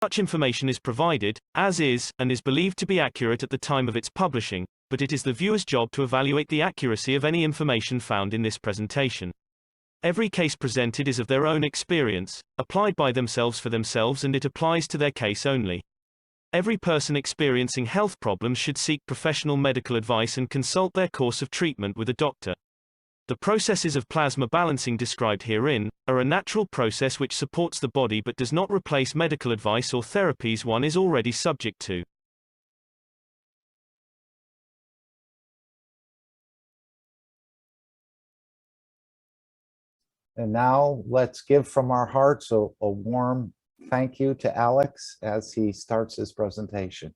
Such information is provided, as is, and is believed to be accurate at the time of its publishing, but it is the viewer's job to evaluate the accuracy of any information found in this presentation. Every case presented is of their own experience, applied by themselves for themselves, and it applies to their case only. Every person experiencing health problems should seek professional medical advice and consult their course of treatment with a doctor. The processes of plasma balancing described herein are a natural process which supports the body but does not replace medical advice or therapies one is already subject to. And now let's give from our hearts a warm thank you to Alex as he starts his presentation.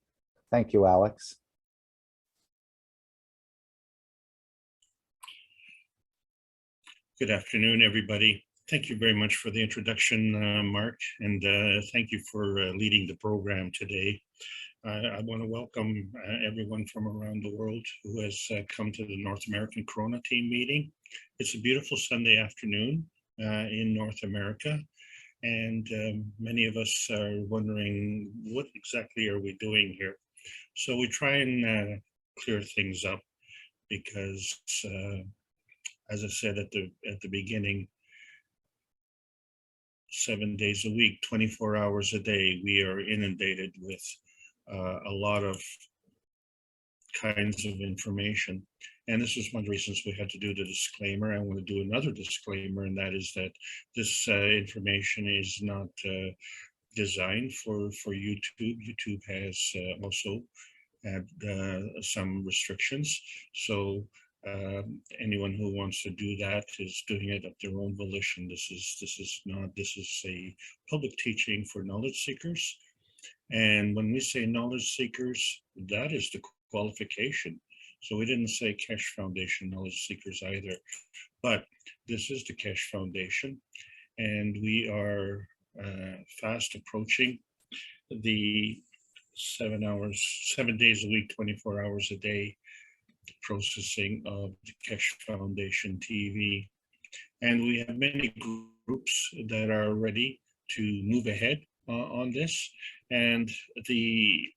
Thank you, Alex. Good afternoon, everybody. Thank you very much for the introduction, Mark, and thank you for leading the program today. I want to welcome everyone from around the world who has come to the North American Corona team meeting. It's a beautiful Sunday afternoon in North America, and many of us are wondering, what exactly are we doing here? So we try and clear things up because as I said at the beginning, 7 days a week, 24 hours a day, we are inundated with a lot of kinds of information. And this is one of the reasons we had to do the disclaimer. I want to do another disclaimer, and that is that this information is not designed for YouTube. YouTube has also had some restrictions. So anyone who wants to do that is doing it of their own volition. This is a public teaching for knowledge seekers. And when we say knowledge seekers, that is the qualification. So we didn't say Keshe Foundation knowledge seekers either, but this is the Keshe Foundation, and we are fast approaching the 7 days a week, 24 hours a day processing of the Keshe Foundation TV. And we have many groups that are ready to move ahead on this. And the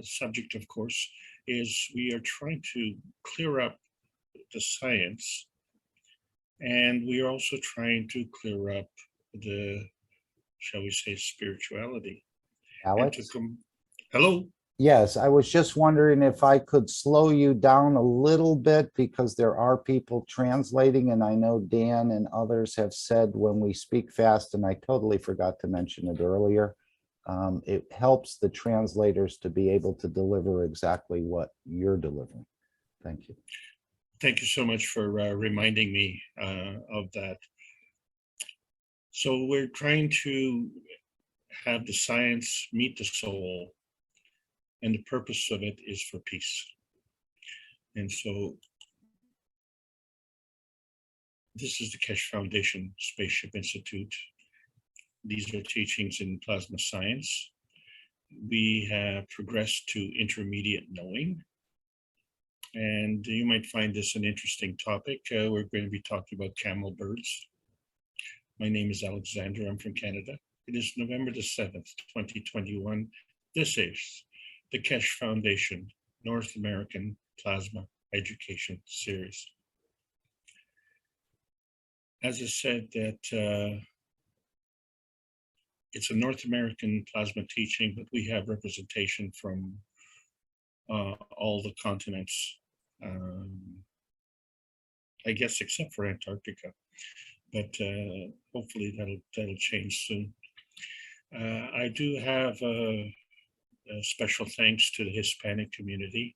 subject, of course, is we are trying to clear up the science, and we are also trying to clear up the, shall we say, spirituality. Alex? Hello? Yes, I was just wondering if I could slow you down a little bit, because there are people translating, and I know Dan and others have said when we speak fast, and I totally forgot to mention it earlier, it helps the translators to be able to deliver exactly what you're delivering. Thank you. Thank you so much for reminding me of that. So we're trying to have the science meet the soul, and the purpose of it is for peace. And so this is the Keshe Foundation Spaceship Institute. These are teachings in plasma science. We have progressed to intermediate knowing. And you might find this an interesting topic. We're going to be talking about camel birds. My name is Alexander. I'm from Canada. It is November the 7th, 2021. This is the Keshe Foundation North American Plasma Education Series. As I said, that it's a North American plasma teaching, but we have representation from all the continents, I guess, except for Antarctica. But hopefully that'll change soon. I do have a special thanks to the Hispanic community.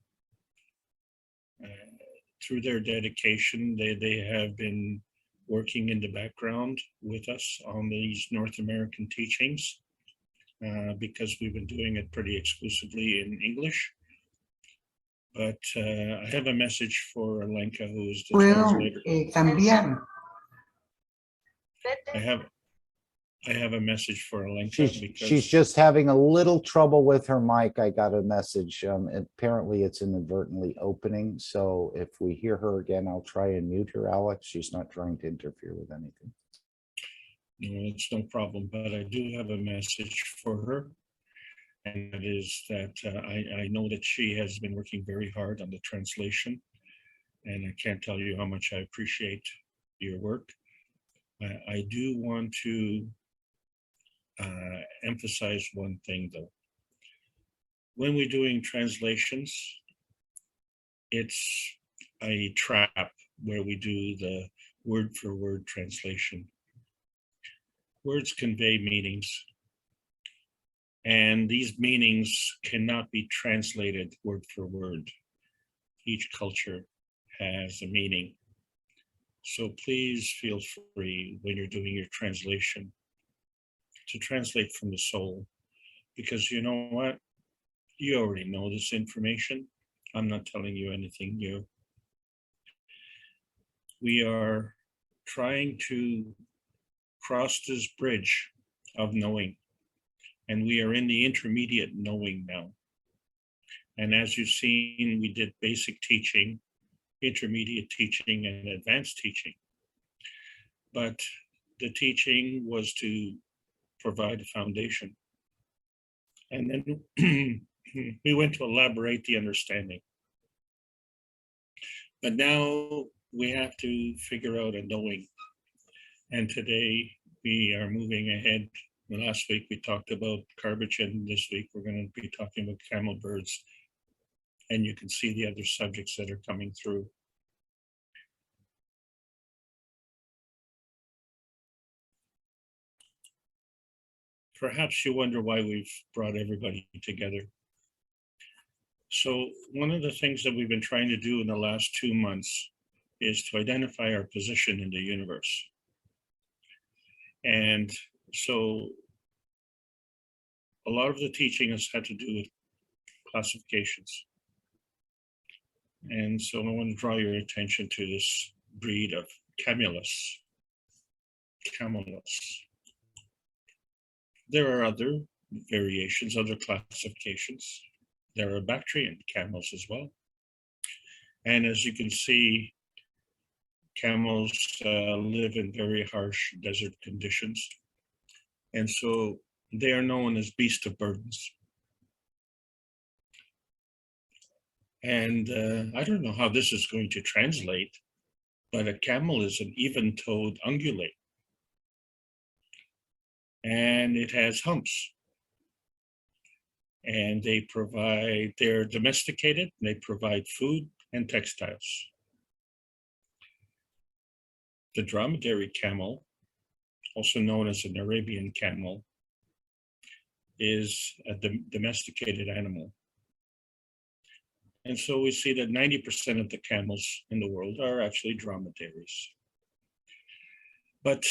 Through their dedication, they have been working in the background with us on these North American teachings, because we've been doing it pretty exclusively in English. But I have a message for Alenka, who is the translator. I have a message for Alenka because she's just having a little trouble with her mic. I got a message. Apparently it's inadvertently opening. So if we hear her again, I'll try and mute her, Alex. She's not trying to interfere with anything. No, it's no problem, but I do have a message for her. and it is that I know that she has been working very hard on the translation, and I can't tell you how much I appreciate your work. I do want to emphasize one thing, though. When we're doing translations, it's a trap where we do the word for word translation. Words convey meanings, and these meanings cannot be translated word for word. Each culture has a meaning. So please feel free when you're doing your translation to translate from the soul, because you know what? You already know this information. I'm not telling you anything new. We are trying to cross this bridge of knowing, and we are in the intermediate knowing now. And as you've seen, we did basic teaching, intermediate teaching, and advanced teaching. But the teaching was to provide a foundation. And then we went to elaborate the understanding. But now we have to figure out a knowing. And today we are moving ahead. Last week we talked about garbage, and this week we're going to be talking about camel birds. And you can see the other subjects that are coming through. Perhaps you wonder why we've brought everybody together. So one of the things that we've been trying to do in the last 2 months is to identify our position in the universe. And so a lot of the teaching has had to do with classifications. And so I want to draw your attention to this breed of Camelus. There are other variations, other classifications. There are Bactrian camels as well. And as you can see, camels live in very harsh desert conditions. And so they are known as beasts of burdens. And I don't know how this is going to translate, but a camel is an even-toed ungulate. And it has humps. And they're domesticated, and they provide food and textiles. The dromedary camel, also known as an Arabian camel, is a domesticated animal. And so we see that 90% of the camels in the world are actually dromedaries. But,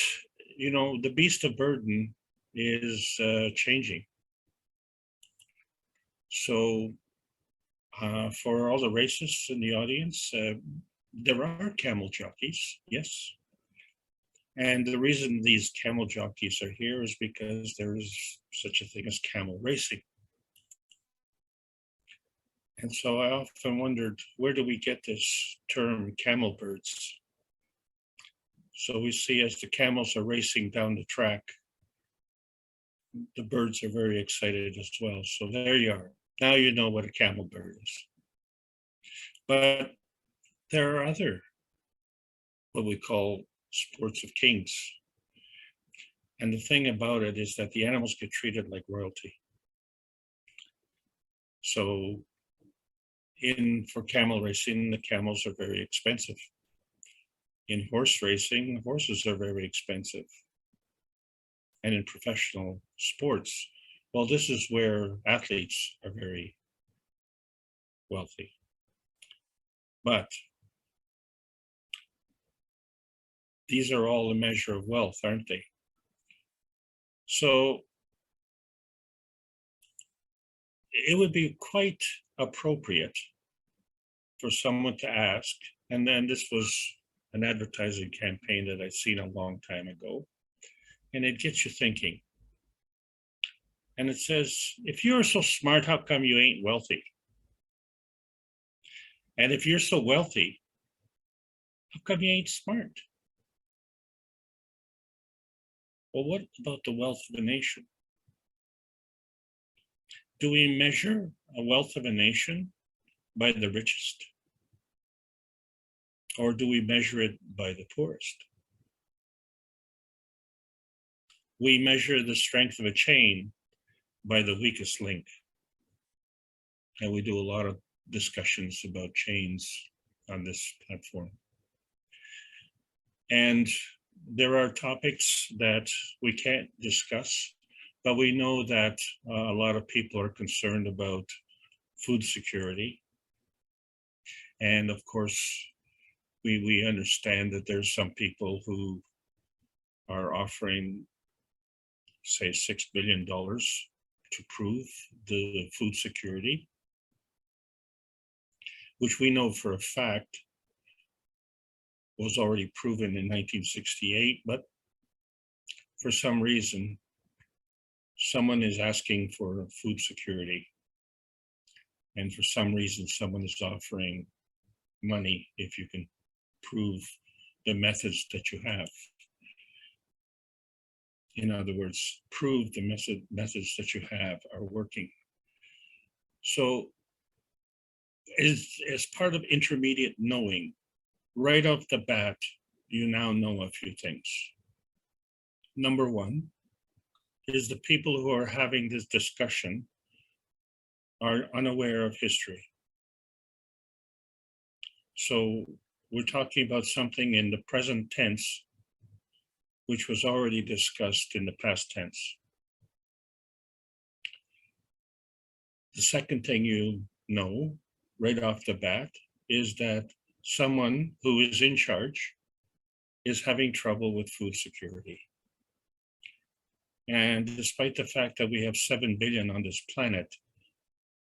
you know, the beast of burden is changing. So for all the racists in the audience, there are camel jockeys, yes. And the reason these camel jockeys are here is because there is such a thing as camel racing. And so I often wondered, where do we get this term camel birds? So we see as the camels are racing down the track, the birds are very excited as well. So there you are. Now you know what a camel bird is. But there are other, what we call sports of kings. And the thing about it is that the animals get treated like royalty. So for camel racing, the camels are very expensive. In horse racing, the horses are very expensive. And in professional sports, well, this is where athletes are very wealthy. But these are all a measure of wealth, aren't they? So it would be quite appropriate for someone to ask, and then this was an advertising campaign that I'd seen a long time ago, and it gets you thinking. And it says, if you're so smart, how come you ain't wealthy? And if you're so wealthy, how come you ain't smart? Well, what about the wealth of a nation? Do we measure a wealth of a nation by the richest? Or do we measure it by the poorest? We measure the strength of a chain by the weakest link. And we do a lot of discussions about chains on this platform. And there are topics that we can't discuss, but we know that a lot of people are concerned about food security. And of course, we understand that there's some people who are offering, say, $6 billion to prove the food security, which we know for a fact was already proven in 1968, but for some reason, someone is asking for food security. And for some reason, someone is offering money if you can prove the methods that you have. In other words, prove the methods that you have are working. So as part of intermediate knowing, right off the bat, you now know a few things. Number one is the people who are having this discussion are unaware of history. So we're talking about something in the present tense, which was already discussed in the past tense. The second thing you know right off the bat is that someone who is in charge is having trouble with food security. And despite the fact that we have 7 billion on this planet,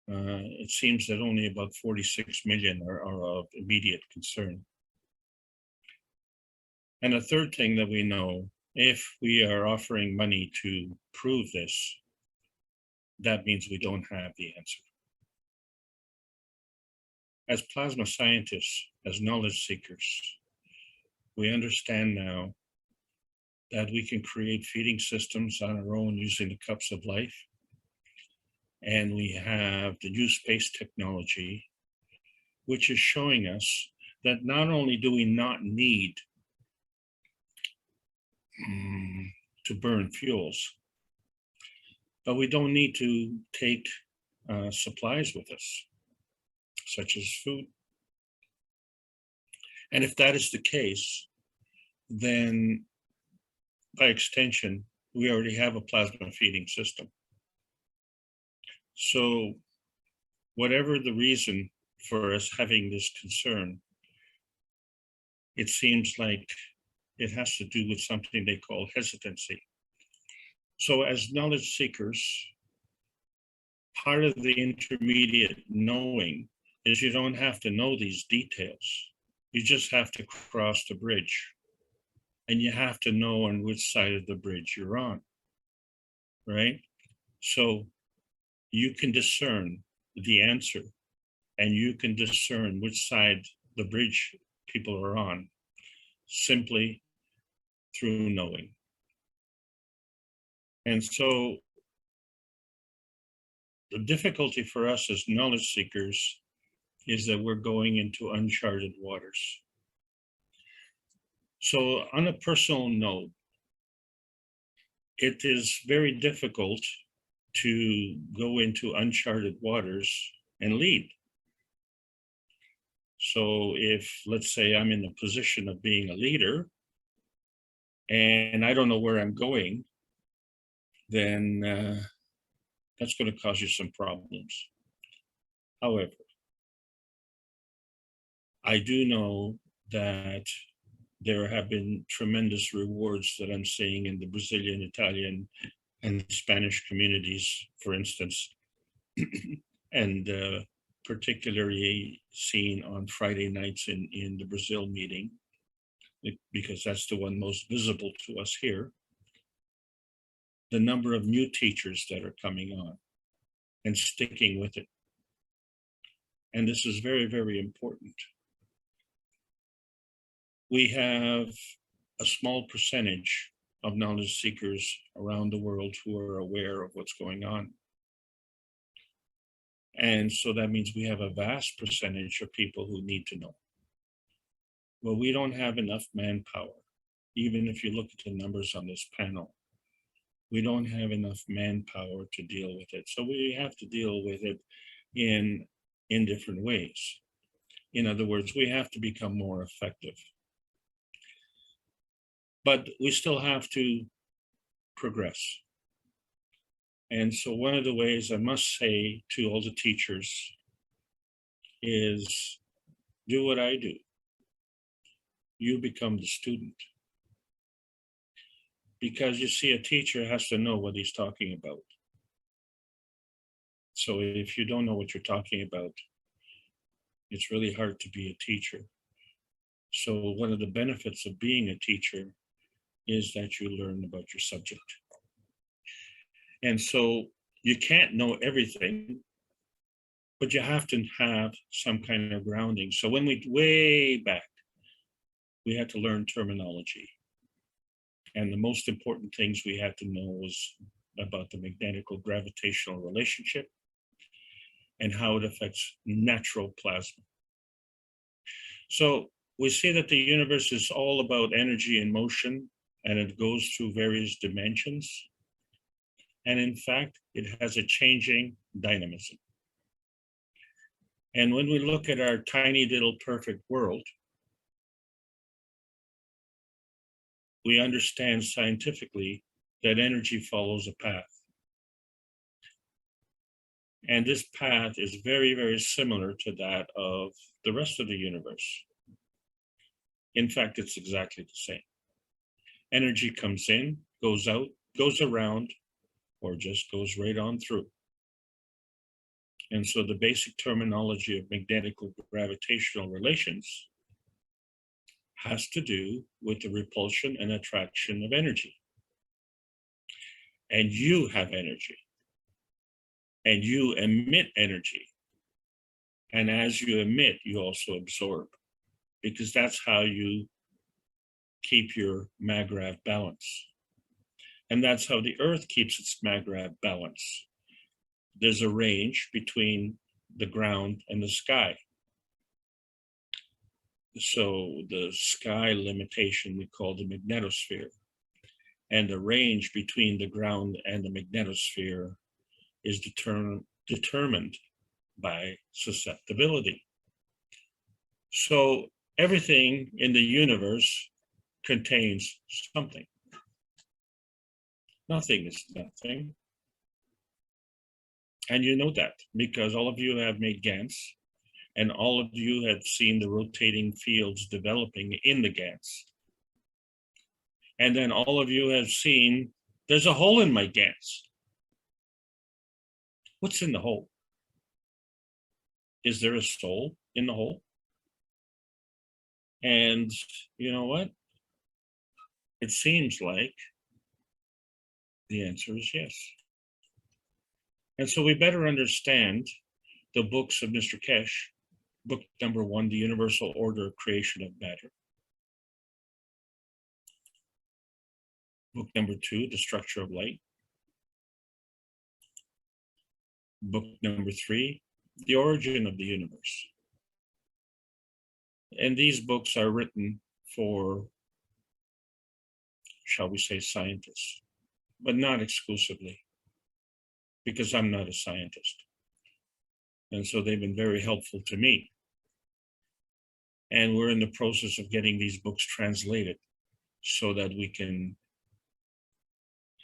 it seems that only about 46 million are of immediate concern. And a third thing that we know, if we are offering money to prove this, that means we don't have the answer. As plasma scientists, as knowledge seekers, we understand now that we can create feeding systems on our own using the cups of life. And we have the new space technology, which is showing us that not only do we not need to burn fuels, but we don't need to take supplies with us, such as food. And if that is the case, then by extension, we already have a plasma feeding system. So whatever the reason for us having this concern, it seems like it has to do with something they call hesitancy. So as knowledge seekers, part of the intermediate knowing is you don't have to know these details. You just have to cross the bridge. And you have to know on which side of the bridge you're on, right? So you can discern the answer, and you can discern which side the bridge people are on simply through knowing. And so the difficulty for us as knowledge seekers is that we're going into uncharted waters. So on a personal note, it is very difficult to go into uncharted waters and lead. So if, let's say, I'm in the position of being a leader and I don't know where I'm going, then that's going to cause you some problems. However, I do know that there have been tremendous rewards that I'm seeing in the Brazilian, Italian, and Spanish communities, for instance, and particularly seen on Friday nights in the Brazil meeting, because that's the one most visible to us here, the number of new teachers that are coming on and sticking with it. And this is very, very important. We have a small percentage of knowledge seekers around the world who are aware of what's going on. And so that means we have a vast percentage of people who need to know. Well, we don't have enough manpower. Even if you look at the numbers on this panel, we don't have enough manpower to deal with it. So we have to deal with it in different ways. In other words, we have to become more effective. But we still have to progress. And so one of the ways I must say to all the teachers is do what I do. You become the student. Because you see, a teacher has to know what he's talking about. So if you don't know what you're talking about, it's really hard to be a teacher. So one of the benefits of being a teacher is that you learn about your subject. And so you can't know everything, but you have to have some kind of grounding. So when we, way back, we had to learn terminology. And the most important things we had to know was about the magnetical gravitational relationship and how it affects natural plasma. So we see that the universe is all about energy and motion, and it goes through various dimensions. And in fact, it has a changing dynamism. And when we look at our tiny little perfect world, we understand scientifically that energy follows a path. And this path is very, very similar to that of the rest of the universe. In fact, it's exactly the same. Energy comes in, goes out, goes around, or just goes right on through. And so the basic terminology of magnetical gravitational relations has to do with the repulsion and attraction of energy. And you have energy. And you emit energy. And as you emit, you also absorb, because that's how you keep your mag-grav balance. And that's how the Earth keeps its mag-grav balance. There's a range between the ground and the sky. So the sky limitation we call the magnetosphere. And the range between the ground and the magnetosphere is determined by susceptibility. So everything in the universe contains something. Nothing is nothing. And you know that because all of you have made GANs, and all of you have seen the rotating fields developing in the GANs. And then all of you have seen there's a hole in my GANs. What's in the hole? Is there a soul in the hole? And you know what? It seems like the answer is yes. And so we better understand the books of Mr. Keshe. Book number 1, The Universal Order of Creation of Matter. Book number 2, The Structure of Light. Book number 3, The Origin of the Universe. And these books are written for, shall we say, scientists, but not exclusively, because I'm not a scientist. And so they've been very helpful to me. And we're in the process of getting these books translated so that we can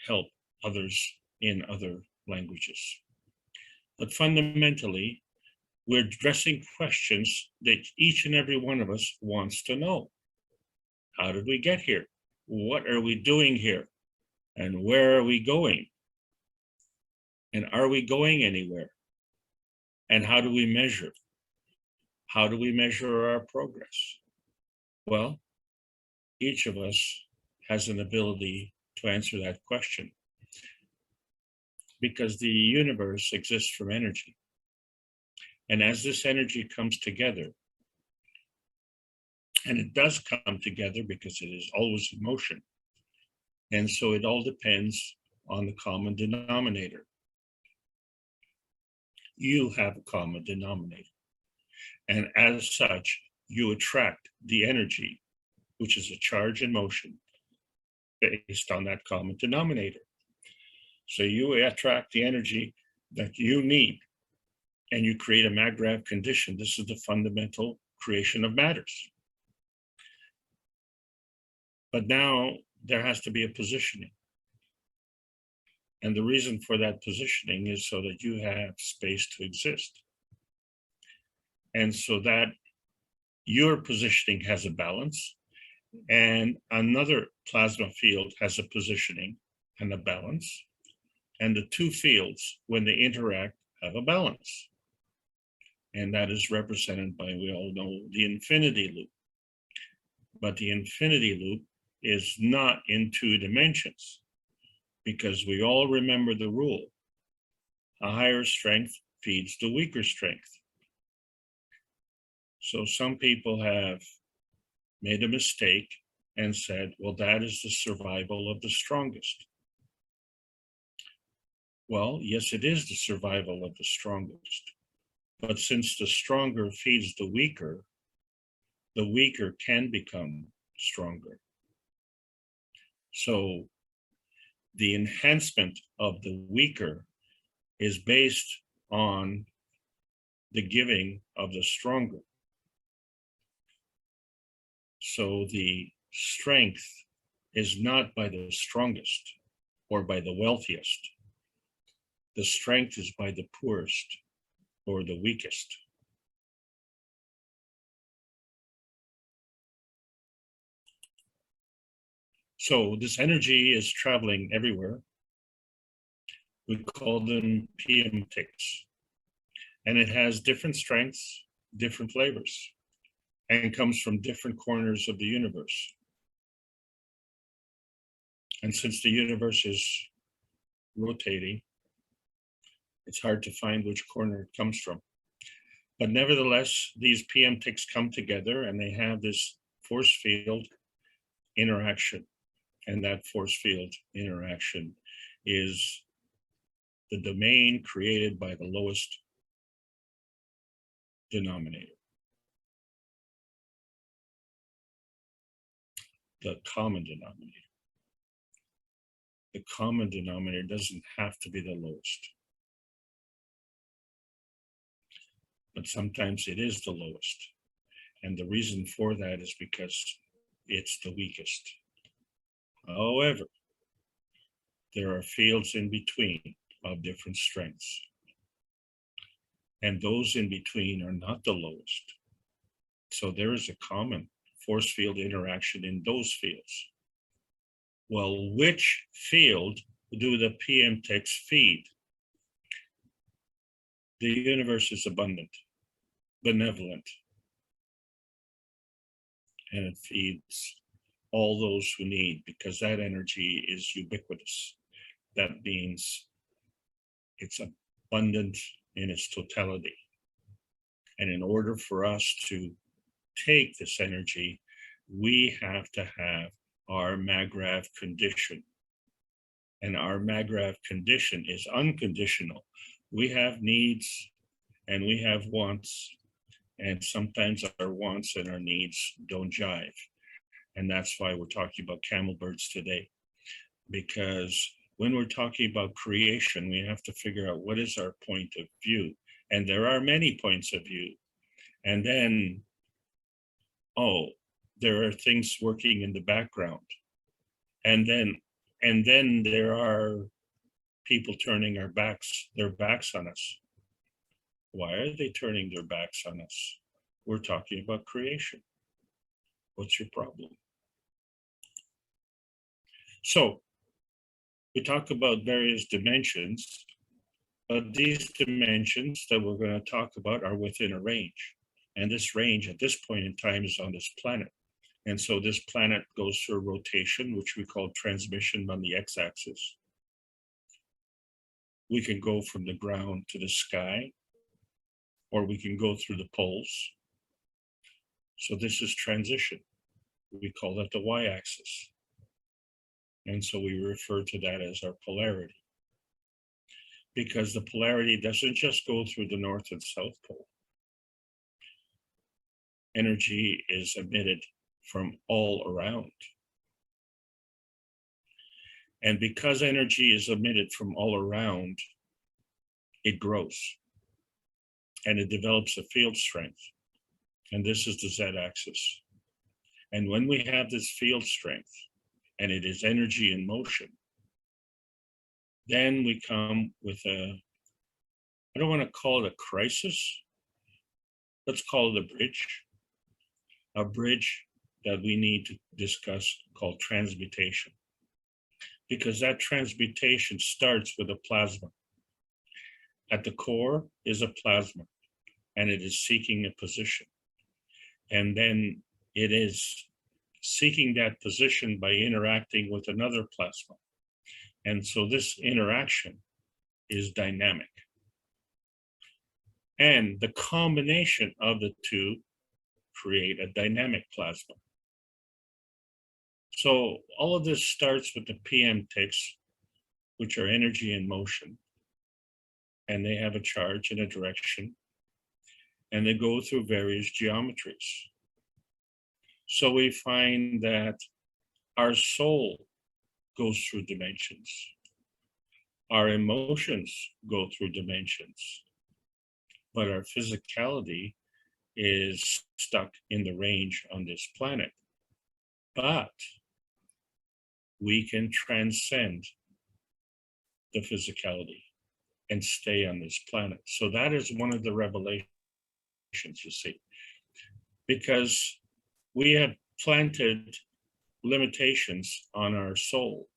help others in other languages. But fundamentally, we're addressing questions that each and every one of us wants to know. How did we get here? What are we doing here? And where are we going? And are we going anywhere? And how do we measure? How do we measure our progress? Well, each of us has an ability to answer that question, because the universe exists from energy. And as this energy comes together, and it does come together because it is always in motion, and so it all depends on the common denominator. you have a common denominator. And as such, you attract the energy, which is a charge in motion, based on that common denominator. So you attract the energy that you need, and you create a mag-grav condition. This is the fundamental creation of matters. But now there has to be a positioning. And the reason for that positioning is so that you have space to exist. And so that your positioning has a balance, and another plasma field has a positioning and a balance. And the two fields, when they interact, have a balance. And that is represented by, we all know, the infinity loop. But the infinity loop is not in 2 dimensions, because we all remember the rule: a higher strength feeds the weaker strength. So some people have made a mistake and said, well, that is the survival of the strongest. Well, yes, it is the survival of the strongest. But since the stronger feeds the weaker can become stronger. So the enhancement of the weaker is based on the giving of the stronger. So the strength is not by the strongest or by the wealthiest. The strength is by the poorest or the weakest. So this energy is traveling everywhere. We call them PM ticks. And it has different strengths, different flavors, and comes from different corners of the universe. And since the universe is rotating, it's hard to find which corner it comes from. But nevertheless, these PM ticks come together and they have this force field interaction. And that force field interaction is the domain created by the lowest denominator, the common denominator. The common denominator doesn't have to be the lowest, but sometimes it is the lowest. And the reason for that is because it's the weakest. However, there are fields in between of different strengths. And those in between are not the lowest. So there is a common force field interaction in those fields. Well, which field do the PM ticks feed? The universe is abundant, benevolent, and it feeds all those who need, because that energy is ubiquitous. That means it's abundant in its totality. And in order for us to take this energy, we have to have our mag-grav condition. And our mag-grav condition is unconditional. We have needs and we have wants, and sometimes our wants and our needs don't jive. And that's why we're talking about camel birds today. Because when we're talking about creation, we have to figure out what is our point of view. And there are many points of view. And then, oh, there are things working in the background. And then there are people turning their backs on us. Why are they turning their backs on us? We're talking about creation. What's your problem? So we talk about various dimensions, but these dimensions that we're going to talk about are within a range. And this range at this point in time is on this planet. And so this planet goes through a rotation, which we call transmission on the x-axis. We can go from the ground to the sky, or we can go through the poles. So this is transition. We call that the y-axis. And so we refer to that as our polarity. because the polarity doesn't just go through the North and South Pole. Energy is emitted from all around. And because energy is emitted from all around, it grows and it develops a field strength. And this is the Z-axis. And when we have this field strength, and it is energy in motion, then we come with I don't want to call it a crisis. Let's call it a bridge that we need to discuss called transmutation. Because that transmutation starts with a plasma. At the core is a plasma, and it is seeking a position. And then it is seeking that position by interacting with another plasma. And so this interaction is dynamic. And the combination of the two create a dynamic plasma. So all of this starts with the PM ticks, which are energy in motion. And they have a charge and a direction. And they go through various geometries. So we find that our soul goes through dimensions. Our emotions go through dimensions. But our physicality is stuck in the range on this planet. But we can transcend the physicality and stay on this planet. So that is one of the revelations, you see, because we have planted limitations on our soul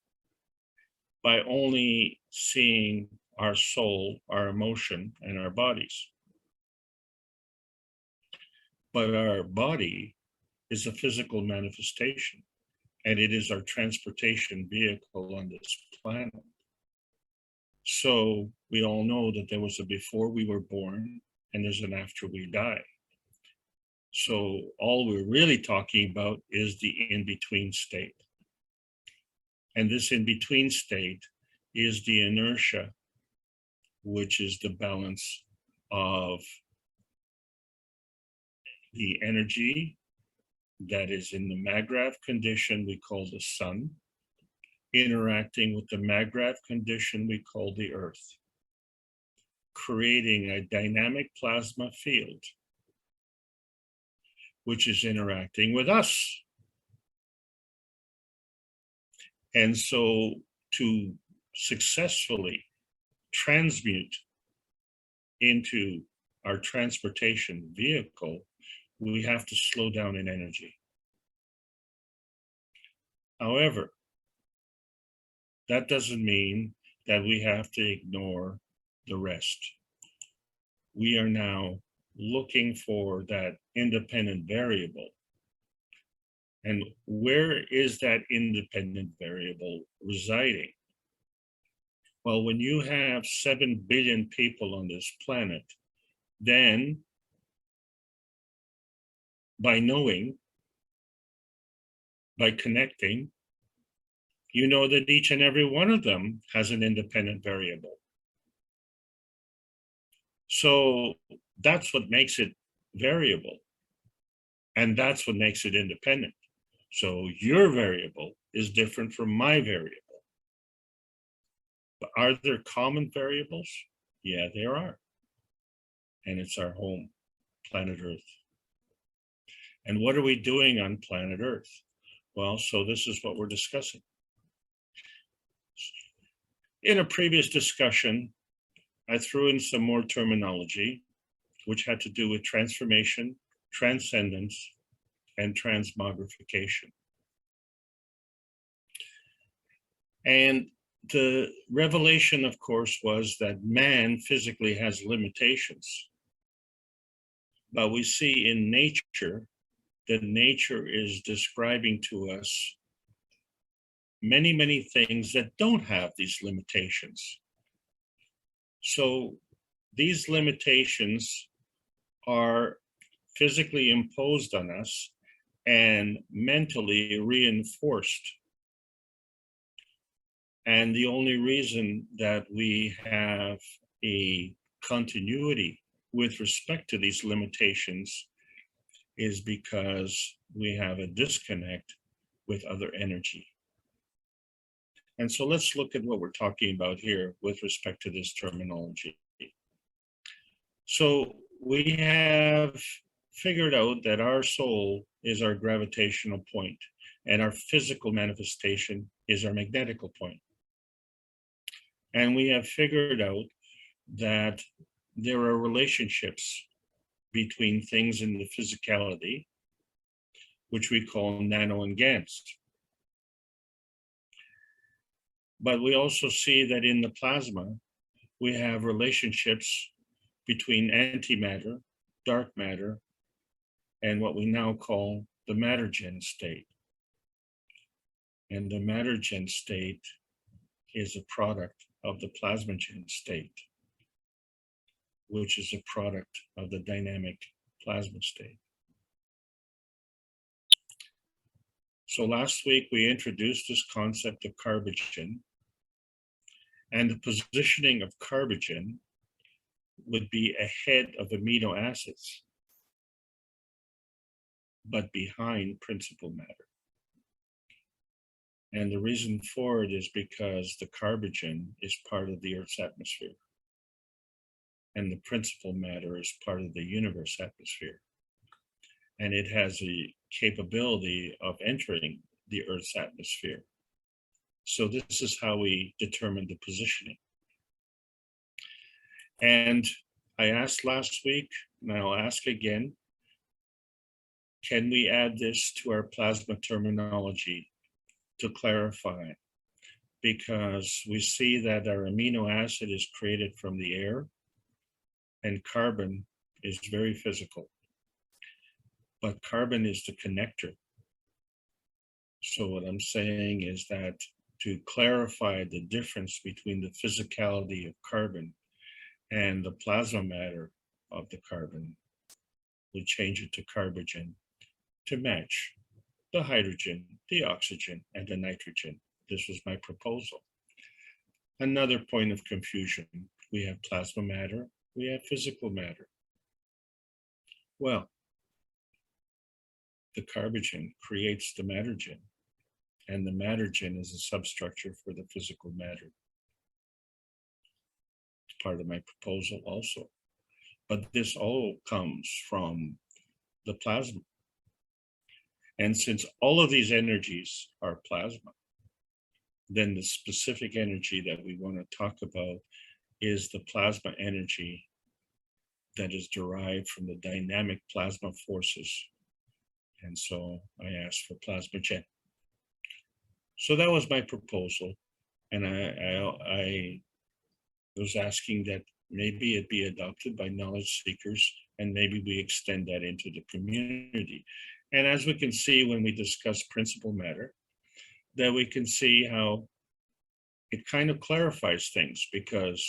by only seeing our soul, our emotion, and our bodies. But our body is a physical manifestation, and it is our transportation vehicle on this planet. So we all know that there was a before we were born, and there's an after we die. So all we're really talking about is the in-between state. And this in-between state is the inertia, which is the balance of the energy that is in the Maggrav condition we call the sun, interacting with the Maggrav condition we call the earth, creating a dynamic plasma field, which is interacting with us. And so to successfully transmute into our transportation vehicle, we have to slow down in energy. However, that doesn't mean that we have to ignore the rest. We are now looking for that independent variable. And where is that independent variable residing? Well, when you have 7 billion people on this planet, then by knowing, by connecting, you know that each and every one of them has an independent variable. So that's what makes it variable. And that's what makes it independent. So your variable is different from my variable. But are there common variables? Yeah, there are. And it's our home, planet Earth. And what are we doing on planet Earth? Well, so this is what we're discussing. In a previous discussion, I threw in some more terminology, which had to do with transformation, transcendence, and transmogrification. And the revelation, of course, was that man physically has limitations. But we see in nature that nature is describing to us many, many things that don't have these limitations. So these limitations are physically imposed on us and mentally reinforced. And the only reason that we have a continuity with respect to these limitations is because we have a disconnect with other energy. And so let's look at what we're talking about here with respect to this terminology. So we have figured out that our soul is our gravitational point, and our physical manifestation is our magnetical point. And we have figured out that there are relationships between things in the physicality, which we call nano and gans. But we also see that in the plasma, we have relationships between antimatter, dark matter, and what we now call the mattergen state. And the mattergen state is a product of the plasmagen state, which is a product of the dynamic plasma state. So last week we introduced this concept of carbogen, and the positioning of carbogen would be ahead of amino acids, but behind principal matter. And the reason for it is because the carbogen is part of the Earth's atmosphere, and the principal matter is part of the universe atmosphere. And it has a capability of entering the Earth's atmosphere. So this is how we determine the positioning. And I asked last week, and I'll ask again, can we add this to our plasma terminology to clarify? Because we see that our amino acid is created from the air, and carbon is very physical. But carbon is the connector. So what I'm saying is that to clarify the difference between the physicality of carbon and the plasma matter of the carbon, we change it to carbogen to match the hydrogen, the oxygen, and the nitrogen. This was my proposal. Another point of confusion, we have plasma matter, we have physical matter. Well, the carbogen creates the mattergen, and the mattergen is a substructure for the physical matter. It's part of my proposal also. But this all comes from the plasma. And since all of these energies are plasma, then the specific energy that we want to talk about is the plasma energy that is derived from the dynamic plasma forces. And so I asked for plasmagen. So that was my proposal. And I was asking that maybe it be adopted by knowledge seekers, and maybe we extend that into the community. And as we can see when we discuss principal matter, that we can see how it kind of clarifies things, because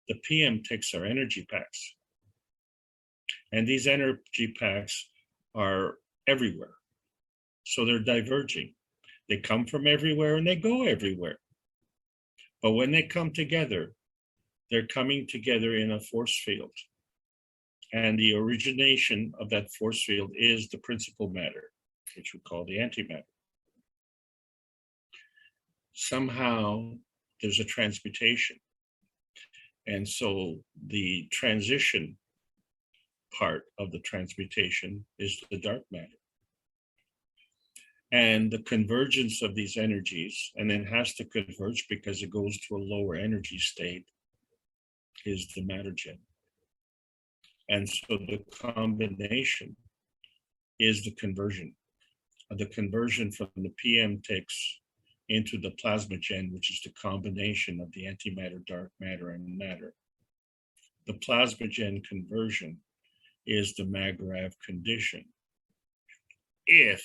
the PM takes our energy packs. And these energy packs are everywhere. So they're diverging. They come from everywhere and they go everywhere. But when they come together, they're coming together in a force field. And the origination of that force field is the principal matter, which we call the antimatter. Somehow there's a transmutation. And so the transition part of the transmutation is the dark matter. And the convergence of these energies, and it has to converge because it goes to a lower energy state, is the mattergen. And so the combination is the conversion. The conversion from the PM takes into the plasmagen, which is the combination of the antimatter, dark matter, and matter. The plasmagen conversion is the Magrav condition. If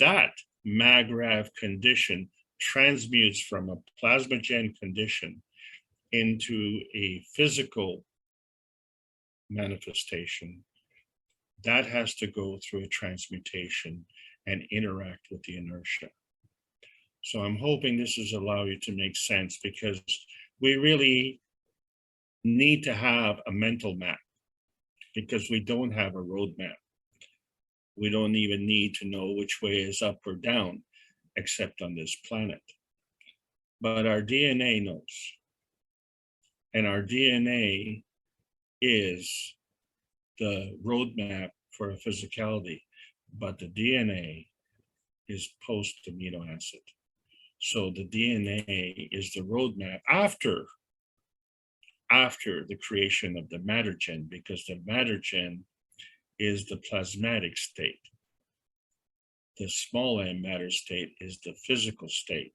that Magrav condition transmutes from a plasmagen condition into a physical manifestation, that has to go through a transmutation and interact with the inertia. So I'm hoping this is allow you to make sense, because we really need to have a mental map, because we don't have a roadmap. We don't even need to know which way is up or down, except on this planet. But our DNA knows. And our DNA is the roadmap for a physicality, but the DNA is post amino acid. So the DNA is the roadmap after the creation of the matter gen, because the matter gen is the plasmatic state. The small m matter state is the physical state.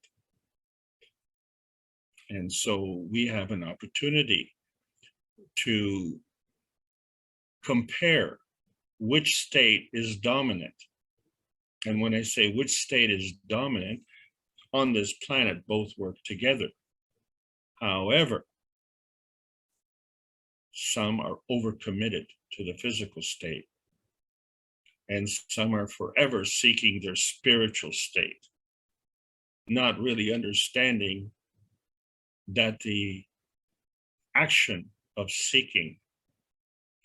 And so we have an opportunity to compare which state is dominant. And when I say which state is dominant, on this planet, both work together. However, some are overcommitted to the physical state, and some are forever seeking their spiritual state, not really understanding that the action of seeking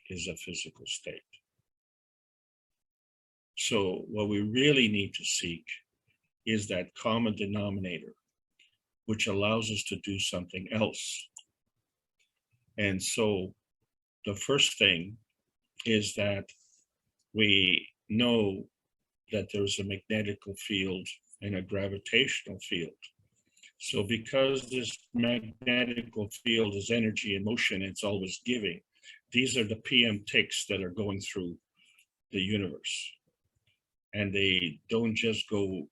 is a physical state. So what we really need to seek is that common denominator, which allows us to do something else. And so the first thing is that we know that there's a magnetical field and a gravitational field. So because this magnetical field is energy in motion, it's always giving. These are the PM ticks that are going through the universe. And they don't just go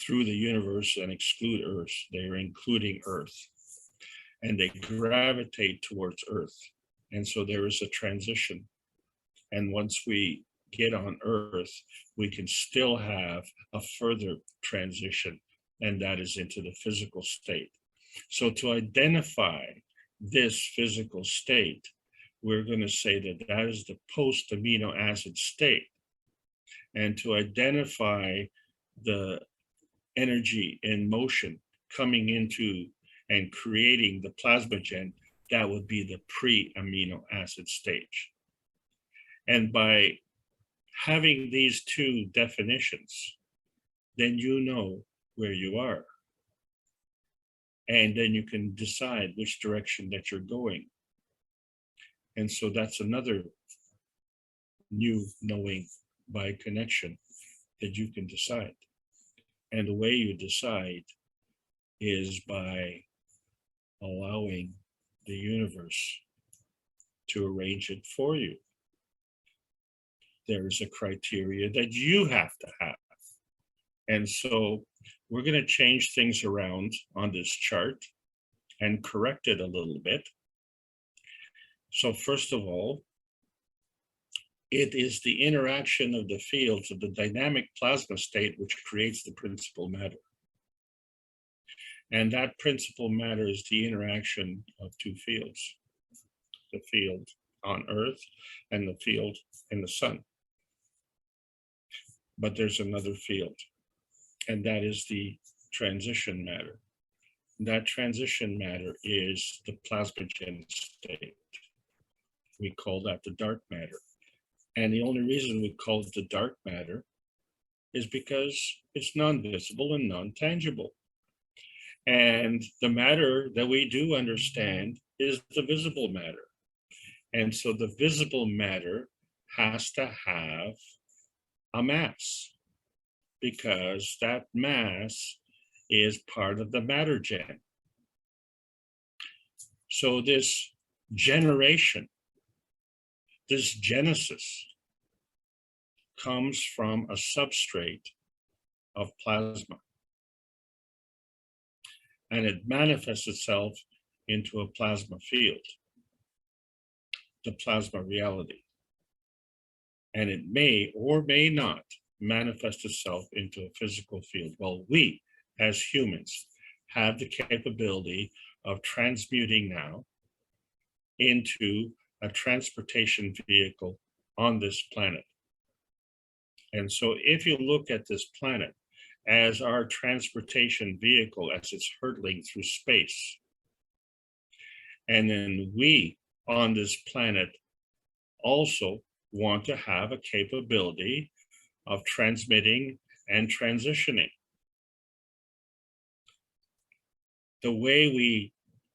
through the universe and exclude Earth. They're including Earth. And they gravitate towards Earth. And so there is a transition. And once we get on Earth, we can still have a further transition, and that is into the physical state. So to identify this physical state, we're going to say that that is the post amino acid state. And to identify the energy in motion coming into and creating the plasmagen, that would be the pre-amino acid stage. And by having these two definitions, then you know where you are. And then you can decide which direction that you're going. And so that's another new knowing by connection that you can decide. And the way you decide is by allowing the universe to arrange it for you. There is a criteria that you have to have. And so we're going to change things around on this chart and correct it a little bit. So first of all, it is the interaction of the fields of the dynamic plasma state which creates the principal matter. And that principal matter is the interaction of two fields, the field on Earth and the field in the sun. But there's another field, and that is the transition matter. That transition matter is the plasmagen state. We call that the dark matter. And the only reason we call it the dark matter is because it's non-visible and non-tangible. And the matter that we do understand is the visible matter. And so the visible matter has to have a mass, because that mass is part of the matter gen. So this generation, this genesis, comes from a substrate of plasma. And it manifests itself into a plasma field, the plasma reality. And it may or may not manifest itself into a physical field. Well, we as humans have the capability of transmuting now into a transportation vehicle on this planet. And so if you look at this planet as our transportation vehicle as it's hurtling through space. And then we on this planet also want to have a capability of transmitting and transitioning. The way we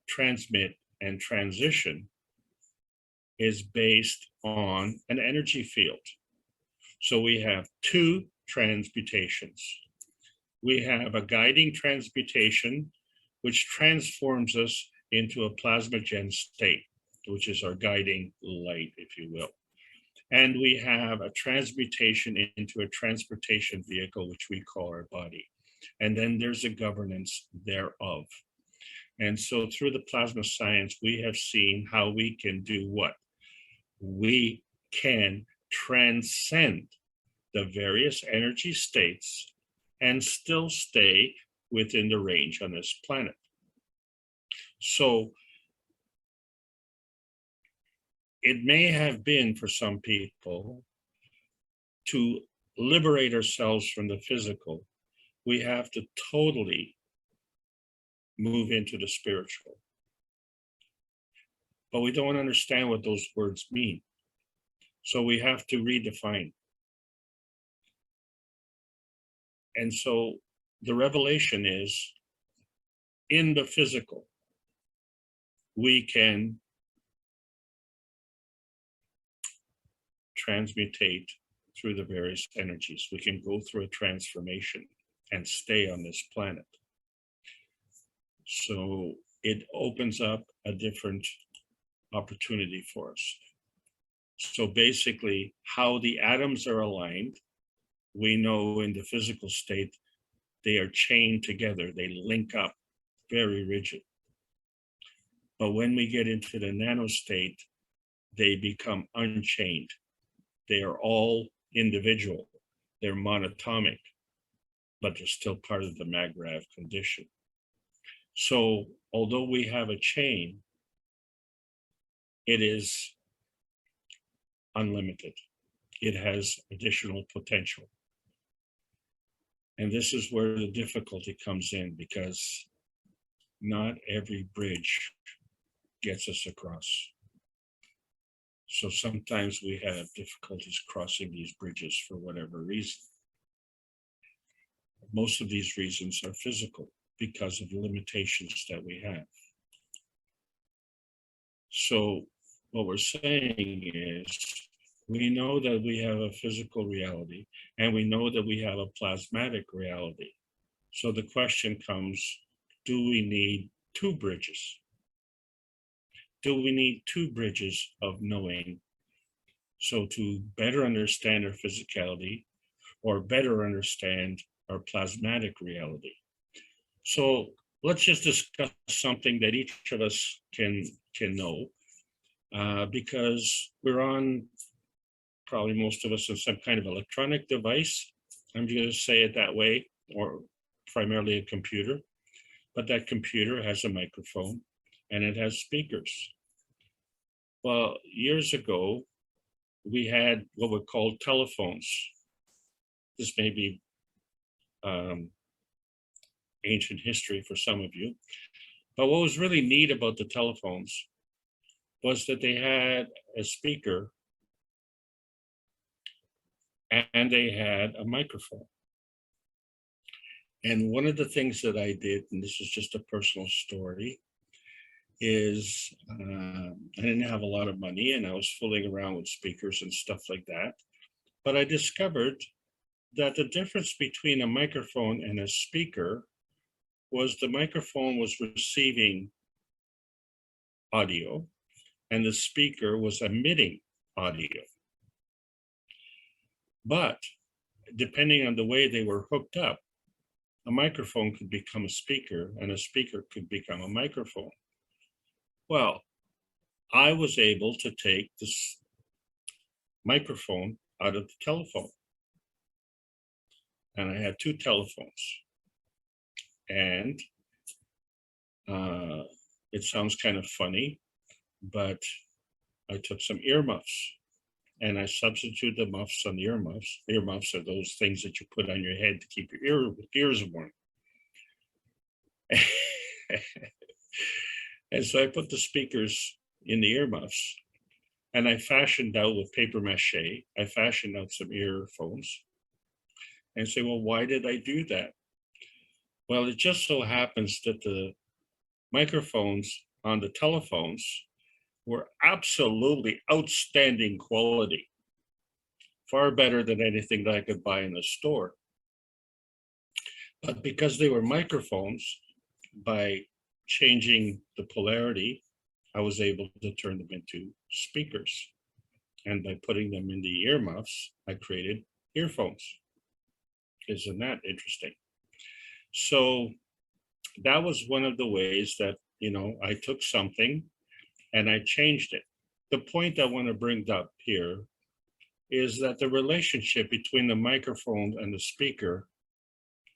transmit and transition is based on an energy field. So we have two transmutations. We have a guiding transmutation, which transforms us into a plasmagen state, which is our guiding light, if you will. And we have a transmutation into a transportation vehicle, which we call our body. And then there's a governance thereof. And so through the plasma science, we have seen how we can do what? We can transcend the various energy states and still stay within the range on this planet. So it may have been for some people to liberate ourselves from the physical, we have to totally move into the spiritual. But we don't understand what those words mean. So we have to redefine. And so the revelation is, in the physical, we can transmutate through the various energies. We can go through a transformation and stay on this planet. So it opens up a different opportunity for us. So basically, how the atoms are aligned, we know in the physical state, they are chained together, they link up very rigid. But when we get into the nano state, they become unchained. They are all individual, they're monatomic, but they're still part of the Magrav condition. So although we have a chain, it is unlimited. It has additional potential. And this is where the difficulty comes in, because not every bridge gets us across. So sometimes we have difficulties crossing these bridges for whatever reason. Most of these reasons are physical because of the limitations that we have. So what we're saying is, we know that we have a physical reality, and we know that we have a plasmatic reality. So the question comes, do we need two bridges? Do we need two bridges of knowing? So to better understand our physicality, or better understand our plasmatic reality. So let's just discuss something that each of us can know, because we're on, probably most of us, on some kind of electronic device. I'm going to say it that way, or primarily a computer. But that computer has a microphone and it has speakers. Well, years ago, we had what were called telephones. This may be ancient history for some of you. But what was really neat about the telephones was that they had a speaker and they had a microphone. And one of the things that I did, and this is just a personal story, is I didn't have a lot of money and I was fooling around with speakers and stuff like that. But I discovered that the difference between a microphone and a speaker was the microphone was receiving audio and the speaker was emitting audio. But depending on the way they were hooked up, a microphone could become a speaker and a speaker could become a microphone. Well, I was able to take this microphone out of the telephone. And I had two telephones. And it sounds kind of funny, but I took some earmuffs and I substitute the muffs on the earmuffs. Earmuffs are those things that you put on your head to keep your ears warm. And so I put the speakers in the earmuffs, and I fashioned out with paper mache, I fashioned out some earphones, and say, well, why did I do that? Well, it just so happens that the microphones on the telephones were absolutely outstanding quality, far better than anything that I could buy in the store. But because they were microphones, by changing the polarity, I was able to turn them into speakers. And by putting them in the earmuffs, I created earphones. Isn't that interesting? So that was one of the ways that, you know, I took something and I changed it. The point I want to bring up here is that the relationship between the microphone and the speaker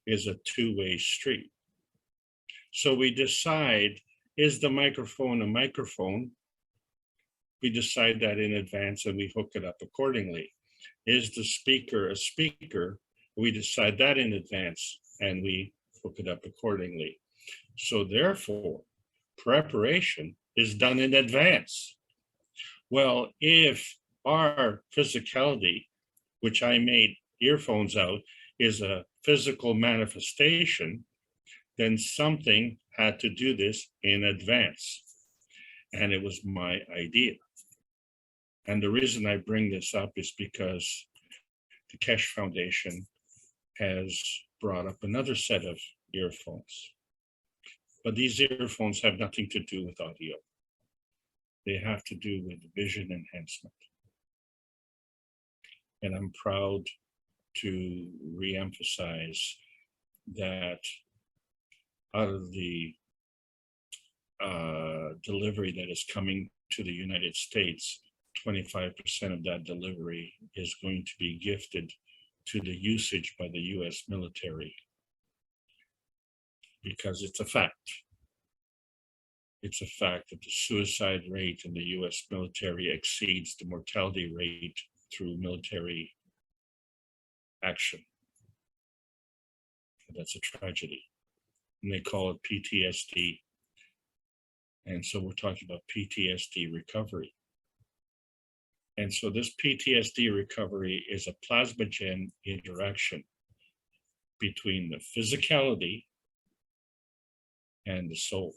is a two-way street. So we decide, is the microphone a microphone? We decide that in advance and we hook it up accordingly. Is the speaker a speaker? We decide that in advance and we hook it up accordingly. So therefore, preparation is done in advance. Well, if our physicality, which I made earphones out, is a physical manifestation, then something had to do this in advance. And it was my idea. And the reason I bring this up is because the Keshe Foundation has brought up another set of earphones. But these earphones have nothing to do with audio. They have to do with vision enhancement. And I'm proud to reemphasize that out of the delivery that is coming to the United States, 25% of that delivery is going to be gifted to the usage by the US military, because it's a fact. It's a fact that the suicide rate in the US military exceeds the mortality rate through military action. That's a tragedy. And they call it PTSD. And so we're talking about PTSD recovery. And so this PTSD recovery is a plasmagen interaction between the physicality and the soul.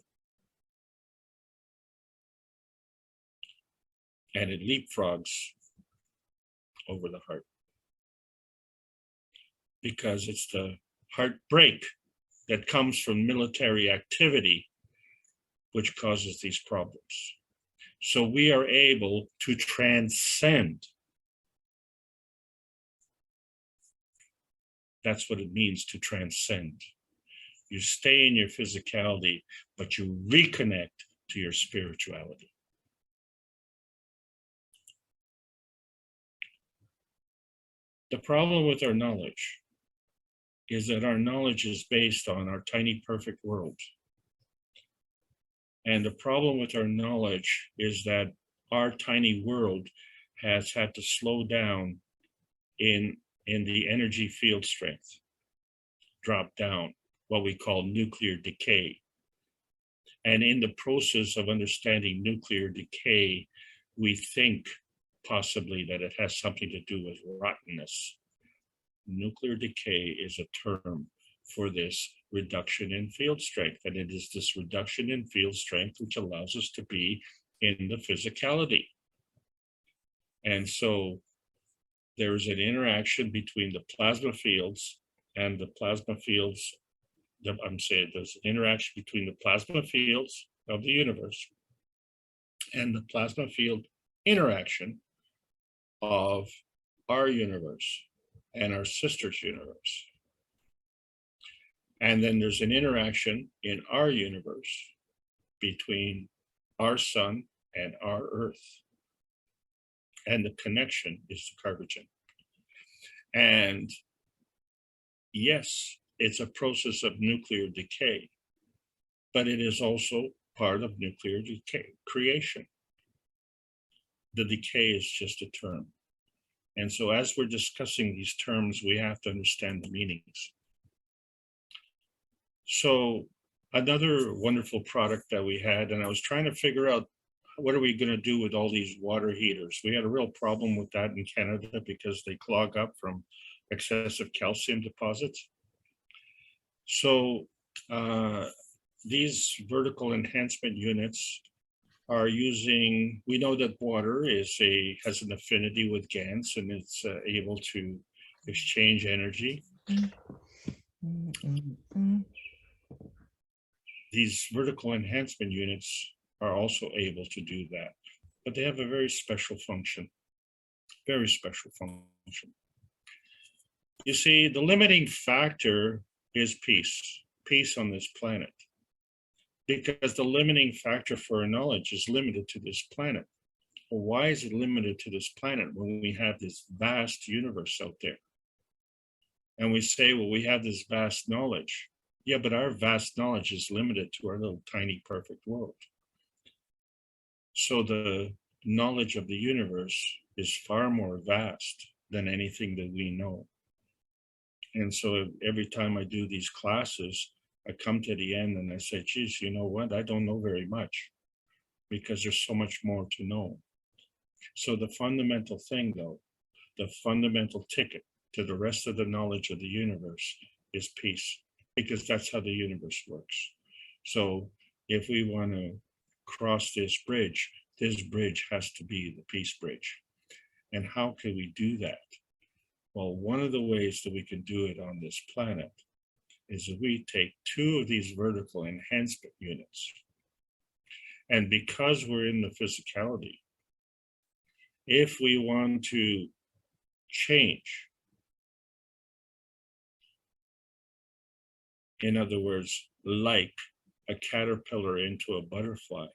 And it leapfrogs over the heart, because it's the heartbreak that comes from military activity which causes these problems. So we are able to transcend. That's what it means to transcend. You stay in your physicality, but you reconnect to your spirituality. The problem with our knowledge is that our knowledge is based on our tiny perfect world. And the problem with our knowledge is that our tiny world has had to slow down in the energy field strength, drop down, what we call nuclear decay. And in the process of understanding nuclear decay, we think possibly that it has something to do with rottenness. Nuclear decay is a term for this reduction in field strength. And it is this reduction in field strength which allows us to be in the physicality. And so there's an interaction between the plasma fields and the plasma fields. I'm saying there's an interaction between the plasma fields of the universe and the plasma field interaction of our universe and our sister's universe. And then there's an interaction in our universe between our sun and our earth. And the connection is the carbogen. And yes, it's a process of nuclear decay, but it is also part of nuclear decay creation. The decay is just a term. And so as we're discussing these terms, we have to understand the meanings. So another wonderful product that we had, and I was trying to figure out, what are we going to do with all these water heaters? We had a real problem with that in Canada because they clog up from excessive calcium deposits. So these vertical enhancement units are using, we know that water has an affinity with GANs, and it's able to exchange energy. These vertical enhancement units are also able to do that, but they have a very special function, very special function. You see, the limiting factor is peace on this planet, because the limiting factor for our knowledge is limited to this planet. Well, why is it limited to this planet when we have this vast universe out there? And we say, well, we have this vast knowledge. Yeah, but our vast knowledge is limited to our little tiny perfect world. So the knowledge of the universe is far more vast than anything that we know. And so every time I do these classes, I come to the end and I say, geez, you know what? I don't know very much, because there's so much more to know. So the fundamental thing, though, the fundamental ticket to the rest of the knowledge of the universe is peace, because that's how the universe works. So if we want to cross this bridge has to be the peace bridge. And how can we do that? Well, one of the ways that we can do it on this planet is that we take two of these vertical enhancement units. And because we're in the physicality, if we want to change, in other words, like a caterpillar into a butterfly,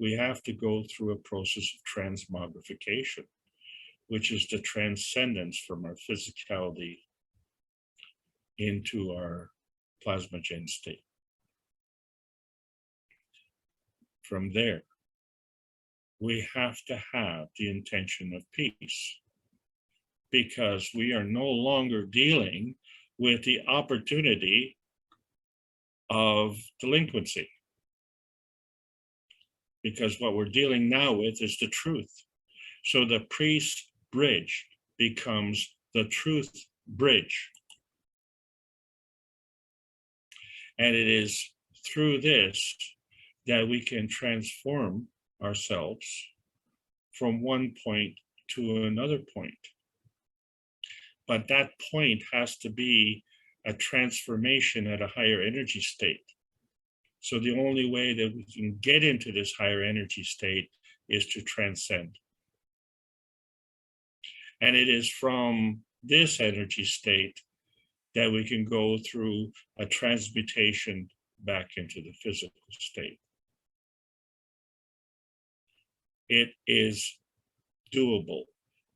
we have to go through a process of transmogrification, which is the transcendence from our physicality into our plasmagen state. From there, we have to have the intention of peace, because we are no longer dealing with the opportunity of delinquency. Because what we're dealing now with is the truth. So the peace bridge becomes the truth bridge. And it is through this that we can transform ourselves from one point to another point. But that point has to be a transformation at a higher energy state. So the only way that we can get into this higher energy state is to transcend. And it is from this energy state that we can go through a transmutation back into the physical state. It is doable,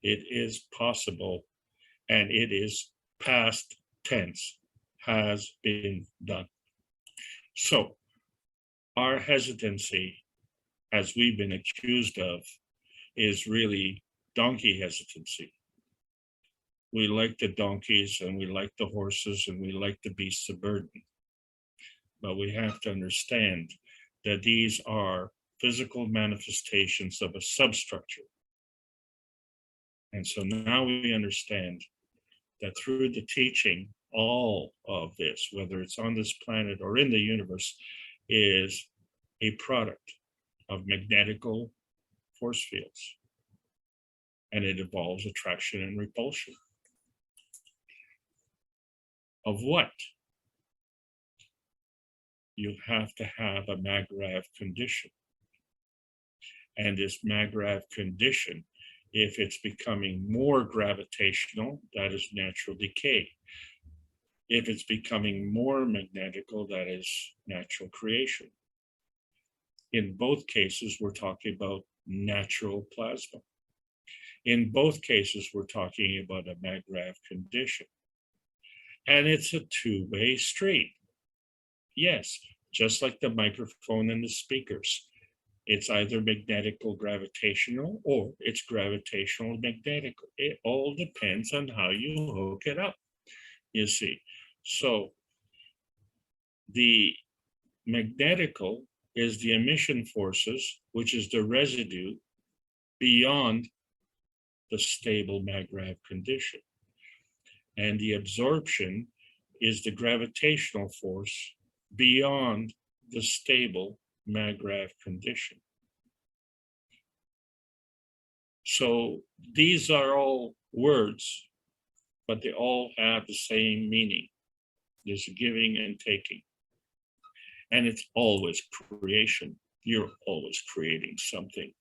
it is possible, and it is past tense, has been done. So our hesitancy, as we've been accused of, is really donkey hesitancy. We like the donkeys and we like the horses and we like the beasts of burden. But we have to understand that these are physical manifestations of a substructure. And so now we understand that through the teaching, all of this, whether it's on this planet or in the universe, is a product of magnetical force fields. And it involves attraction and repulsion. Of what? You have to have a Magrav condition. And this Magrav condition, if it's becoming more gravitational, that is natural decay. If it's becoming more magnetical, that is natural creation. In both cases, we're talking about natural plasma. In both cases, we're talking about a Magrav condition. And it's a two-way street. Yes, just like the microphone and the speakers. It's either magnetical gravitational or it's gravitational magnetical. It all depends on how you hook it up, you see. So the magnetical is the emission forces, which is the residue beyond the stable maggrav condition. And the absorption is the gravitational force beyond the stable maggrav condition. So these are all words, but they all have the same meaning. There's a giving and taking. And it's always creation. You're always creating something.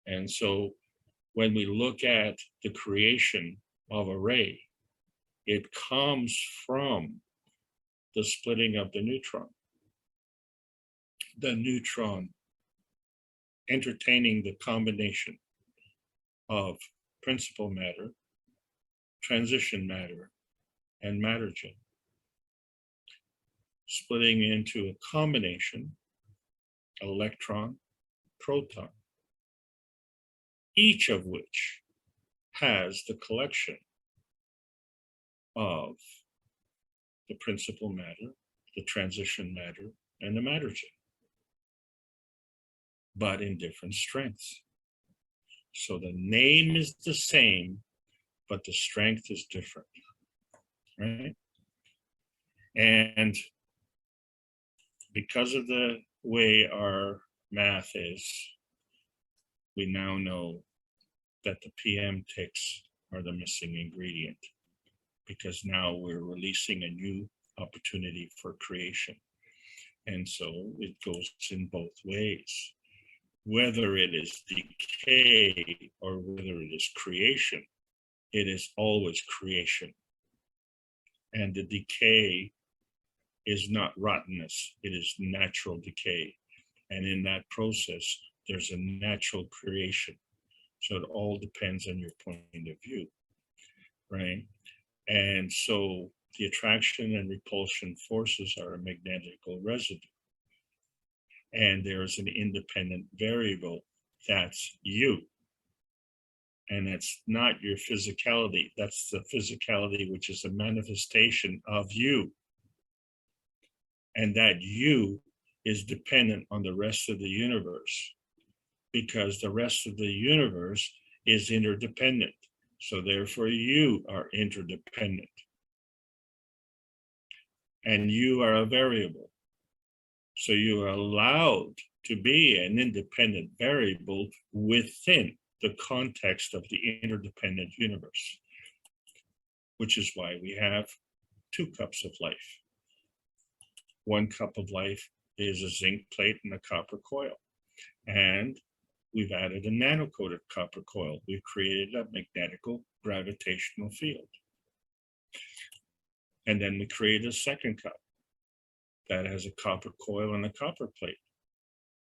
And so when we look at the creation of a ray, it comes from the splitting of the neutron. The neutron entertaining the combination of principal matter, transition matter, and mattergen, splitting into a combination electron, proton, each of which has the collection of the principal matter, the transition matter, and the mattergen, but in different strengths. So the name is the same, but the strength is different, right? And because of the way our math is, we now know that the PM ticks are the missing ingredient, because now we're releasing a new opportunity for creation. And so it goes in both ways. Whether it is decay or whether it is creation, it is always creation. And the decay is not rottenness, it is natural decay. And in that process, there's a natural creation. So it all depends on your point of view, right? And so the attraction and repulsion forces are a magnetical residue. And there's an independent variable, that's you. And that's not your physicality, that's the physicality which is a manifestation of you. And that you is dependent on the rest of the universe, because the rest of the universe is interdependent. So therefore you are interdependent. And you are a variable. So you are allowed to be an independent variable within the context of the interdependent universe, which is why we have 2 cups of life. 1 cup of life is a zinc plate and a copper coil. And we've added a nano-coated copper coil. We've created a magnetical gravitational field. And then we created a 2nd cup that has a copper coil and a copper plate.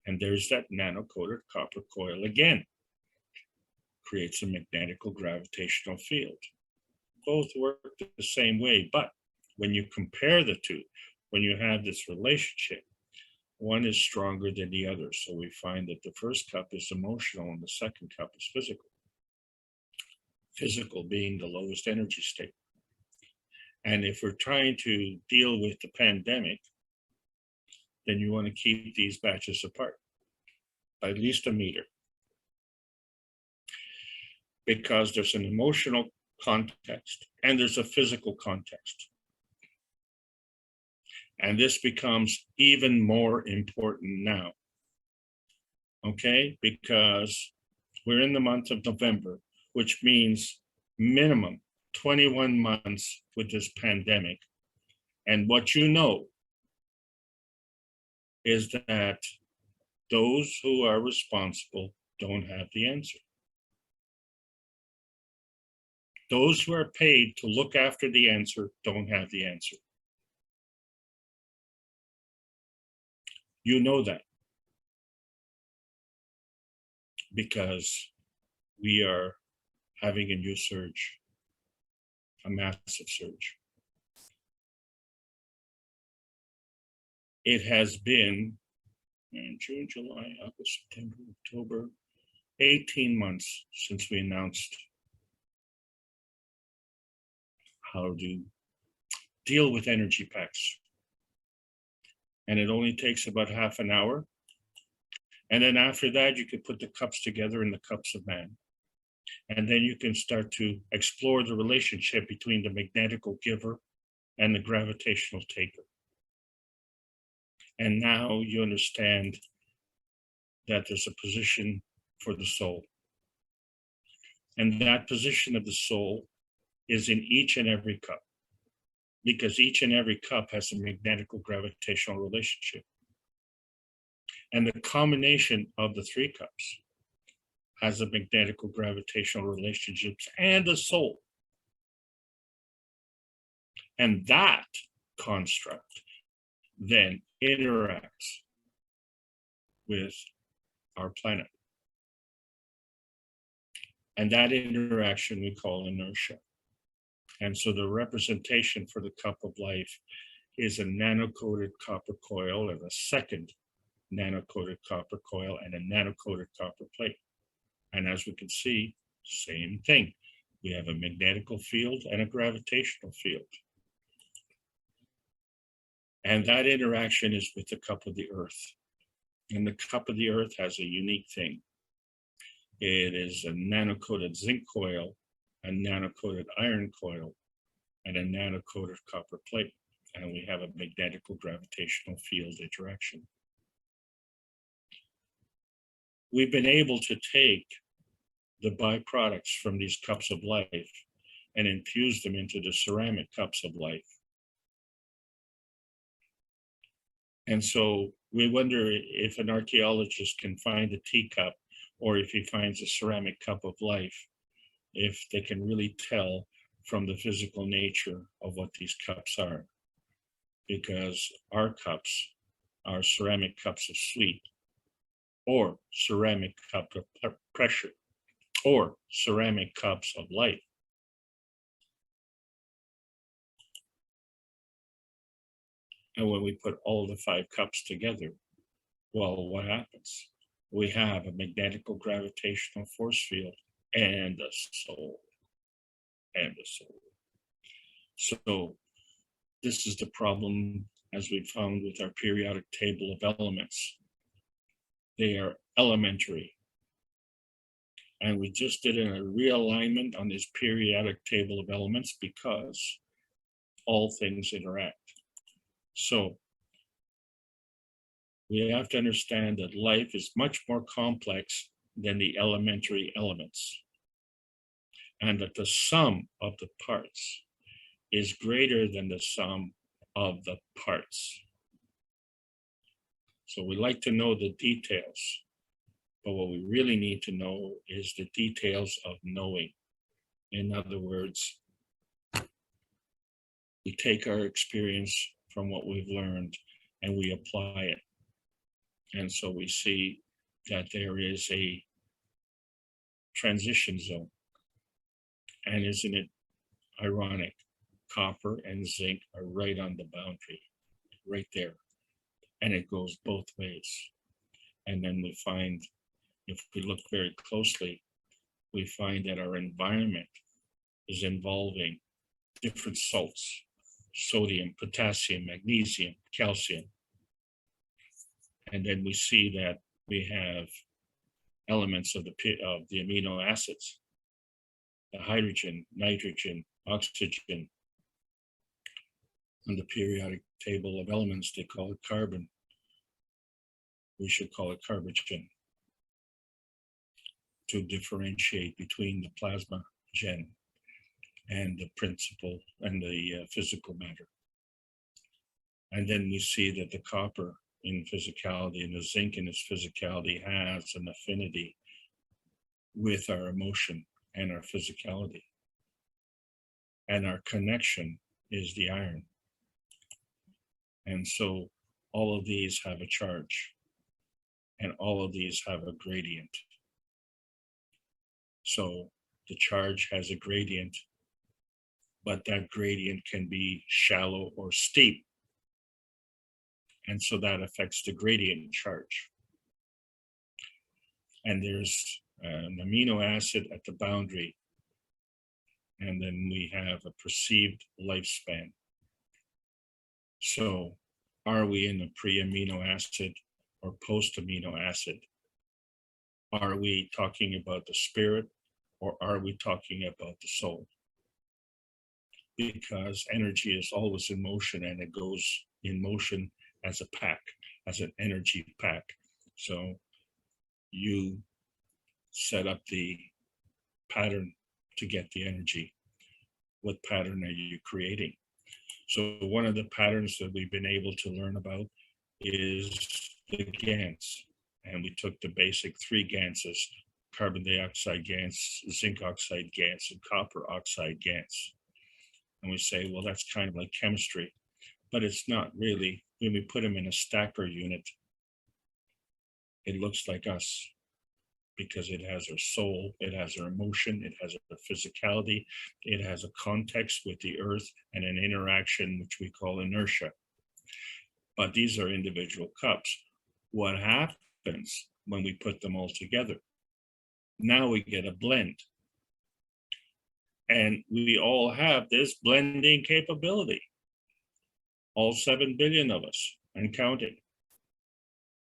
And there's that nano-coated copper coil again. Creates a magnetical gravitational field. Both work the same way, but when you compare the two, when you have this relationship, one is stronger than the other. So we find that the 1st cup is emotional and the 2nd cup is physical. Physical being the lowest energy state. And if we're trying to deal with the pandemic, then you want to keep these batches apart by at least a meter. Because there's an emotional context and there's a physical context. And this becomes even more important now, okay? Because we're in the month of November, which means minimum 21 months with this pandemic. And what you know is that those who are responsible don't have the answer. Those who are paid to look after the answer don't have the answer. You know that because we are having a new surge, a massive surge. It has been And June, July, August, September, October, 18 months since we announced how to deal with energy packs. And it only takes about half an hour. And then after that, you can put the cups together in the cups of man. And then you can start to explore the relationship between the magnetical giver and the gravitational taker. And now you understand that there's a position for the soul. And that position of the soul is in each and every cup, because each and every cup has a magnetical gravitational relationship. And the combination of the three cups has a magnetical gravitational relationships and a soul. And that construct then interacts with our planet. And that interaction we call inertia. And so the representation for the cup of life is a nano-coated copper coil and a second nano-coated copper coil and a nano-coated copper plate. And as we can see, same thing. We have a magnetical field and a gravitational field. And that interaction is with the cup of the earth. And the cup of the earth has a unique thing. It is a nano-coated zinc coil, a nano-coated iron coil, and a nano-coated copper plate. And we have a magnetical gravitational field interaction. We've been able to take the byproducts from these cups of life and infuse them into the ceramic cups of life. And so we wonder if an archaeologist can find a teacup, or if he finds a ceramic cup of life, if they can really tell from the physical nature of what these cups are. Because our cups are ceramic cups of sleep, or ceramic cup of pressure, or ceramic cups of life. And when we put all the 5 cups together, well, what happens? We have a magnetical gravitational force field and a soul, and a soul. So this is the problem, as we found with our periodic table of elements. They are elementary. And we just did a realignment on this periodic table of elements because all things interact. So we have to understand that life is much more complex than the elementary elements, and that the sum of the parts is greater than the sum of the parts. So we like to know the details, but what we really need to know is the details of knowing. In other words, we take our experience from what we've learned and we apply it. And so we see that there is a transition zone. And isn't it ironic? Copper and zinc are right on the boundary, right there. And it goes both ways. And then we find, if we look very closely, we find that our environment is involving different salts: sodium, potassium, magnesium, calcium. And then we see that we have elements of the amino acids, the hydrogen, nitrogen, oxygen. On the periodic table of elements, they call it carbon. We should call it carbogen, to differentiate between the plasma gen and the principle and the physical matter. And then we see that the copper in physicality and the zinc in its physicality has an affinity with our emotion and our physicality. And our connection is the iron. And so all of these have a charge, and all of these have a gradient. So the charge has a gradient, but that gradient can be shallow or steep. And so that affects the gradient charge. And there's an amino acid at the boundary. And then we have a perceived lifespan. So are we in a pre-amino acid or post-amino acid? Are we talking about the spirit or are we talking about the soul? Because energy is always in motion and it goes in motion as a pack, as an energy pack. So you set up the pattern to get the energy. What pattern are you creating? So one of the patterns that we've been able to learn about is the GANs. And we took the basic 3 GANs, carbon dioxide GANs, zinc oxide GANs, and copper oxide GANs. And we say, well, that's kind of like chemistry, but it's not really. When we put them in a stacker unit, it looks like us because it has our soul, it has our emotion, it has our physicality, it has a context with the earth and an interaction which we call inertia. But these are individual cups. What happens when we put them all together? Now we get a blend. And we all have this blending capability. All 7 billion of us and counting.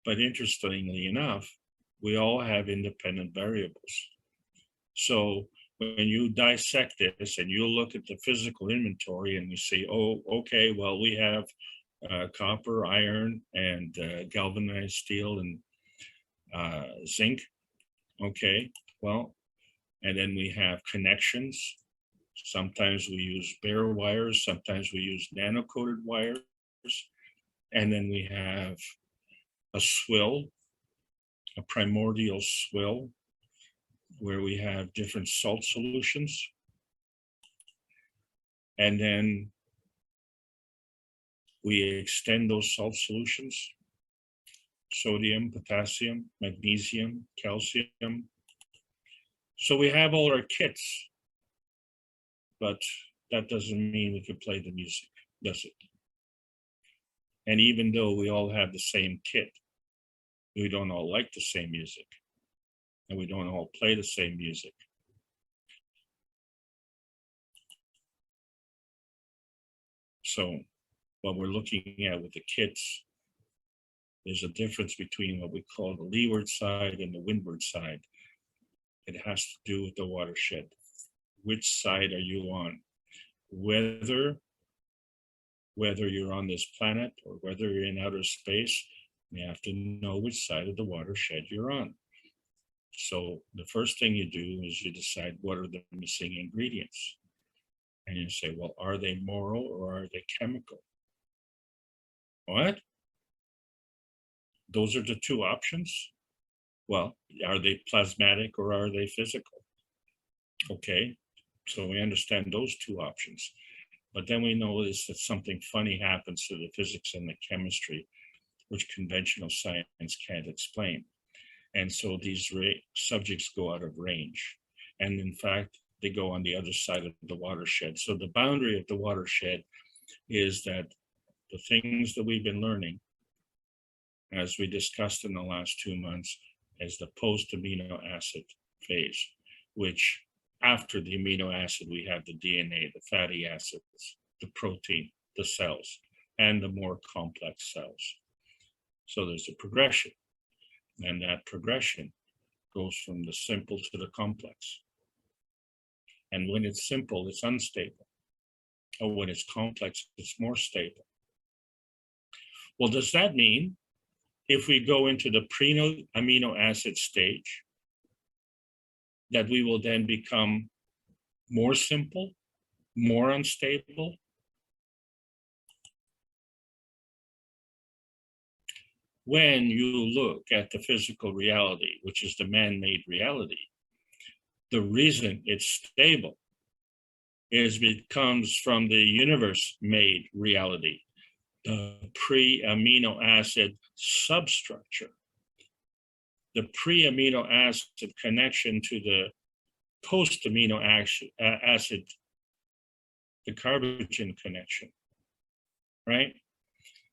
But interestingly enough, we all have independent variables. So when you dissect this and you look at the physical inventory and you say, oh, okay, well, we have copper, iron, and galvanized steel and zinc. Okay, well, and then we have connections. Sometimes we use bare wires, sometimes we use nano-coated wires. And then we have a swill, a primordial swill, where we have different salt solutions. And then we extend those salt solutions, sodium, potassium, magnesium, calcium. So we have all our kits, but that doesn't mean we can play the music, does it? And even though we all have the same kit, we don't all like the same music, and we don't all play the same music. So what we're looking at with the kits, there's a difference between what we call the leeward side and the windward side. It has to do with the watershed. Which side are you on? Whether you're on this planet or whether you're in outer space, you have to know which side of the watershed you're on. So the first thing you do is you decide what are the missing ingredients. And you say, well, are they moral or are they chemical? What? Those are the 2 options? Well, are they plasmatic or are they physical? Okay, so we understand those 2 options. But then we notice that something funny happens to the physics and the chemistry, which conventional science can't explain. And so these subjects go out of range. And in fact, they go on the other side of the watershed. So the boundary of the watershed is that the things that we've been learning, as we discussed in the last 2 months, is the post-amino acid phase, which after the amino acid, we have the DNA, the fatty acids, the protein, the cells, and the more complex cells. So there's a progression, and that progression goes from the simple to the complex. And when it's simple, it's unstable. Or when it's complex, it's more stable. Well, does that mean if we go into the pre-amino acid stage, that we will then become more simple, more unstable? When you look at the physical reality, which is the man-made reality, the reason it's stable is it comes from the universe-made reality, the pre-amino acid substructure. The pre-amino acid connection to the post-amino acid, the carbon connection, right?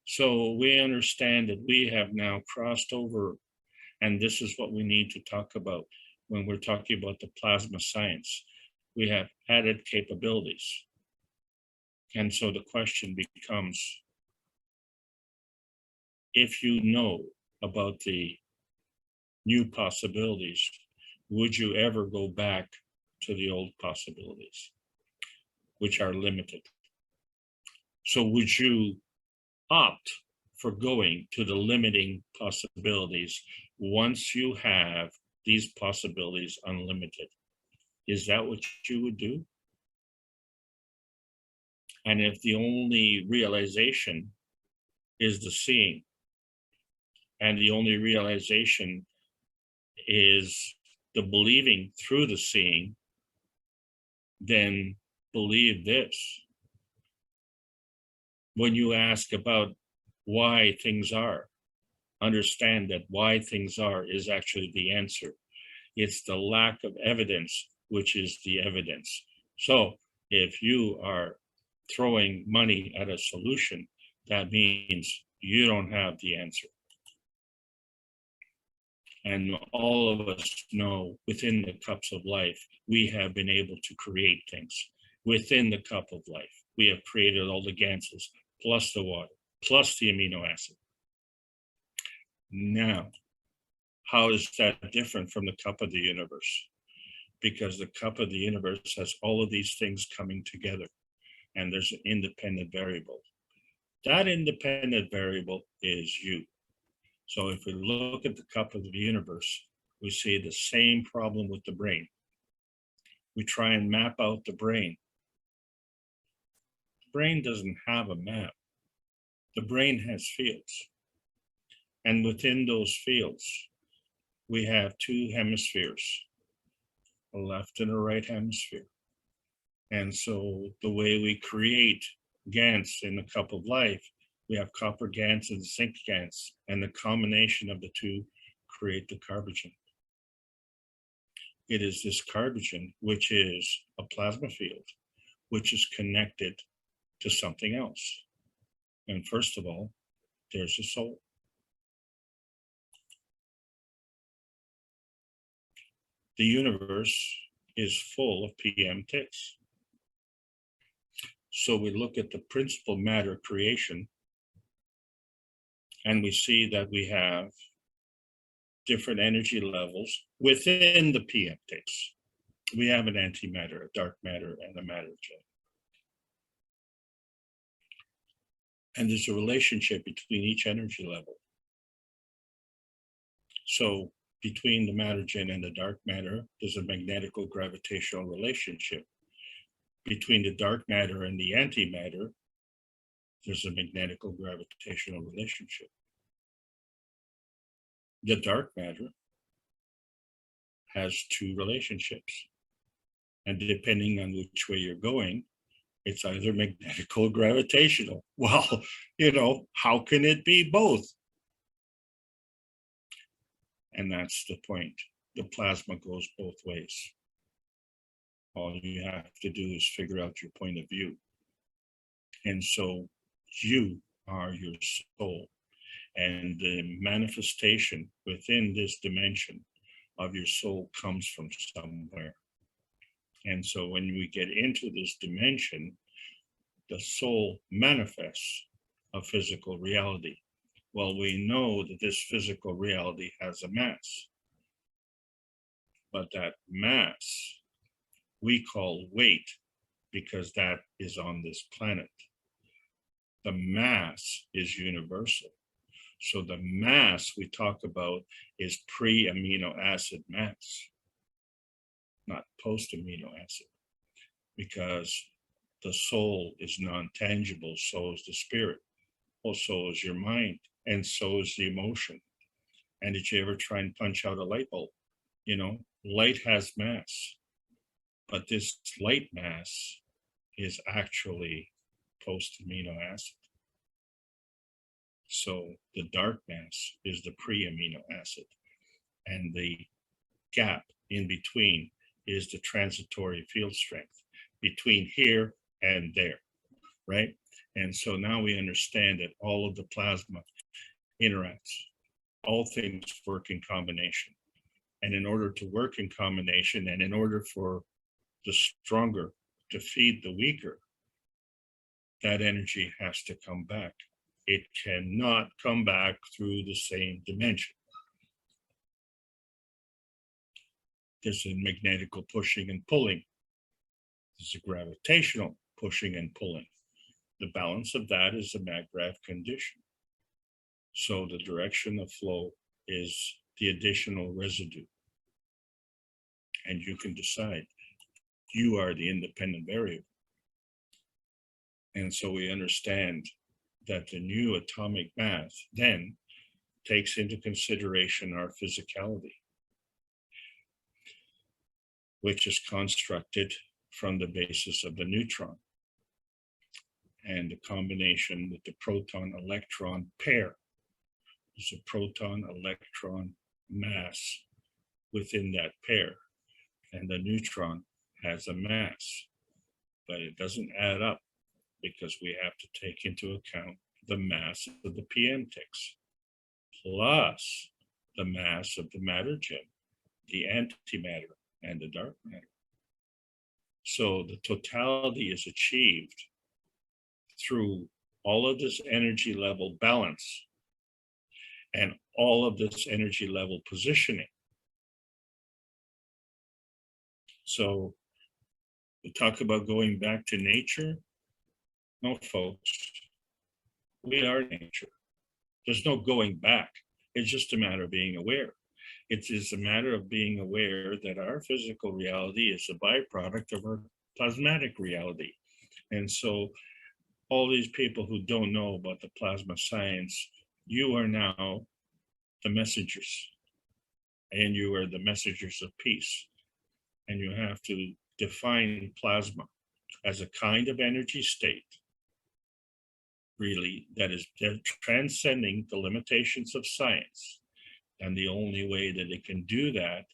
So we understand that we have now crossed over, and this is what we need to talk about when we're talking about the plasma science. We have added capabilities. And so the question becomes, if you know about the new possibilities, would you ever go back to the old possibilities, which are limited? So would you opt for going to the limiting possibilities once you have these possibilities unlimited? Is that what you would do? And if the only realization is the seeing, and the only realization is the believing through the seeing, then believe this. When you ask about why things are, understand that why things are is actually the answer. It's the lack of evidence, which is the evidence. So if you are throwing money at a solution, that means you don't have the answer. And all of us know within the cups of life, we have been able to create things. Within the cup of life, we have created all the ganses, plus the water, plus the amino acid. Now, how is that different from the cup of the universe? Because the cup of the universe has all of these things coming together, and there's an independent variable. That independent variable is you. So if we look at the cup of the universe, we see the same problem with the brain. We try and map out the brain. The brain doesn't have a map. The brain has fields. And within those fields, we have two hemispheres, a left and a right hemisphere. And so the way we create GANs in the cup of life, we have copper GANs and zinc GANs, and the combination of the two create the carbogen. It is this carbogen, which is a plasma field, which is connected to something else. And first of all, there's a soul. The universe is full of PM ticks. So we look at the principal matter creation, and we see that we have different energy levels within the PM ticks. We have an antimatter, a dark matter, and a matter jet. And there's a relationship between each energy level. So between the matter jet and the dark matter, there's a magnetical gravitational relationship. Between the dark matter and the antimatter, there's a magnetical gravitational relationship. The dark matter has two relationships. And depending on which way you're going, it's either magnetical or gravitational. Well, how can it be both? And that's the point. The plasma goes both ways. All you have to do is figure out your point of view. And so you are your soul. And the manifestation within this dimension of your soul comes from somewhere. And so when we get into this dimension, the soul manifests a physical reality. Well, we know that this physical reality has a mass. But that mass we call weight because that is on this planet. The mass is universal. So the mass we talk about is pre-amino acid mass, not post-amino acid, because the soul is non-tangible, so is the spirit, well, so is your mind, and so is the emotion. And did you ever try and punch out a light bulb? Light has mass, but this light mass is actually post-amino acid. So the dark mass is the pre-amino acid, and the gap in between is the transitory field strength between here and there, right? And so now we understand that all of the plasma interacts. All things work in combination. And in order to work in combination, and in order for the stronger to feed the weaker, that energy has to come back. It cannot come back through the same dimension. There's a magnetical pushing and pulling. There's a gravitational pushing and pulling. The balance of that is a maggrav condition. So the direction of flow is the additional residue. And you can decide. You are the independent variable. And so we understand that the new atomic math then takes into consideration our physicality, which is constructed from the basis of the neutron and the combination with the proton-electron pair. There's a proton-electron mass within that pair, and the neutron has a mass, but it doesn't add up because we have to take into account the mass of the PM ticks plus the mass of the matter gem, the antimatter, and the dark matter. So the totality is achieved through all of this energy level balance and all of this energy level positioning. So we talk about going back to nature. No, folks, we are nature. There's no going back. It's just a matter of being aware. It is a matter of being aware that our physical reality is a byproduct of our plasmatic reality. And so all these people who don't know about the plasma science, you are now the messengers, and you are the messengers of peace. And you have to define plasma as a kind of energy state, really, that is transcending the limitations of science. And the only way that it can do that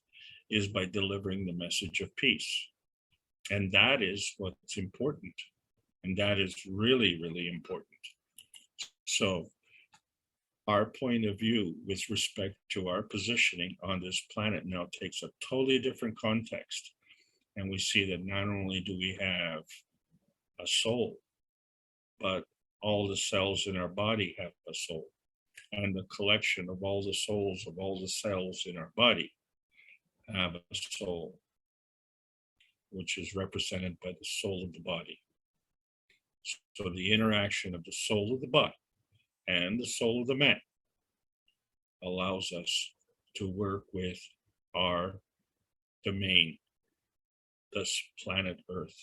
is by delivering the message of peace. And that is what's important. And that is really, really important. So our point of view with respect to our positioning on this planet now takes a totally different context. And we see that not only do we have a soul, but all the cells in our body have a soul. And the collection of all the souls of all the cells in our body have a soul, which is represented by the soul of the body. So the interaction of the soul of the body and the soul of the man allows us to work with our domain, this planet Earth.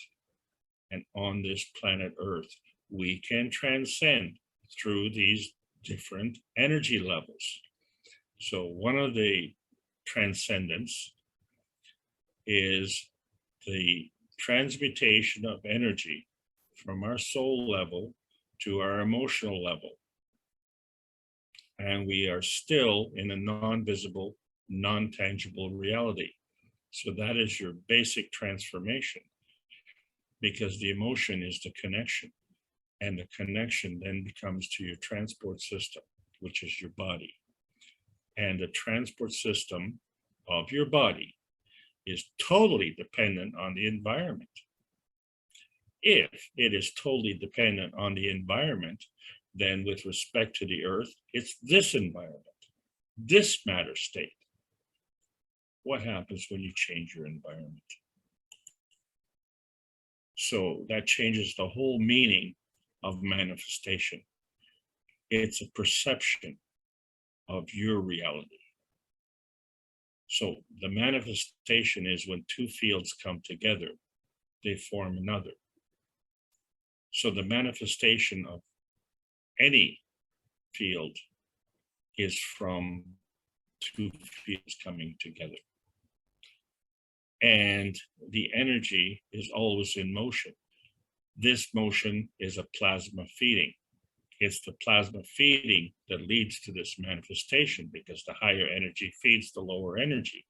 And on this planet Earth, we can transcend through these different energy levels. So one of the transcendence is the transmutation of energy from our soul level to our emotional level. And we are still in a non-visible, non-tangible reality. So that is your basic transformation, because the emotion is the connection. And the connection then becomes to your transport system, which is your body. And the transport system of your body is totally dependent on the environment. If it is totally dependent on the environment, then with respect to the Earth, it's this environment, this matter state. What happens when you change your environment? So that changes the whole meaning of manifestation. It's a perception of your reality. So the manifestation is when two fields come together, they form another. So the manifestation of any field is from two fields coming together. And the energy is always in motion. This motion is a plasma feeding. It's the plasma feeding that leads to this manifestation, because the higher energy feeds the lower energy.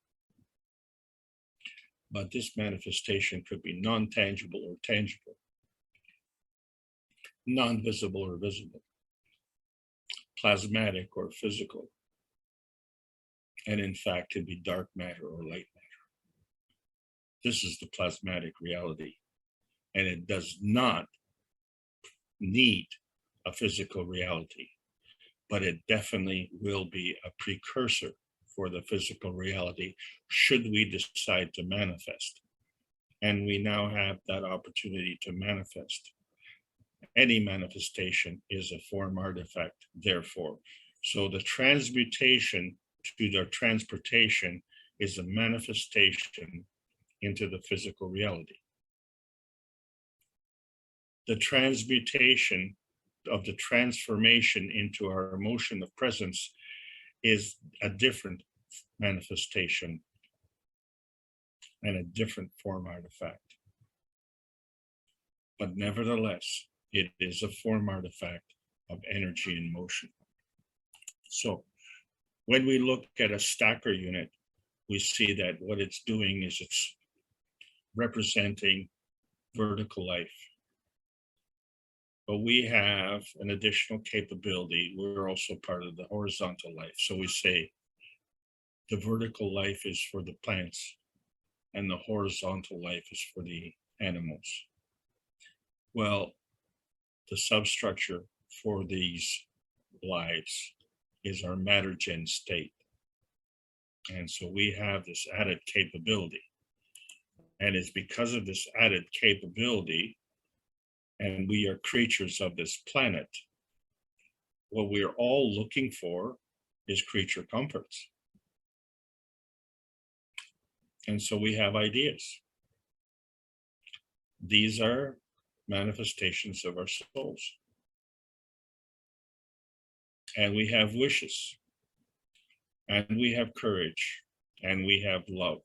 But this manifestation could be non-tangible or tangible. non-visible or visible, plasmatic or physical, and in fact can be dark matter or light matter. This is the plasmatic reality, and it does not need a physical reality, but it definitely will be a precursor for the physical reality should we decide to manifest. And we now have that opportunity to manifest. Any manifestation is a form artifact, therefore. So the transmutation to the transportation is a manifestation into the physical reality. The transmutation of the transformation into our emotion of presence is a different manifestation and a different form artifact. But nevertheless, it is a form artifact of energy in motion. So when we look at a stacker unit, we see that what it's doing is it's representing vertical life. But we have an additional capability. We're also part of the horizontal life. So we say the vertical life is for the plants and the horizontal life is for the animals. Well, the substructure for these lives is our matter-gen state. And so we have this added capability. And it's because of this added capability, and we are creatures of this planet, what we're all looking for is creature comforts. And so we have ideas. These are manifestations of our souls. And we have wishes, and we have courage, and we have love.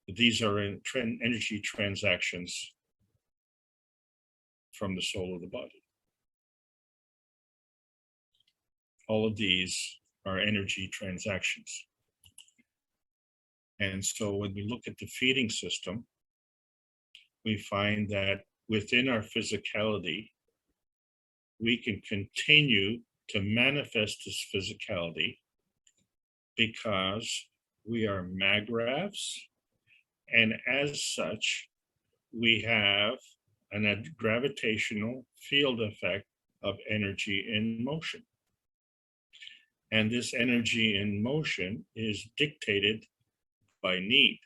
These are energy transactions from the soul of the body. All of these are energy transactions. And so when we look at the feeding system, we find that within our physicality, we can continue to manifest this physicality because we are magravs, and as such, we have a gravitational field effect of energy in motion. And this energy in motion is dictated by need.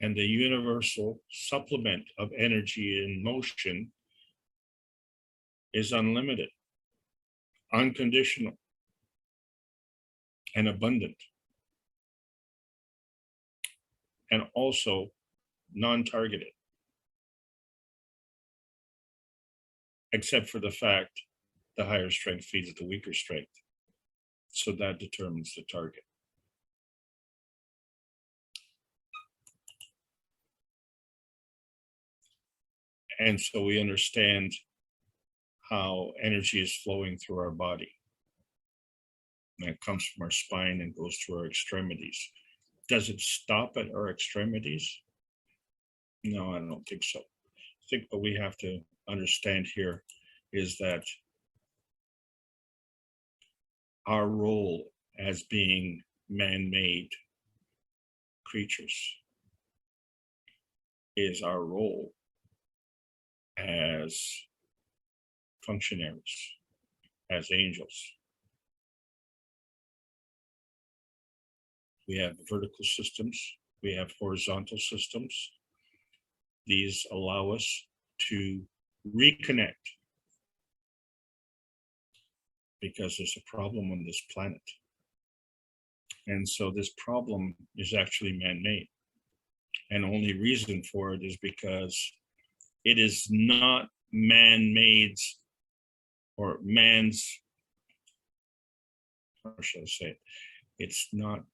And the universal supplement of energy in motion is unlimited, unconditional, and abundant, and also non-targeted, except for the fact the higher strength feeds the weaker strength. So that determines the target. And so we understand how energy is flowing through our body. And it comes from our spine and goes to our extremities. Does it stop at our extremities? No, I don't think so. I think what we have to understand here is that our role as being man-made creatures is our role as functionaries, as angels. We have vertical systems, we have horizontal systems. These allow us to reconnect because there's a problem on this planet. And so this problem is actually man-made. And the only reason for it is because it is not man-made or man's, how should I say it? It's not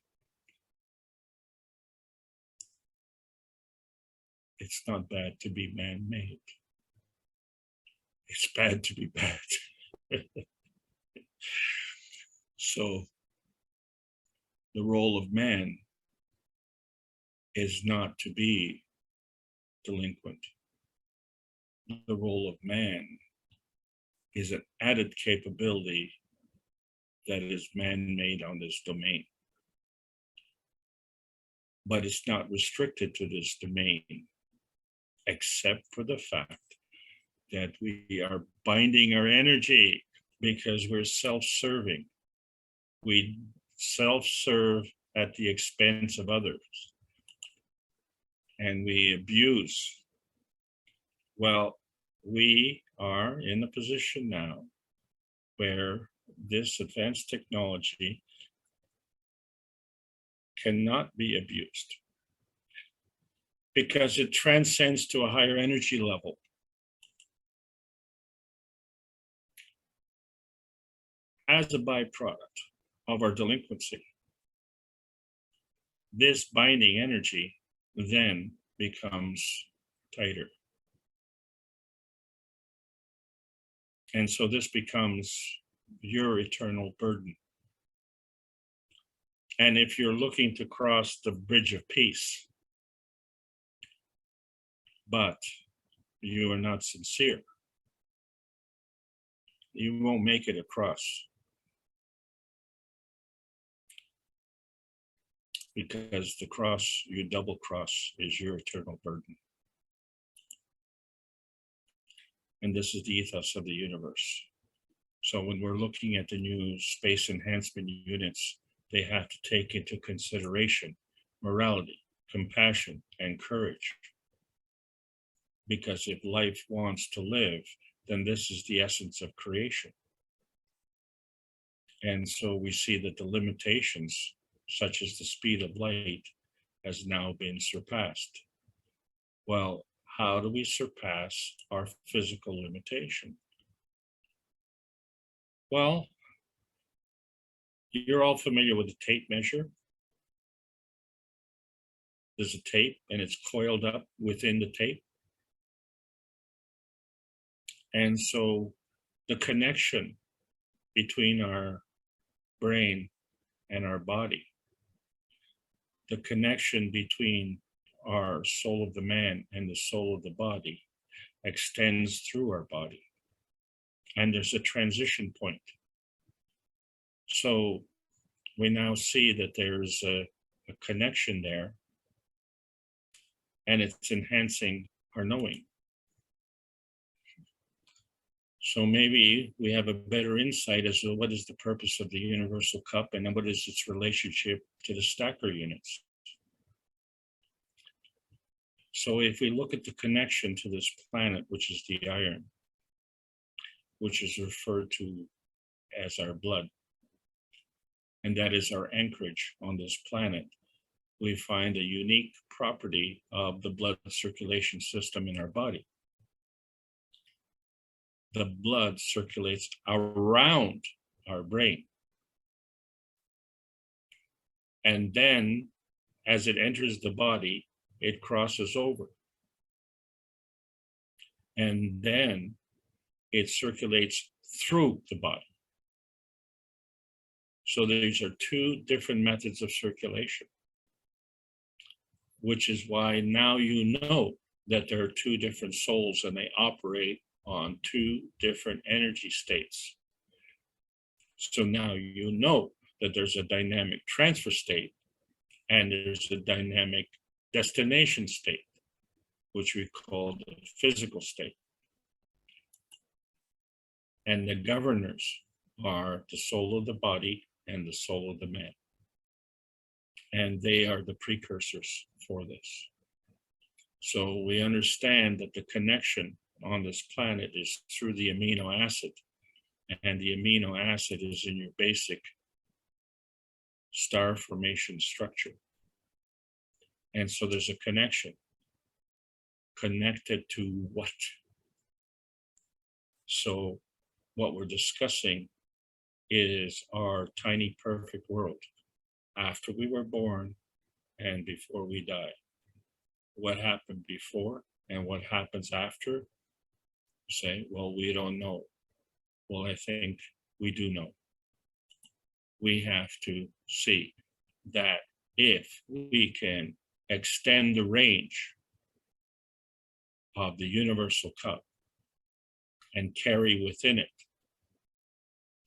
bad to be man-made. It's bad to be bad. So the role of man is not to be delinquent. the role of man is an added capability that is man-made on this domain. But it's not restricted to this domain, except for the fact that we are binding our energy because we're self-serving. We self-serve at the expense of others, and we abuse. Well, we are in a position now where this advanced technology cannot be abused because it transcends to a higher energy level. As a byproduct of our delinquency, this binding energy then becomes tighter. And so this becomes your eternal burden. And if you're looking to cross the bridge of peace, but you are not sincere, you won't make it across. Because the cross, you double cross, is your eternal burden. And this is the ethos of the universe. So when we're looking at the new space enhancement units, they have to take into consideration morality, compassion, and courage. Because if life wants to live, then this is the essence of creation. And so we see that the limitations, such as the speed of light, has now been surpassed. Well, how do we surpass our physical limitation? Well, you're all familiar with the tape measure. There's a tape and it's coiled up within the tape. And so the connection between our brain and our body, the connection between our soul of the man and the soul of the body extends through our body. And there's a transition point. So we now see that there's a connection there, and it's enhancing our knowing. So maybe we have a better insight as to what is the purpose of the universal cup and what is its relationship to the stacker units. So if we look at the connection to this planet, which is the iron, which is referred to as our blood, and that is our anchorage on this planet, we find a unique property of the blood circulation system in our body. The blood circulates around our brain. And then as it enters the body, it crosses over. And then it circulates through the body. So these are two different methods of circulation, which is why now you know that there are two different souls and they operate on two different energy states. So now you know that there's a dynamic transfer state and there's a dynamic destination state, which we call the physical state. And the governors are the soul of the body and the soul of the man. And they are the precursors for this. So we understand that the connection on this planet is through the amino acid, and the amino acid is in your basic star formation structure. And so there's a connection. Connected to what? So what we're discussing is our tiny perfect world after we were born and before we die. What happened before and what happens after? Say, well, we don't know. Well, I think we do know. We have to see that if we can extend the range of the universal cup and carry within it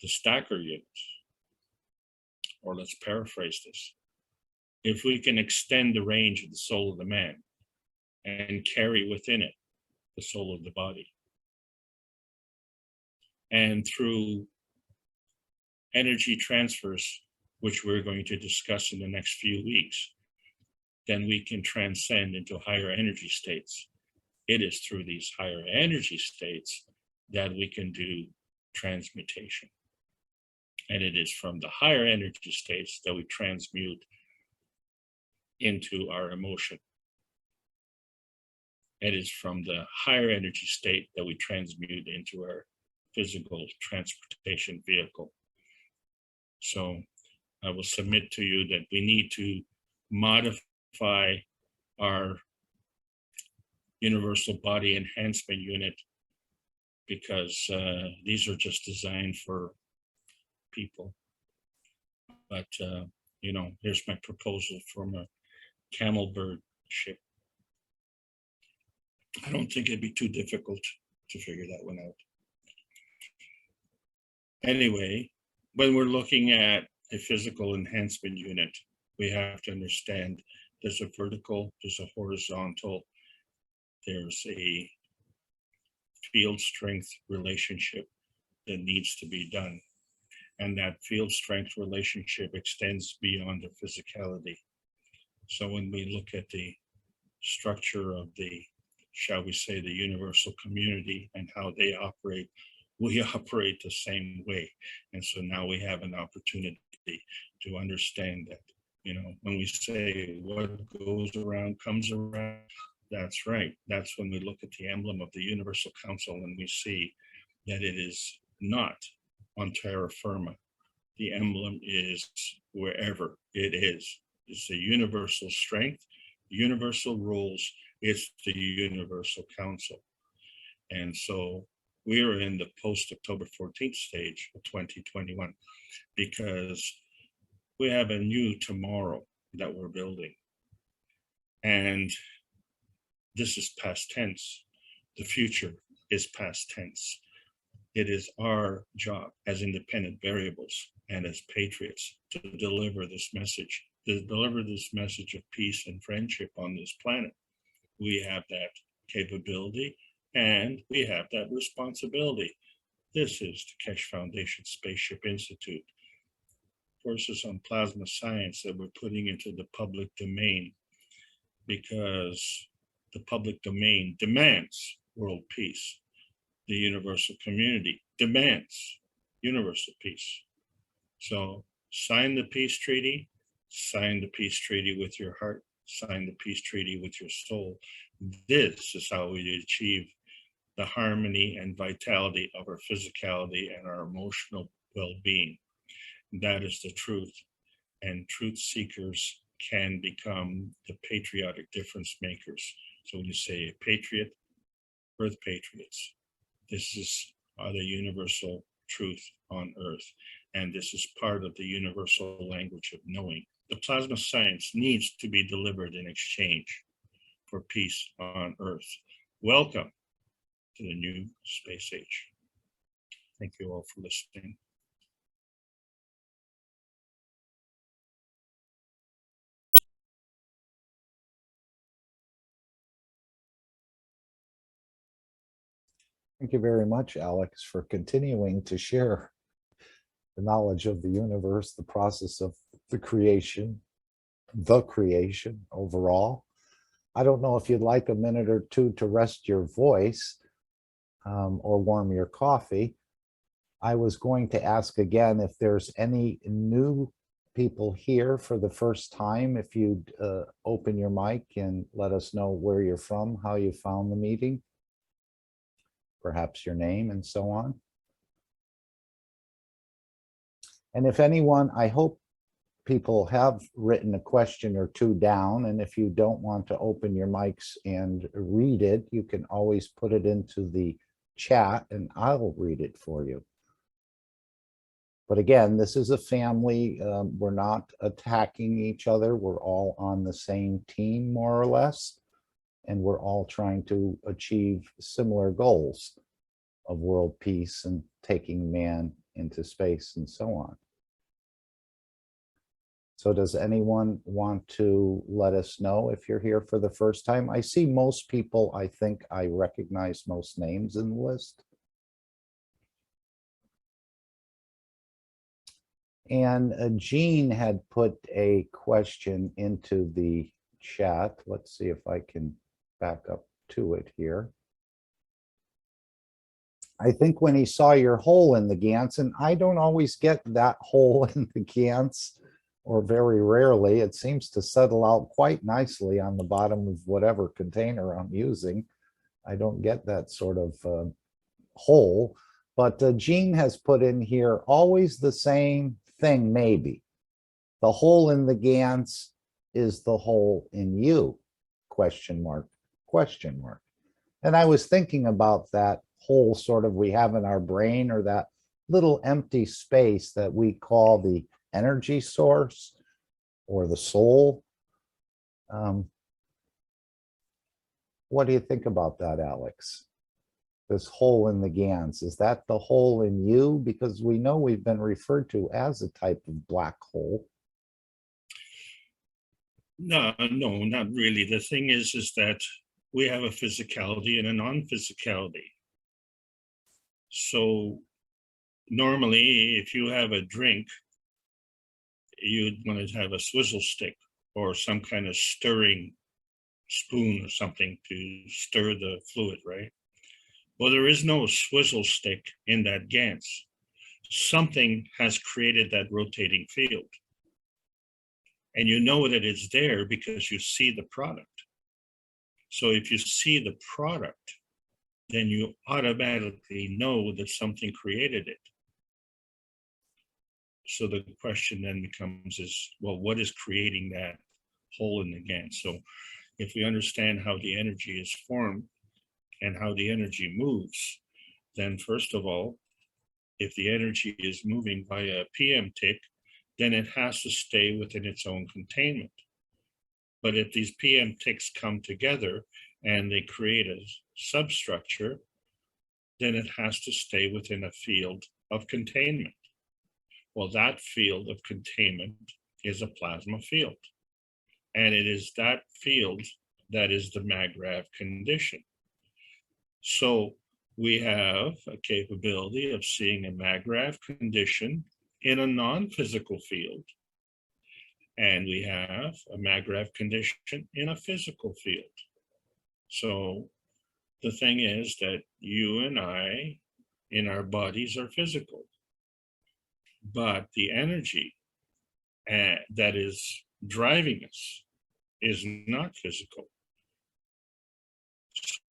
the stacker units. Or let's paraphrase this. If we can extend the range of the soul of the man and carry within it the soul of the body, and through energy transfers, which we're going to discuss in the next few weeks, then we can transcend into higher energy states. It is through these higher energy states that we can do transmutation. And it is from the higher energy states that we transmute into our emotion. It is from the higher energy state that we transmute into our physical transportation vehicle. So I will submit to you that we need to modify our universal body enhancement unit, because these are just designed for people. But you know, here's my proposal from a camel bird ship. I don't think it'd be too difficult to figure that one out. Anyway, when we're looking at a physical enhancement unit, we have to understand there's a vertical, there's a horizontal, there's a field strength relationship that needs to be done. And that field strength relationship extends beyond the physicality. So when we look at the structure of the, shall we say, the universal community and how they operate, we operate the same way. And so now we have an opportunity to understand that, you know, when we say what goes around comes around, that's right. That's when we look at the emblem of the Universal Council and we see that it is not on terra firma. The emblem is wherever it is. It's the universal strength, universal rules. It's the Universal Council. And so we are in the post-October 14th stage of 2021 because we have a new tomorrow that we're building. And this is past tense. The future is past tense. It is our job as independent variables and as patriots to deliver this message of peace and friendship on this planet. We have that capability and we have that responsibility. This is the Keshe Foundation Spaceship Institute, courses on plasma science that we're putting into the public domain because the public domain demands world peace. The universal community demands universal peace. So sign the peace treaty, sign the peace treaty with your heart, sign the peace treaty with your soul. This is how we achieve the harmony and vitality of our physicality and our emotional well-being. That is the truth. And truth seekers can become the patriotic difference makers. So when you say a patriot, earth patriots, this is the universal truth on earth. And this is part of the universal language of knowing. The plasma science needs to be delivered in exchange for peace on earth. Welcome to the new space age. Thank you all for listening. Thank you very much, Alex, for continuing to share the knowledge of the universe, the process of the creation overall. I don't know if you'd like a minute or two to rest your voice or warm your coffee. I was going to ask again if there's any new people here for the first time, if you'd open your mic and let us know where you're from, how you found the meeting, perhaps your name and so on. And if anyone, I hope people have written a question or two down, and if you don't want to open your mics and read it, you can always put it into the chat and I'll read it for you. But again, this is a family. We're not attacking each other. We're all on the same team, more or less, and we're all trying to achieve similar goals. of world peace and taking man into space and so on. So does anyone want to let us know if you're here for the first time? I see most people, I think I recognize most names in the list. And Jean had put a question into the chat. Let's see if I can back up to it here. I think when he saw your hole in the Gans, and I don't always get that hole in the Gans, or very rarely, it seems to settle out quite nicely on the bottom of whatever container I'm using. I don't get that sort of hole, but Jean has put in here, always the same thing, maybe. The hole in the Gans is the hole in you, question mark, question mark. And I was thinking about that hole sort of we have in our brain, or that little empty space that we call the energy source or the soul. What do you think about that, Alex? This hole in the Gans, is that the hole in you? Because we know we've been referred to as a type of black hole. No, not really. The thing is that we have a physicality and a non-physicality. So normally, if you have a drink, you'd want to have a swizzle stick or some kind of stirring spoon or something to stir the fluid, right? Well, there is no swizzle stick in that Gans. Something has created that rotating field. And you know that it's there because you see the product. So if you see the product, then you automatically know that something created it. So the question then becomes is, well, what is creating that hole in the Gans? So if we understand how the energy is formed and how the energy moves, then first of all, if the energy is moving by a PM tick, then it has to stay within its own containment. But if these PM ticks come together and they create a substructure, then it has to stay within a field of containment. Well, that field of containment is a plasma field. And it is that field that is the MAGRAV condition. So we have a capability of seeing a MAGRAV condition in a non-physical field. And we have a MAGRAV condition in a physical field. So the thing is that you and I in our bodies are physical, but the energy that is driving us is not physical.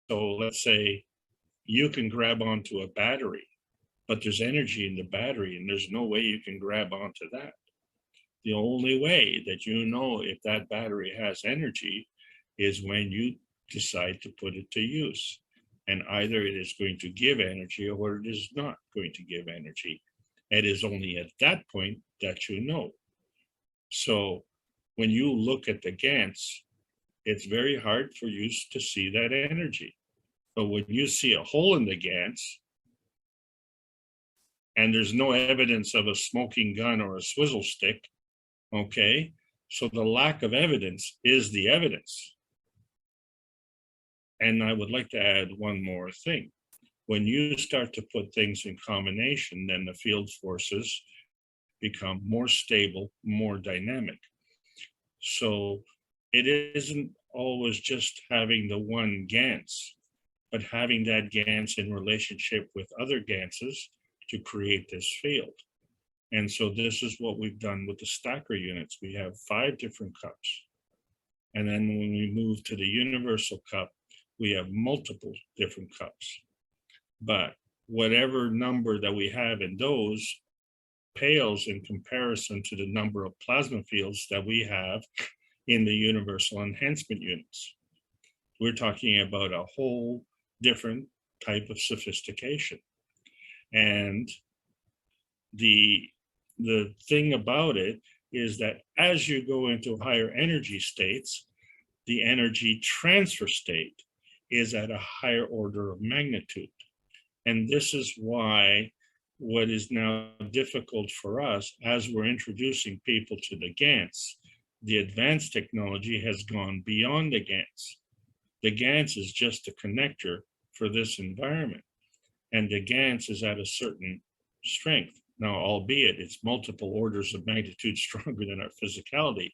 So let's say you can grab onto a battery, but there's energy in the battery and there's no way you can grab onto that. The only way that you know if that battery has energy is when you decide to put it to use. And either it is going to give energy or it is not going to give energy. It is only at that point that you know. So when you look at the Gans, it's very hard for you to see that energy. But when you see a hole in the Gans, and there's no evidence of a smoking gun or a swizzle stick, okay, so the lack of evidence is the evidence. And I would like to add one more thing. When you start to put things in combination, then the field forces become more stable, more dynamic. So it isn't always just having the one Gans, but having that Gans in relationship with other Ganses to create this field. And so this is what we've done with the stacker units. We have 5 different cups. And then when we move to the universal cup, we have multiple different cups. But whatever number that we have in those pales in comparison to the number of plasma fields that we have in the universal enhancement units. We're talking about a whole different type of sophistication. And the thing about it is that as you go into higher energy states, the energy transfer state is at a higher order of magnitude. And this is why what is now difficult for us as we're introducing people to the GANs, the advanced technology has gone beyond the GANs. The GANs is just a connector for this environment. And the GANs is at a certain strength. Now, albeit it's multiple orders of magnitude stronger than our physicality,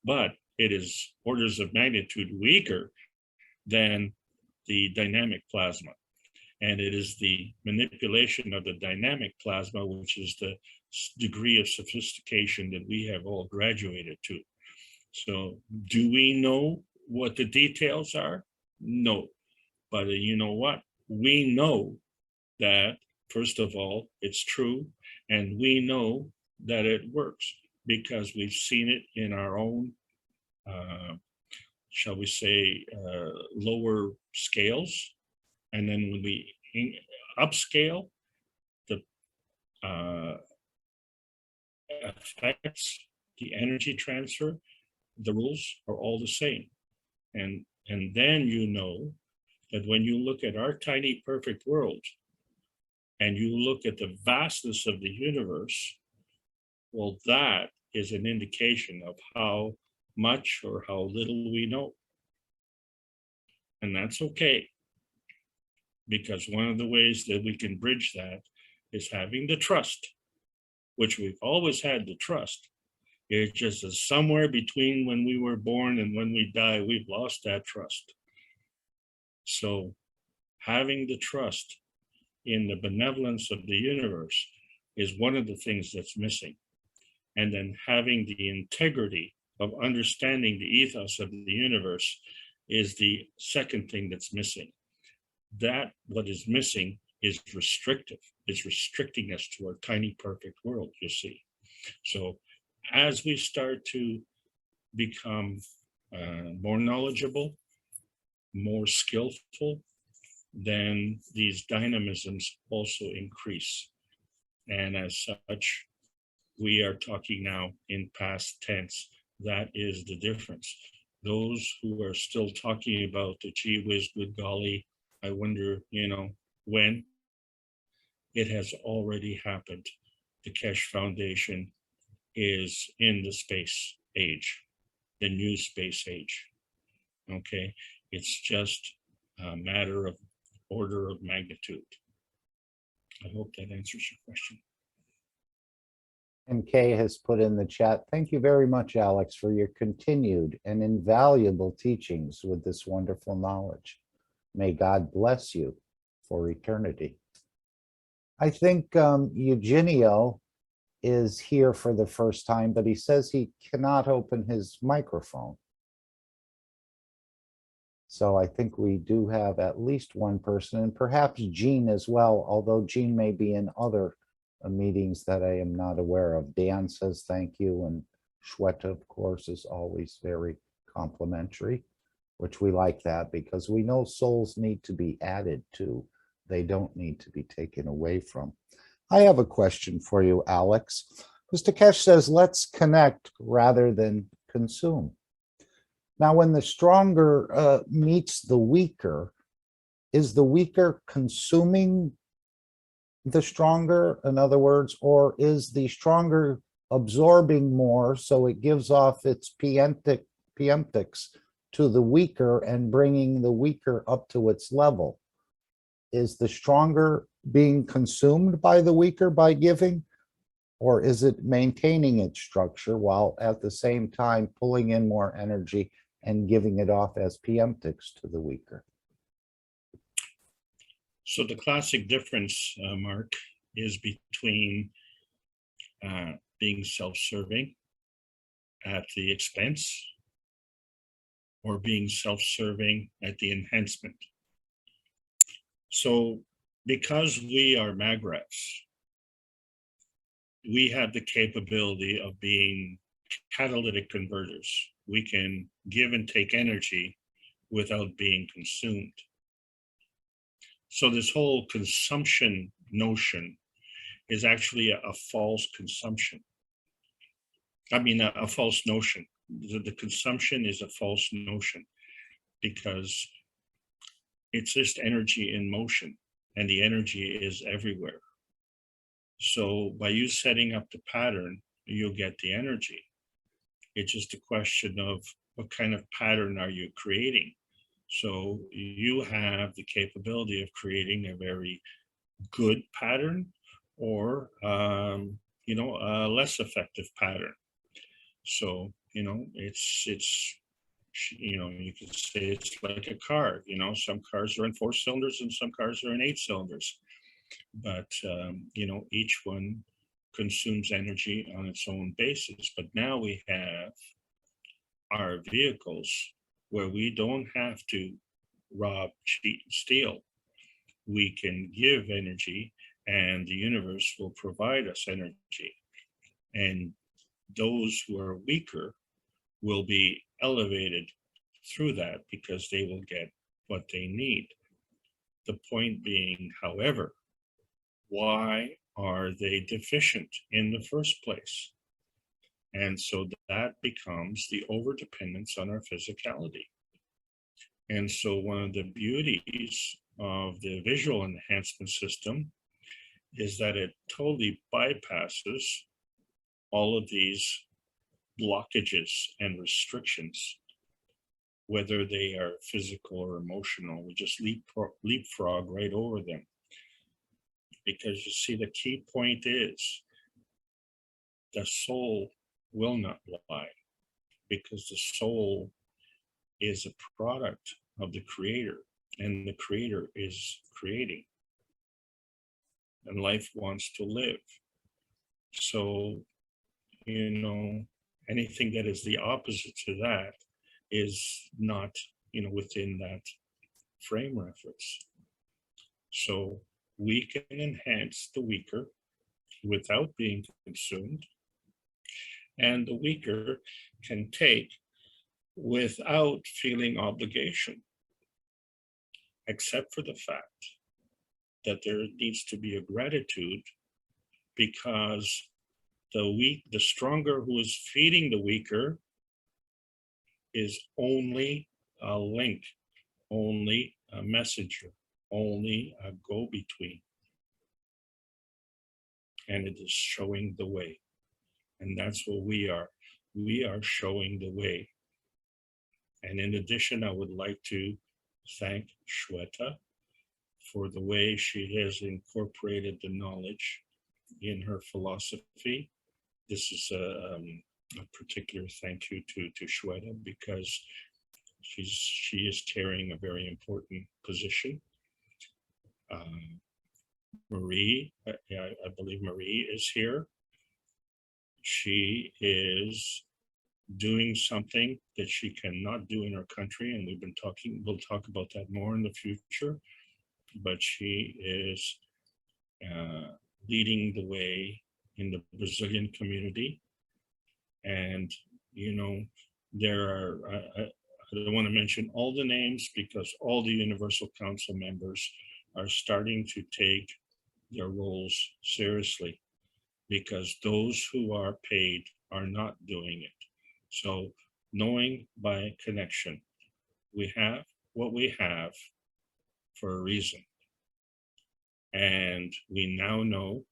but it is orders of magnitude weaker than the dynamic plasma. And it is the manipulation of the dynamic plasma, which is the degree of sophistication that we have all graduated to. So do we know what the details are? No. But you know what? We know that, first of all, it's true, and we know that it works because we've seen it in our own, shall we say, lower scales. And then when we upscale, the effects, the energy transfer, the rules are all the same. And then you know that when you look at our tiny perfect world and you look at the vastness of the universe, well, that is an indication of how much or how little we know. And that's okay, because one of the ways that we can bridge that is having the trust, which we've always had the trust. It's just that somewhere between when we were born and when we die, we've lost that trust. So having the trust in the benevolence of the universe is one of the things that's missing. And then having the integrity of understanding the ethos of the universe is the second thing that's missing. That what is missing is restrictive. It's restricting us to our tiny perfect world, you see. So as we start to become more knowledgeable, more skillful, then these dynamisms also increase. And as such, we are talking now in past tense. That is the difference. Those who are still talking about the gee whiz, good golly, I wonder, when, it has already happened. The Keshe Foundation is in the space age, the new space age. Okay, it's just a matter of order of magnitude. I hope that answers your question. And Kay has put in the chat, thank you very much, Alex, for your continued and invaluable teachings with this wonderful knowledge. May God bless you for eternity. I think Eugenio is here for the first time, but he says he cannot open his microphone. So I think we do have at least one person, and perhaps Jean as well, although Jean may be in other meetings that I am not aware of. Dan says thank you, and Shweta, of course, is always very complimentary, which we like that because we know souls need to be added to. They don't need to be taken away from. I have a question for you, Alex. Mr. Keshe says, let's connect rather than consume. Now, when the stronger meets the weaker, is the weaker consuming the stronger, in other words, or is the stronger absorbing more so it gives off its preemptics to the weaker and bringing the weaker up to its level? Is the stronger being consumed by the weaker by giving, or is it maintaining its structure while at the same time pulling in more energy and giving it off as preemptics to the weaker? So the classic difference, Mark, is between being self-serving at the expense or being self-serving at the enhancement. So because we are magraphs, we have the capability of being catalytic converters. We can give and take energy without being consumed. So this whole consumption notion is actually a false consumption. I mean, a false notion. The consumption is a false notion because it's just energy in motion. and the energy is everywhere. So by you setting up the pattern, you'll get the energy. It's just a question of what kind of pattern are you creating. So you have the capability of creating a very good pattern, or you know, a less effective pattern. So, you know, it's you know, you could say it's like a car. You know, some cars are in 4 cylinders and some cars are in 8 cylinders. But you know, each one consumes energy on its own basis. But now we have our vehicles where we don't have to rob, cheat, and steal. We can give energy, and the universe will provide us energy. And those who are weaker will be elevated through that because they will get what they need. The point being, however, why are they deficient in the first place? And so that becomes the overdependence on our physicality. And so one of the beauties of the visual enhancement system is that it totally bypasses all of these blockages and restrictions, whether they are physical or emotional. We just leapfrog right over them. Because you see, the key point is the soul will not lie, because the soul is a product of the creator, and the creator is creating, and life wants to live. So, you know, anything that is the opposite to that is not, you know, within that frame reference. So we can enhance the weaker without being consumed, and the weaker can take without feeling obligation, except for the fact that there needs to be a gratitude, because the stronger who is feeding the weaker is only a link, only a messenger, only a go-between. And it is showing the way. And that's what we are. We are showing the way. And in addition, I would like to thank Shweta for the way she has incorporated the knowledge in her philosophy. This is a particular thank you to Shweta, because she is carrying a very important position. Marie, I believe Marie is here. She is doing something that she cannot do in her country, and we'll talk about that more in the future, but she is leading the way in the Brazilian community. And, you know, there are, I don't want to mention all the names, because all the Universal Council members are starting to take their roles seriously, because those who are paid are not doing it. So knowing by connection, we have what we have for a reason. And we now know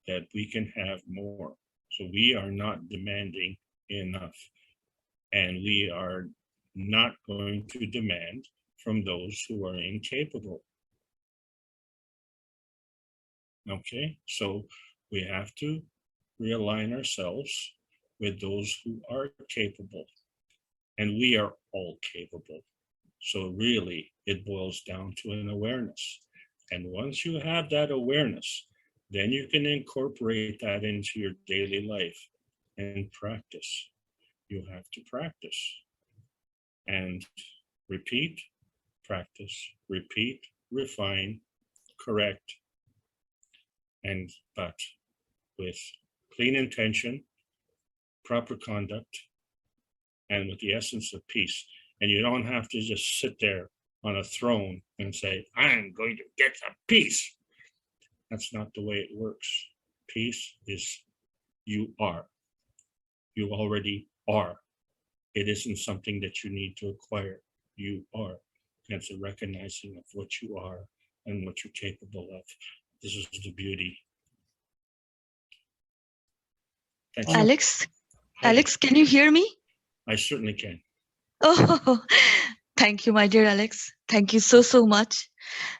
that we can have more. So we are not demanding enough, and we are not going to demand from those who are incapable. Okay, so we have to realign ourselves with those who are capable, and we are all capable. So really, it boils down to an awareness. And once you have that awareness, then you can incorporate that into your daily life and practice. You have to practice and repeat, practice, repeat, refine, correct, but with clean intention, proper conduct, and with the essence of peace. And you don't have to just sit there on a throne and say, I'm going to get some peace. That's not the way it works. Peace is you are. You already are. It isn't something that you need to acquire. You are. And it's a recognizing of what you are and what you're capable of. This is the beauty. Thank you. Alex, Hi. Alex, can you hear me? I certainly can. Oh, thank you, my dear Alex. Thank you so, so much.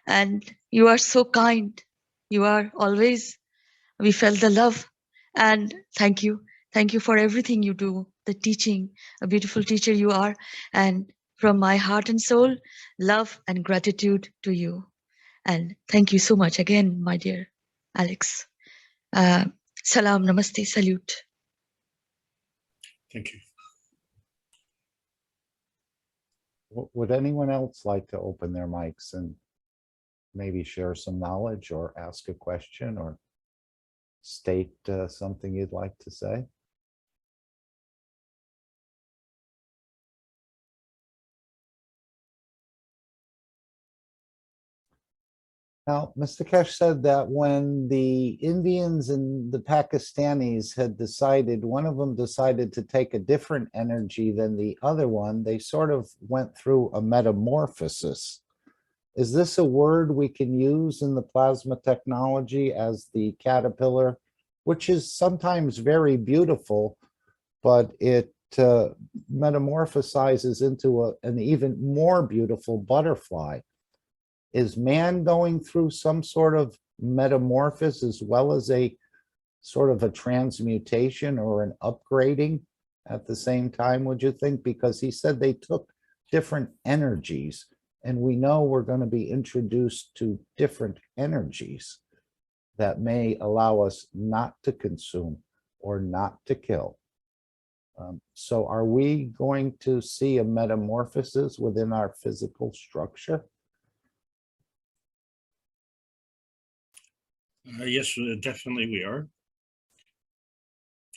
And you are so kind. You are always, we felt the love. And thank you. Thank you for everything you do, the teaching, a beautiful teacher you are. And from my heart and soul, love and gratitude to you. And thank you so much again, my dear Alex. Salam, namaste, salute. Thank you. Would anyone else like to open their mics and maybe share some knowledge or ask a question or state something you'd like to say? Now, Mr. Kesh said that when the Indians and the Pakistanis had decided, one of them decided to take a different energy than the other one, they sort of went through a metamorphosis. Is this a word we can use in the plasma technology as the caterpillar, which is sometimes very beautiful, but it metamorphosizes into an even more beautiful butterfly? Is man going through some sort of metamorphosis as well as a sort of a transmutation or an upgrading at the same time, would you think? Because he said they took different energies, and we know we're going to be introduced to different energies that may allow us not to consume or not to kill. So are we going to see a metamorphosis within our physical structure? Yes, definitely we are.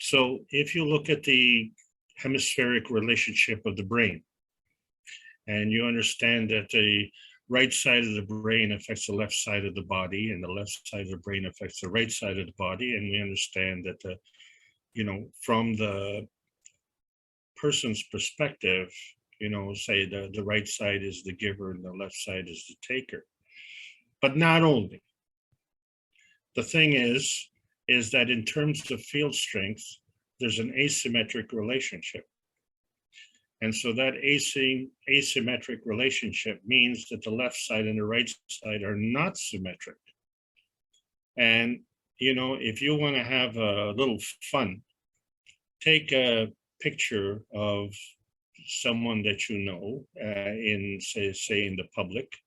So if you look at the hemispheric relationship of the brain, and you understand that the right side of the brain affects the left side of the body, and the left side of the brain affects the right side of the body, and we understand that from the person's perspective, say the right side is the giver and the left side is the taker. But not only. The thing is that in terms of field strength, there's an asymmetric relationship. And so that asymmetric relationship means that the left side and the right side are not symmetric. And, if you want to have a little fun, take a picture of someone that you know in, say in the public.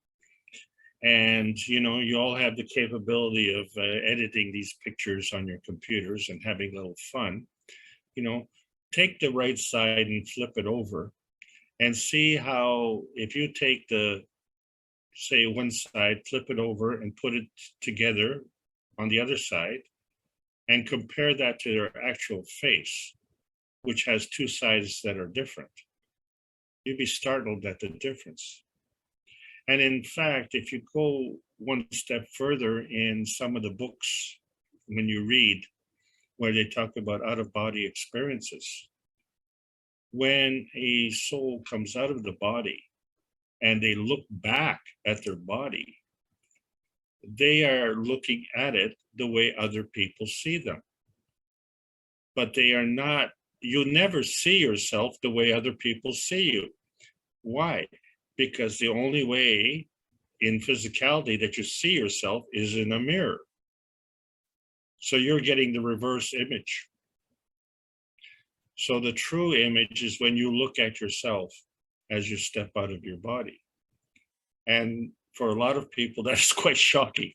And, you all have the capability of editing these pictures on your computers and having a little fun. Take the right side and flip it over and see how, if you take say one side, flip it over and put it together on the other side and compare that to their actual face, which has two sides that are different. You'd be startled at the difference. And in fact, if you go one step further in some of the books, when you read where they talk about out-of-body experiences, when a soul comes out of the body and they look back at their body, they are looking at it the way other people see them. But they are not, you never see yourself the way other people see you. Why? Because the only way in physicality that you see yourself is in a mirror. So you're getting the reverse image. So the true image is when you look at yourself as you step out of your body. And for a lot of people, that's quite shocking.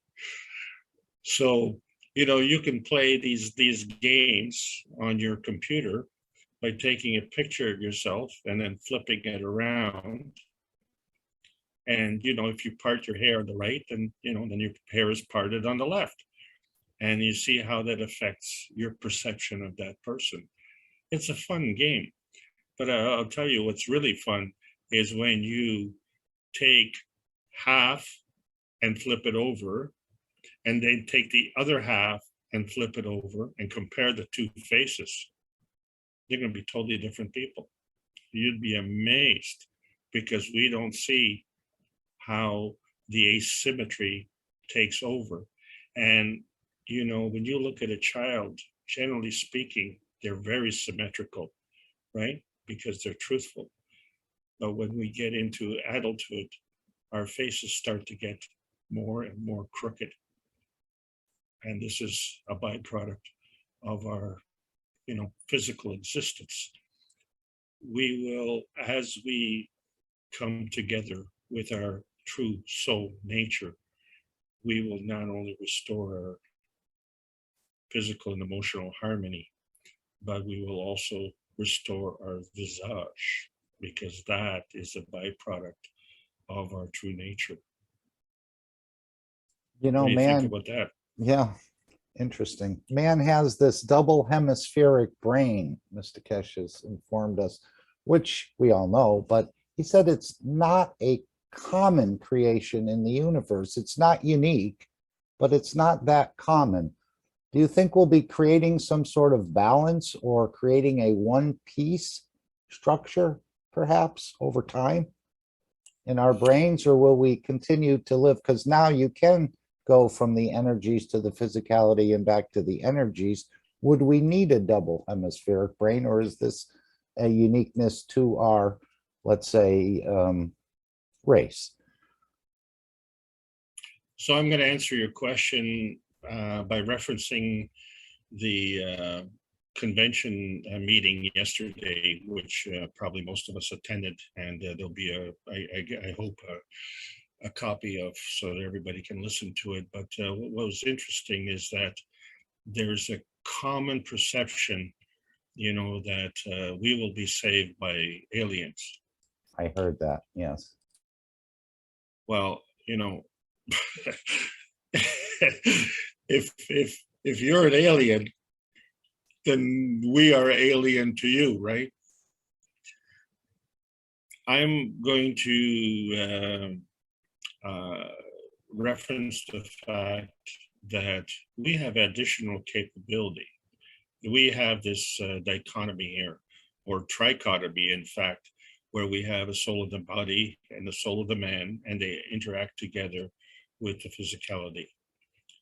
So, you can play these games on your computer by taking a picture of yourself and then flipping it around. And, if you part your hair on the right, then your hair is parted on the left. And you see how that affects your perception of that person. It's a fun game. But I'll tell you what's really fun is when you take half and flip it over, and then take the other half and flip it over and compare the two faces. They're going to be totally different people. You'd be amazed because we don't see how the asymmetry takes over. And, you know, when you look at a child, generally speaking, they're very symmetrical, right? Because they're truthful. But when we get into adulthood, our faces start to get more and more crooked. And this is a byproduct of our, you know, physical existence. We will, as we come together with our true soul nature, we will not only restore our physical and emotional harmony, but we will also restore our visage, because that is a byproduct of our true nature. You What know, do you man, think about that? yeah, interesting. Man has this double hemispheric brain, Mr. Kesh has informed us, which we all know, but he said it's not a common creation in the universe. It's not unique, but it's not that common. Do you think we'll be creating some sort of balance or creating a one-piece structure, perhaps, over time in our brains, or will we continue to live? Because now you can go from the energies to the physicality and back to the energies. Would we need a double hemispheric brain, or is this a uniqueness to our, let's say, race? So I'm going to answer your question by referencing the convention meeting yesterday, which probably most of us attended, and there'll be I hope a copy of, so that everybody can listen to it. But what was interesting is that there's a common perception, you know, that we will be saved by aliens. I heard that, yes. Well, you know, if you're an alien, then we are alien to you, right? I'm going to reference the fact that we have additional capability. We have this dichotomy here, or trichotomy, in fact, where we have a soul of the body and the soul of the man, and they interact together with the physicality.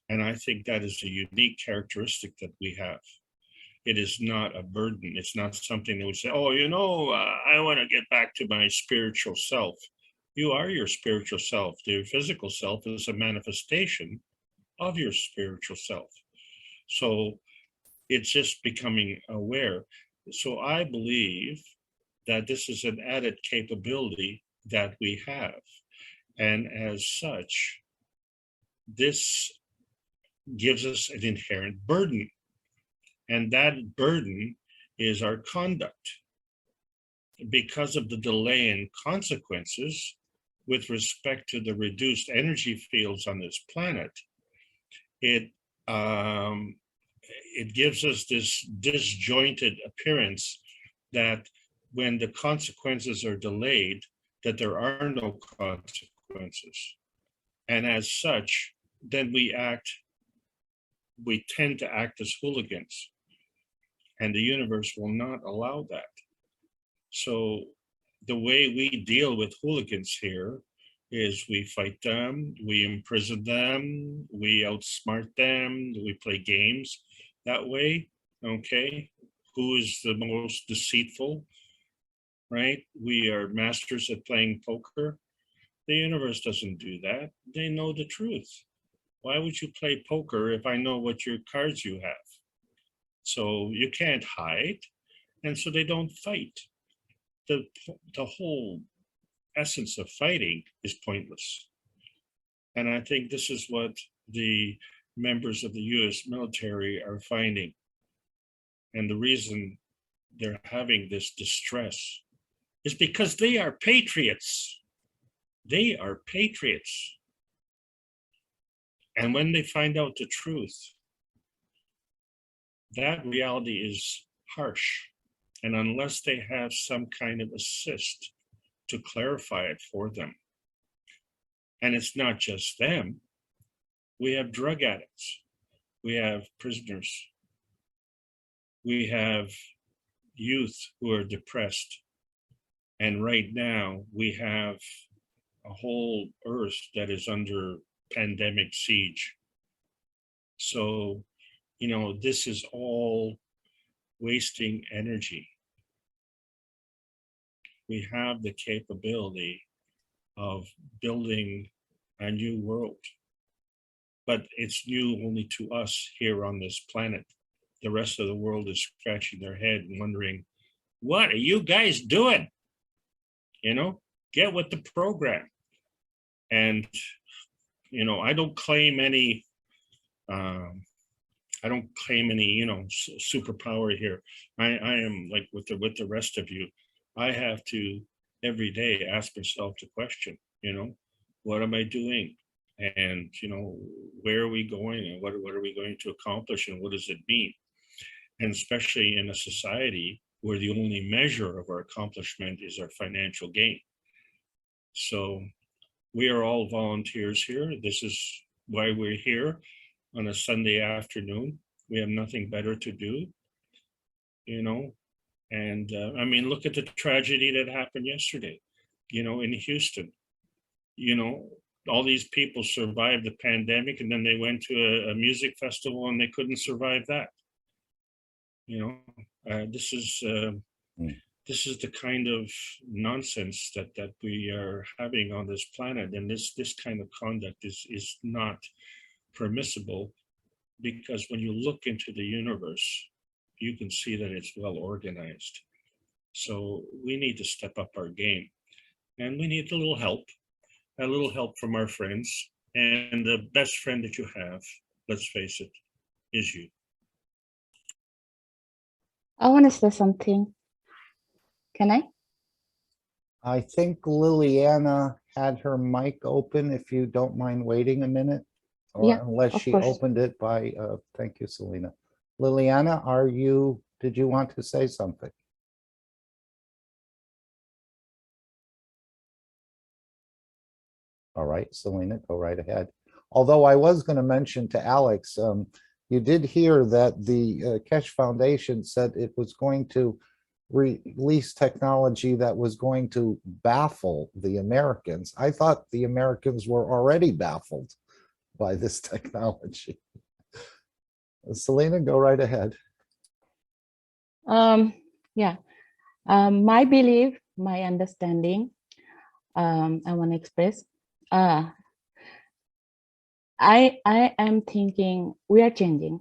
And I think that is a unique characteristic that we have. It is not a burden. It's not something that would say, oh, you know, I want to get back to my spiritual self. You are your spiritual self. Your physical self is a manifestation of your spiritual self. So it's just becoming aware. So I believe that this is an added capability that we have. And as such, this gives us an inherent burden. And that burden is our conduct. Because of the delay in consequences with respect to the reduced energy fields on this planet, it gives us this disjointed appearance that when the consequences are delayed, that there are no consequences. And as such, then we tend to act as hooligans. And the universe will not allow that. So the way we deal with hooligans here is we fight them, we imprison them, we outsmart them, we play games that way, okay? Who is the most deceitful, right? We are masters at playing poker. The universe doesn't do that. They know the truth. Why would you play poker if I know what your cards you have? So you can't hide, and so they don't fight. The whole essence of fighting is pointless. And I think this is what the members of the US military are finding. And the reason they're having this distress is because they are patriots. They are patriots. And when they find out the truth, that reality is harsh. And unless they have some kind of assist to clarify it for them, and it's not just them, we have drug addicts, we have prisoners, we have youth who are depressed. And right now we have a whole earth that is under pandemic siege. So, you know, this is all wasting energy. We have the capability of building a new world, but it's new only to us here on this planet. The rest of the world is scratching their head and wondering, what are you guys doing? You know, get with the program. And, you know, I don't claim any, you know, superpower here. I am like with the rest of you. I have to every day ask myself the question, you know, what am I doing? And, you know, where are we going, and what are we going to accomplish, and what does it mean? And especially in a society where the only measure of our accomplishment is our financial gain. So we are all volunteers here. This is why we're here on a Sunday afternoon. We have nothing better to do, you know. And I mean, look at the tragedy that happened yesterday, you know, in Houston. You know, all these people survived the pandemic, and then they went to a music festival and they couldn't survive that. You know, this is the kind of nonsense that we are having on this planet, and this kind of conduct is not permissible, because when you look into the universe, you can see that it's well organized. So we need to step up our game, and we need a little help from our friends. And the best friend that you have, let's face it, is you. I want to say something. Can I? I think Liliana had her mic open, if you don't mind waiting a minute. Or Yeah, unless of she course. opened it by, thank you, Selena. Liliana, did you want to say something? All right, Selena, go right ahead. Although I was going to mention to Alex, you did hear that the Keshe Foundation said it was going to release technology that was going to baffle the Americans. I thought the Americans were already baffled by this technology. Selena, go right ahead. Yeah, my belief, my understanding, I want to express. I am thinking we are changing.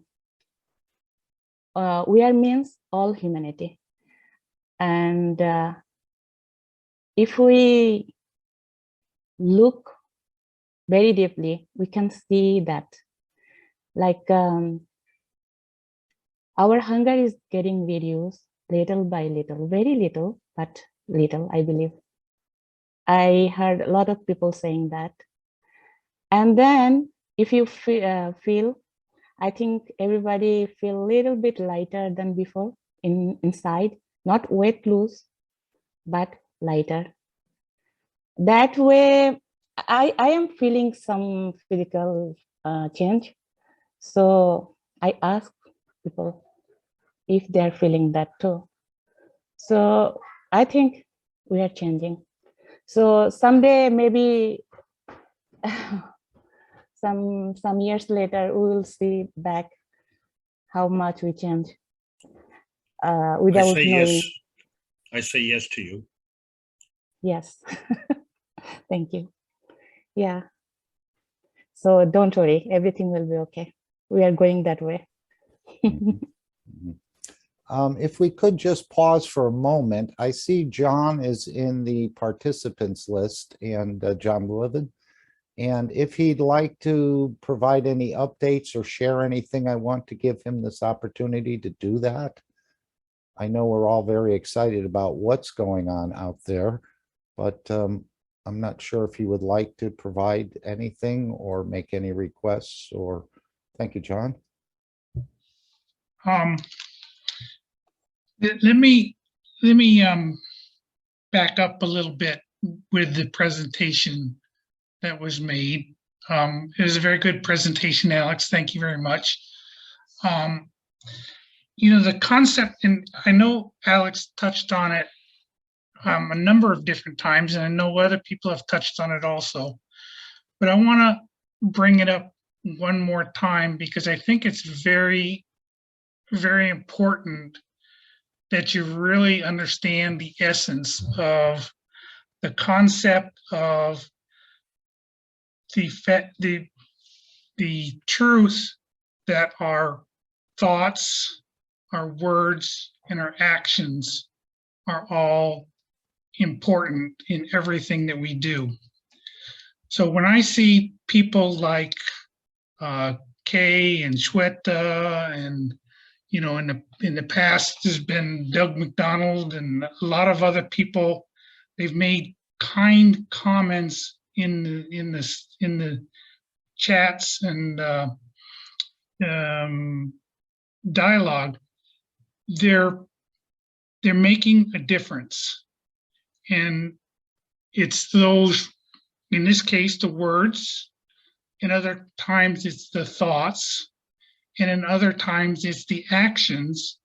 We are means all humanity. And if we look very deeply, we can see that, like, our hunger is getting reduced little by little, very little, but little, I believe. I heard a lot of people saying that. And then if you feel, I think everybody feel a little bit lighter than before inside, not weight loss, but lighter. That way, I am feeling some physical change. So I ask people if they're feeling that too. So I think we are changing. So someday, maybe some years later, we will see back how much we change without knowing. Yes. I say yes to you. Yes. Thank you. Yeah. So don't worry, everything will be okay. We are going that way. If we could just pause for a moment, I see John is in the participants list, and John Levin. And if he'd like to provide any updates or share anything, I want to give him this opportunity to do that. I know we're all very excited about what's going on out there, but I'm not sure if he would like to provide anything or make any requests. Or thank you, John. Let me back up a little bit with the presentation that was made. It was a very good presentation, Alex. Thank you very much. You know, the concept, and I know Alex touched on it a number of different times, and I know other people have touched on it also. But I want to bring it up one more time because I think it's very, very important that you really understand the essence of the concept of the truth that our thoughts, our words, and our actions are all important in everything that we do. So when I see people like Kay and Shweta, and in the past there's been Doug McDonald and a lot of other people, they've made kind comments in the chats and dialogue. They're making a difference, and it's those, in this case, the words. In other times, it's the thoughts, and in other times, it's the actions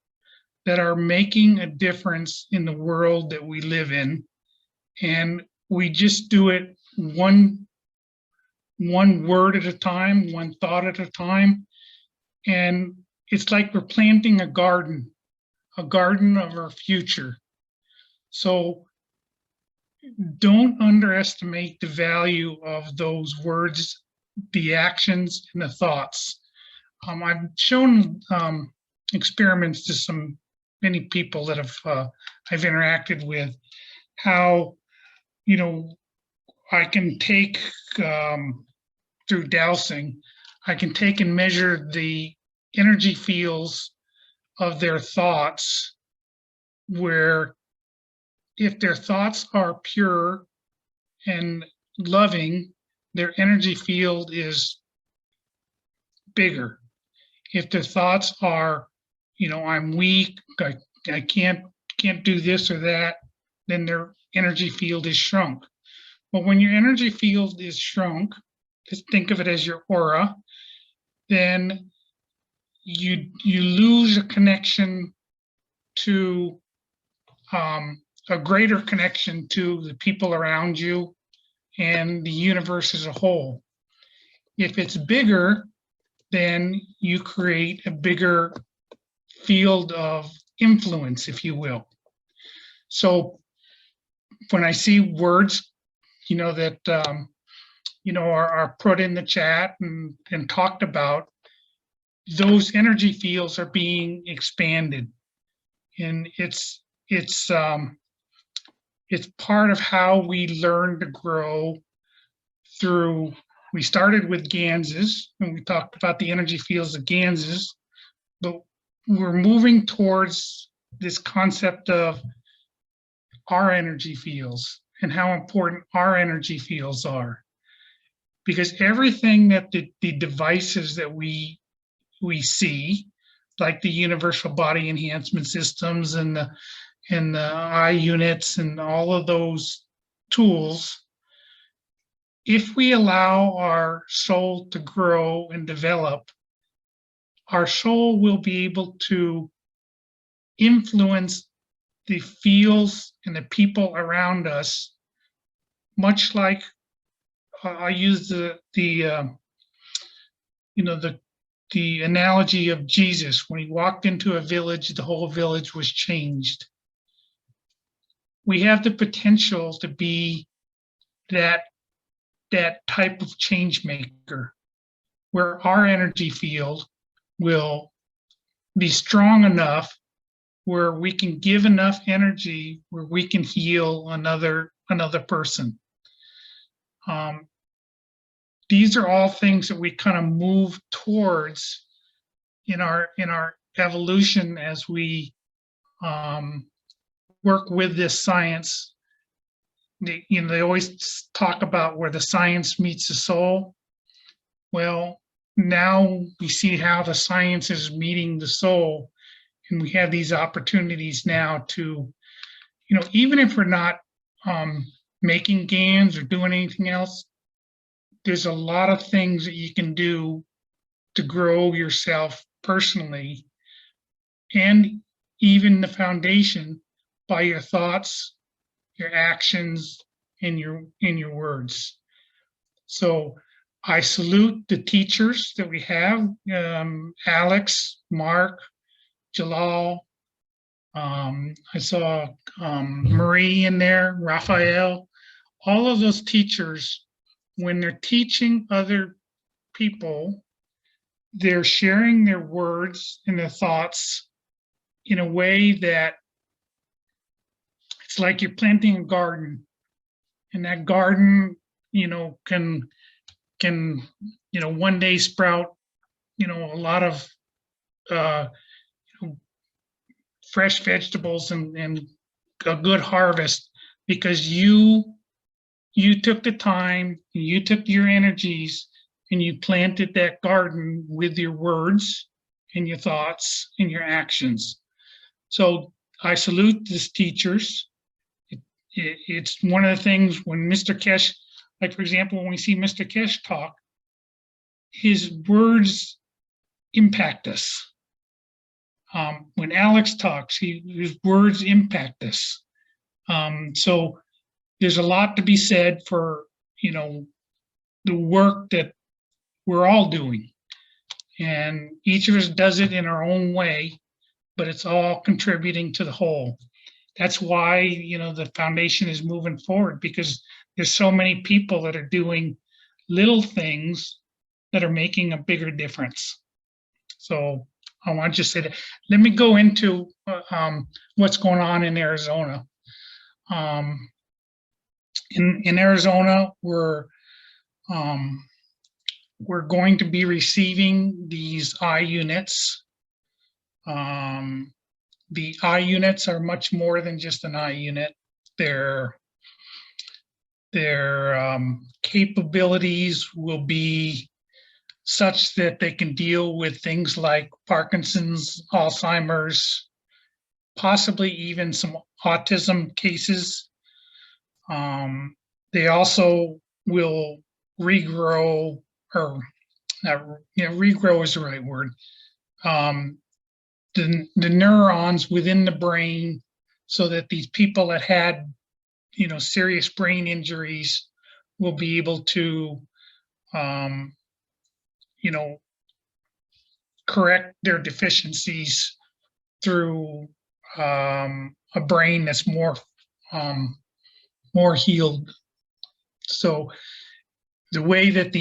that are making a difference in the world that we live in. And we just do it one word at a time, one thought at a time. And it's like we're planting a garden of our future. So don't underestimate the value of those words, the actions, and the thoughts. I've shown experiments to many people that I've interacted with, how I can take through dowsing, I can take and measure the energy fields of their thoughts, where if their thoughts are pure and loving, their energy field is bigger. If their thoughts are, I'm weak, I can't do this or that, then their energy field is shrunk. But when your energy field is shrunk, just think of it as your aura, then you lose a connection to a greater connection to the people around you and the universe as a whole. If it's bigger, then you create a bigger field of influence, if you will. So when I see words, that are put in the chat and talked about, those energy fields are being expanded, and it's part of how we learn to grow through. We started with Ganses, and we talked about the energy fields of Ganses, but we're moving towards this concept of our energy fields and how important our energy fields are. Because everything that the devices that we see, like the universal body enhancement systems and the eye units and all of those tools, if we allow our soul to grow and develop, our soul will be able to influence the fields and the people around us, much like I use the analogy of Jesus. When he walked into a village, the whole village was changed. We have the potential to be that type of change maker, where our energy field will be strong enough where we can give enough energy where we can heal another person. These are all things that we kind of move towards in our evolution as we work with this science. They always talk about where the science meets the soul. Well, now we see how the science is meeting the soul, and we have these opportunities now to, even if we're not making GANs or doing anything else, there's a lot of things that you can do to grow yourself personally, and even the foundation by your thoughts, your actions, and your words. So I salute the teachers that we have, Alex, Mark, Jalal. I saw Marie in there, Raphael. All of those teachers, when they're teaching other people, they're sharing their words and their thoughts in a way that it's like you're planting a garden, and that garden, can one day sprout, a lot of fresh vegetables and a good harvest, because you took the time, you took your energies, and you planted that garden with your words and your thoughts and your actions. So I salute these teachers. It's one of the things when Mr. Kesh, like for example, when we see Mr. Kesh talk, his words impact us. When Alex talks, his words impact us. So there's a lot to be said for, the work that we're all doing. And each of us does it in our own way, but it's all contributing to the whole. That's why, the foundation is moving forward, because there's so many people that are doing little things that are making a bigger difference. So I want to just say that. Let me go into what's going on in Arizona. In Arizona, we're going to be receiving these eye units. The eye units are much more than just an eye unit. Their capabilities will be such that they can deal with things like Parkinson's, Alzheimer's, possibly even some autism cases. They also will regrow, or regrow is the right word. The neurons within the brain, so that these people that had, serious brain injuries will be able to, correct their deficiencies through a brain that's more healed. So the way that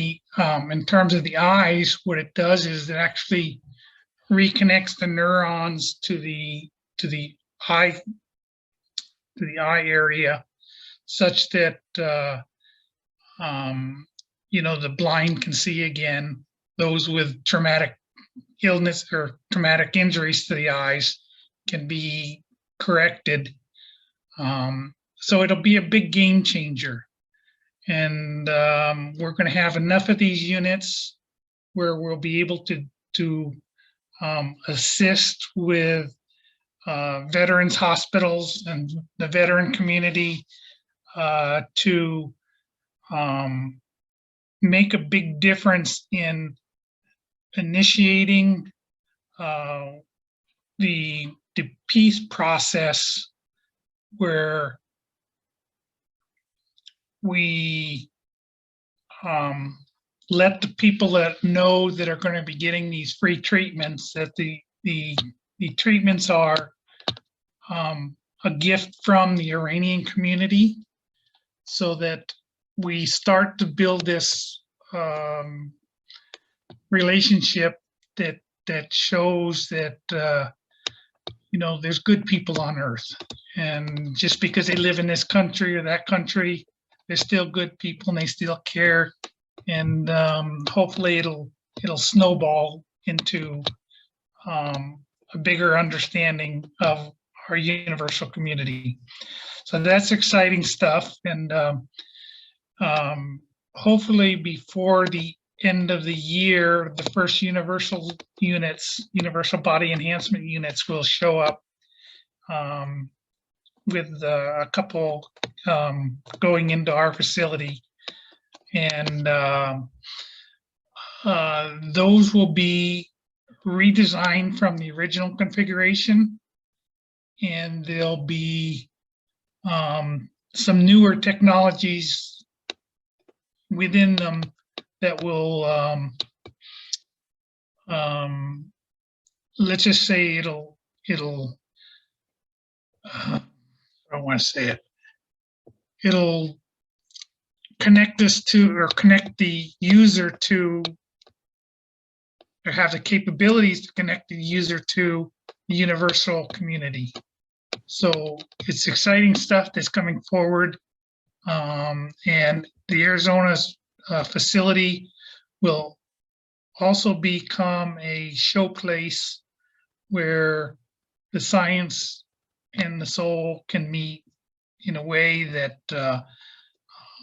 in terms of the eyes, what it does is it actually reconnects the neurons to the eye area, such that the blind can see again. Those with traumatic illness or traumatic injuries to the eyes can be corrected. So it'll be a big game changer. And we're going to have enough of these units where we'll be able to assist with veterans hospitals and the veteran community to make a big difference in initiating the peace process, where we let the people that know that are going to be getting these free treatments, that the treatments are a gift from the Iranian community, so that we start to build this relationship that shows that there's good people on earth, and just because they live in this country or that country, they're still good people and they still care. And hopefully it'll snowball into a bigger understanding of our universal community. So that's exciting stuff. And hopefully before the end of the year, the first universal body enhancement units will show up, with a couple going into our facility. And those will be redesigned from the original configuration, and there'll be some newer technologies within them that will, let's just say it'll, I don't want to say it. It'll connect us to, or connect the user to, or have the capabilities to connect the user to the universal community. So it's exciting stuff that's coming forward. And the Arizona's facility will also become a showplace where the science and the soul can meet in a way that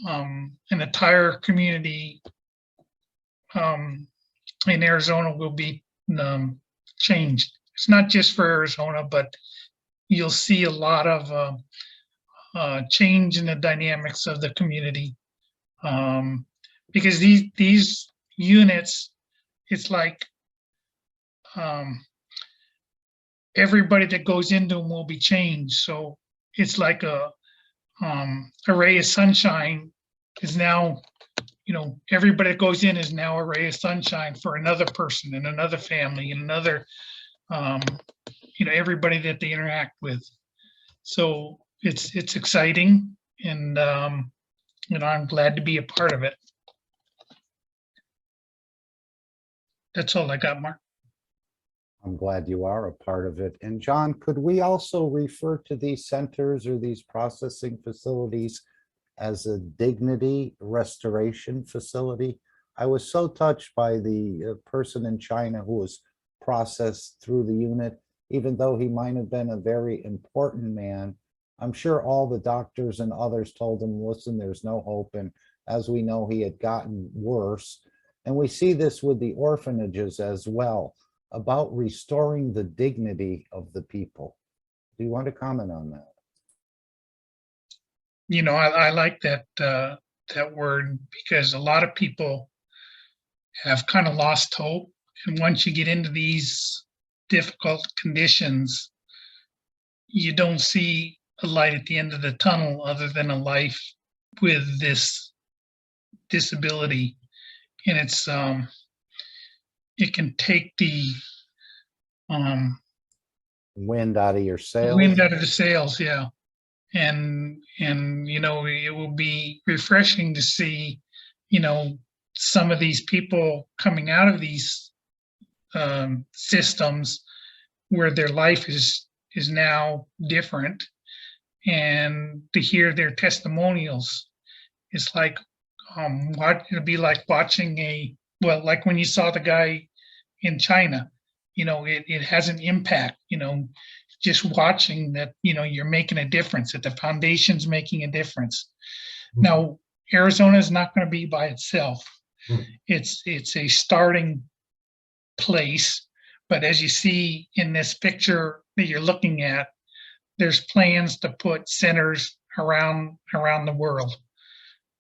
an entire community in Arizona will be changed. It's not just for Arizona, but you'll see a lot of change in the dynamics of the community, because these units, it's like everybody that goes into them will be changed. So it's like a ray of sunshine is now, everybody that goes in is now a ray of sunshine for another person and another family and another, everybody that they interact with. So it's exciting, and I'm glad to be a part of it. That's all I got, Mark. I'm glad you are a part of it. And John, could we also refer to these centers or these processing facilities as a dignity restoration facility? I was so touched by the person in China who was processed through the unit, even though he might have been a very important man. I'm sure all the doctors and others told him, listen, there's no hope. And as we know, he had gotten worse. And we see this with the orphanages as well, about restoring the dignity of the people. Do you want to comment on that? I like that word, because a lot of people have kind of lost hope. And once you get into these difficult conditions, you don't see a light at the end of the tunnel other than a life with this disability. And it's it can take the wind out of your sails. Wind out of the sails, yeah. And it will be refreshing to see, some of these people coming out of these systems where their life is now different, and to hear their testimonials. It's like it'll be like watching like when you saw the guy in China, it has an impact, just watching that, you're making a difference, that the foundation's making a difference. Mm-hmm. Now, Arizona is not going to be by itself. Mm-hmm. It's a starting place, but as you see in this picture that you're looking at, there's plans to put centers around the world.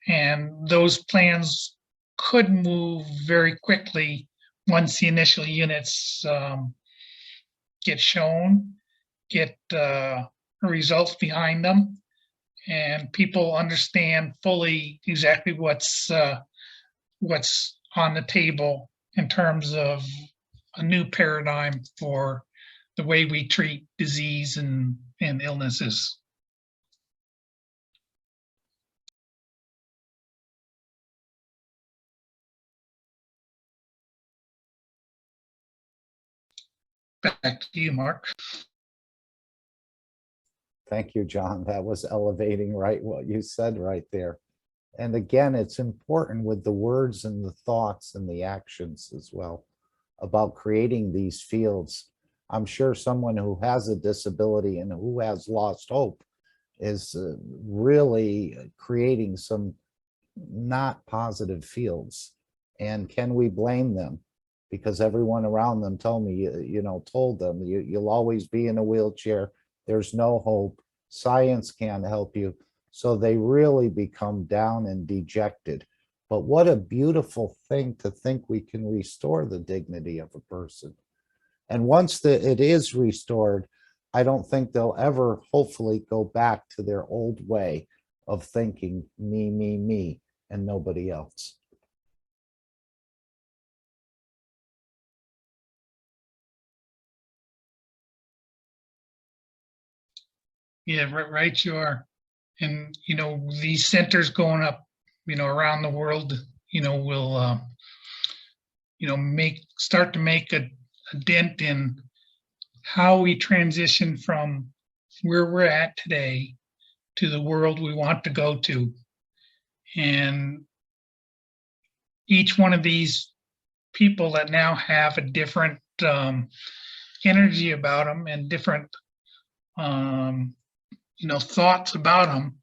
And those plans could move very quickly once the initial units get shown, get results behind them, and people understand fully exactly what's on the table in terms of a new paradigm for the way we treat disease and illnesses. Back to you, Mark. Thank you, John. That was elevating, right? What you said right there. And again, it's important with the words and the thoughts and the actions as well about creating these fields. I'm sure someone who has a disability and who has lost hope is really creating some not positive fields. And can we blame them? Because everyone around them told them, you'll always be in a wheelchair. There's no hope. Science can't help you. So they really become down and dejected. But what a beautiful thing to think we can restore the dignity of a person. And once it is restored, I don't think they'll ever hopefully go back to their old way of thinking me, and nobody else. Yeah, right you are. And, these centers going up, around the world, will, start to make a dent in how we transition from where we're at today to the world we want to go to. And each one of these people that now have a different energy about them and different thoughts about them,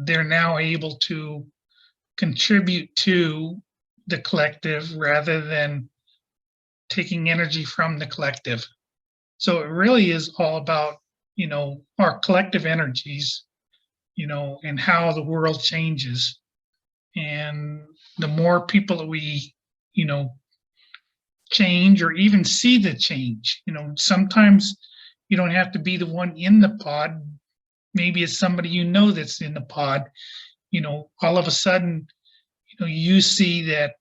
they're now able to contribute to the collective rather than taking energy from the collective. So it really is all about, our collective energies, and how the world changes. And the more people that we, change or even see the change, sometimes you don't have to be the one in the pod. Maybe it's somebody that's in the pod. All of a sudden, you see that,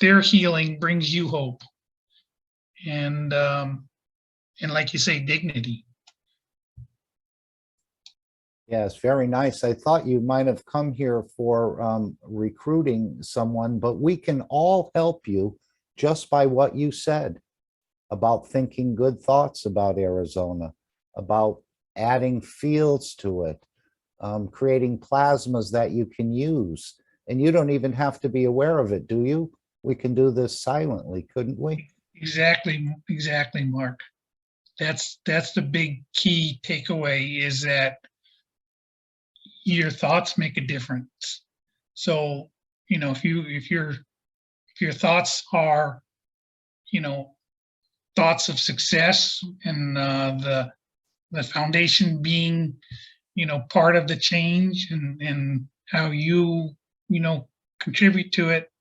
their healing brings you hope. And like you say, dignity. Yes, very nice. I thought you might have come here for recruiting someone, but we can all help you just by what you said about thinking good thoughts about Arizona, about adding fields to it, creating plasmas that you can use. And you don't even have to be aware of it, do you? We can do this silently, couldn't we? Exactly, Mark. That's the big key takeaway, is that your thoughts make a difference. So, if your thoughts are, thoughts of success, and the foundation being, part of the change, and how you, contribute to it,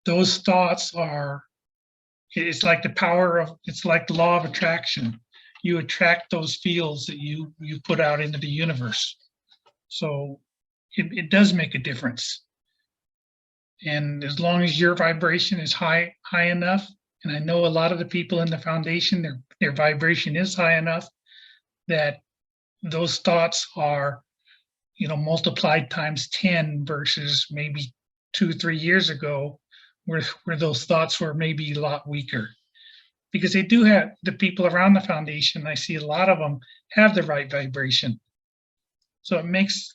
those thoughts are, it's like it's like the law of attraction. You attract those fields that you put out into the universe. So it does make a difference. And as long as your vibration is high enough, and I know a lot of the people in the foundation, their vibration is high enough that those thoughts are, multiplied times 10 versus maybe 2-3 years ago, where those thoughts were maybe a lot weaker. Because they do have, the people around the foundation, I see a lot of them have the right vibration. So it makes,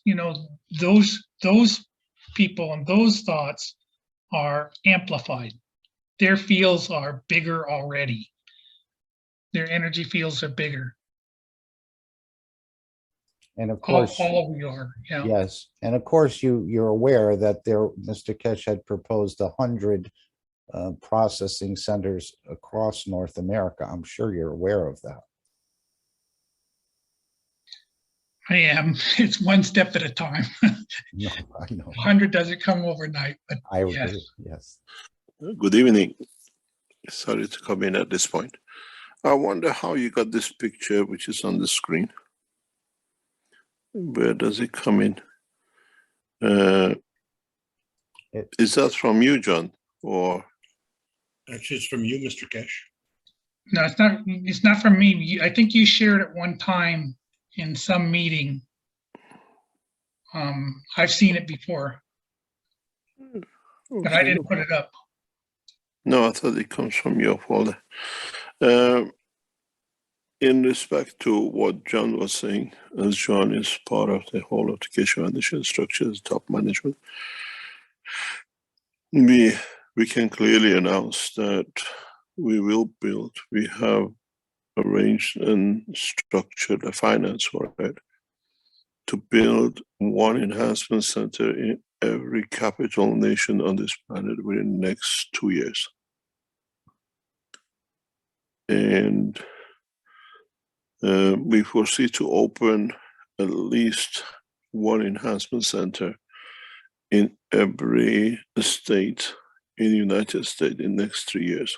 those people and those thoughts are amplified. Their fields are bigger already. Their energy fields are bigger. And of course, all of you are. Yeah. yes. And of course, you're aware that Mr. Kesh had proposed 100 processing centers across North America. I'm sure you're aware of that. I am. It's one step at a time. No, I know. 100 doesn't come overnight, but I agree. yes. Yes. Good evening. Sorry to come in at this point. I wonder how you got this picture, which is on the screen. Where does it come in? Is that from you, John, or? Actually, it's from you, Mr. Kesh. No, it's not from me. I think you shared it one time in some meeting. I've seen it before, but I didn't put it up. No, I thought it comes from your folder. In respect to what John was saying, as John is part of the whole of the Keshe Foundation structure as top management, we can clearly announce that we have arranged and structured a finance for it to build one enhancement center in every capital nation on this planet within the next 2 years. And we foresee to open at least one enhancement center in every state in the United States in the next 3 years.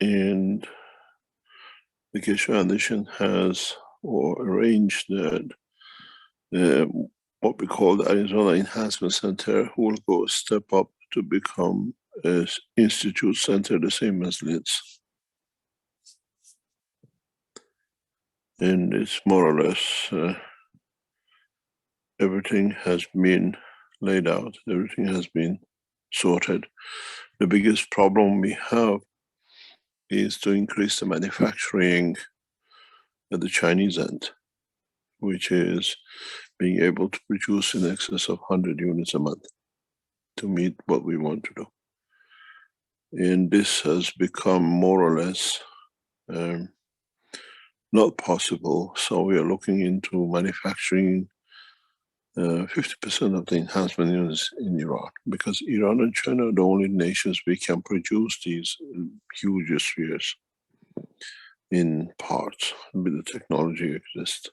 And the Keshe Foundation has arranged that what we call the Arizona Enhancement Center will go a step up to become an institute center, the same as LIDS. And it's more or less everything has been laid out, everything has been sorted. The biggest problem we have is to increase the manufacturing at the Chinese end, which is being able to produce in excess of 100 units a month to meet what we want to do. And this has become more or less not possible. So we are looking into manufacturing 50% of the enhancement units in Iran, because Iran and China are the only nations we can produce these huge spheres in parts with the technology exists.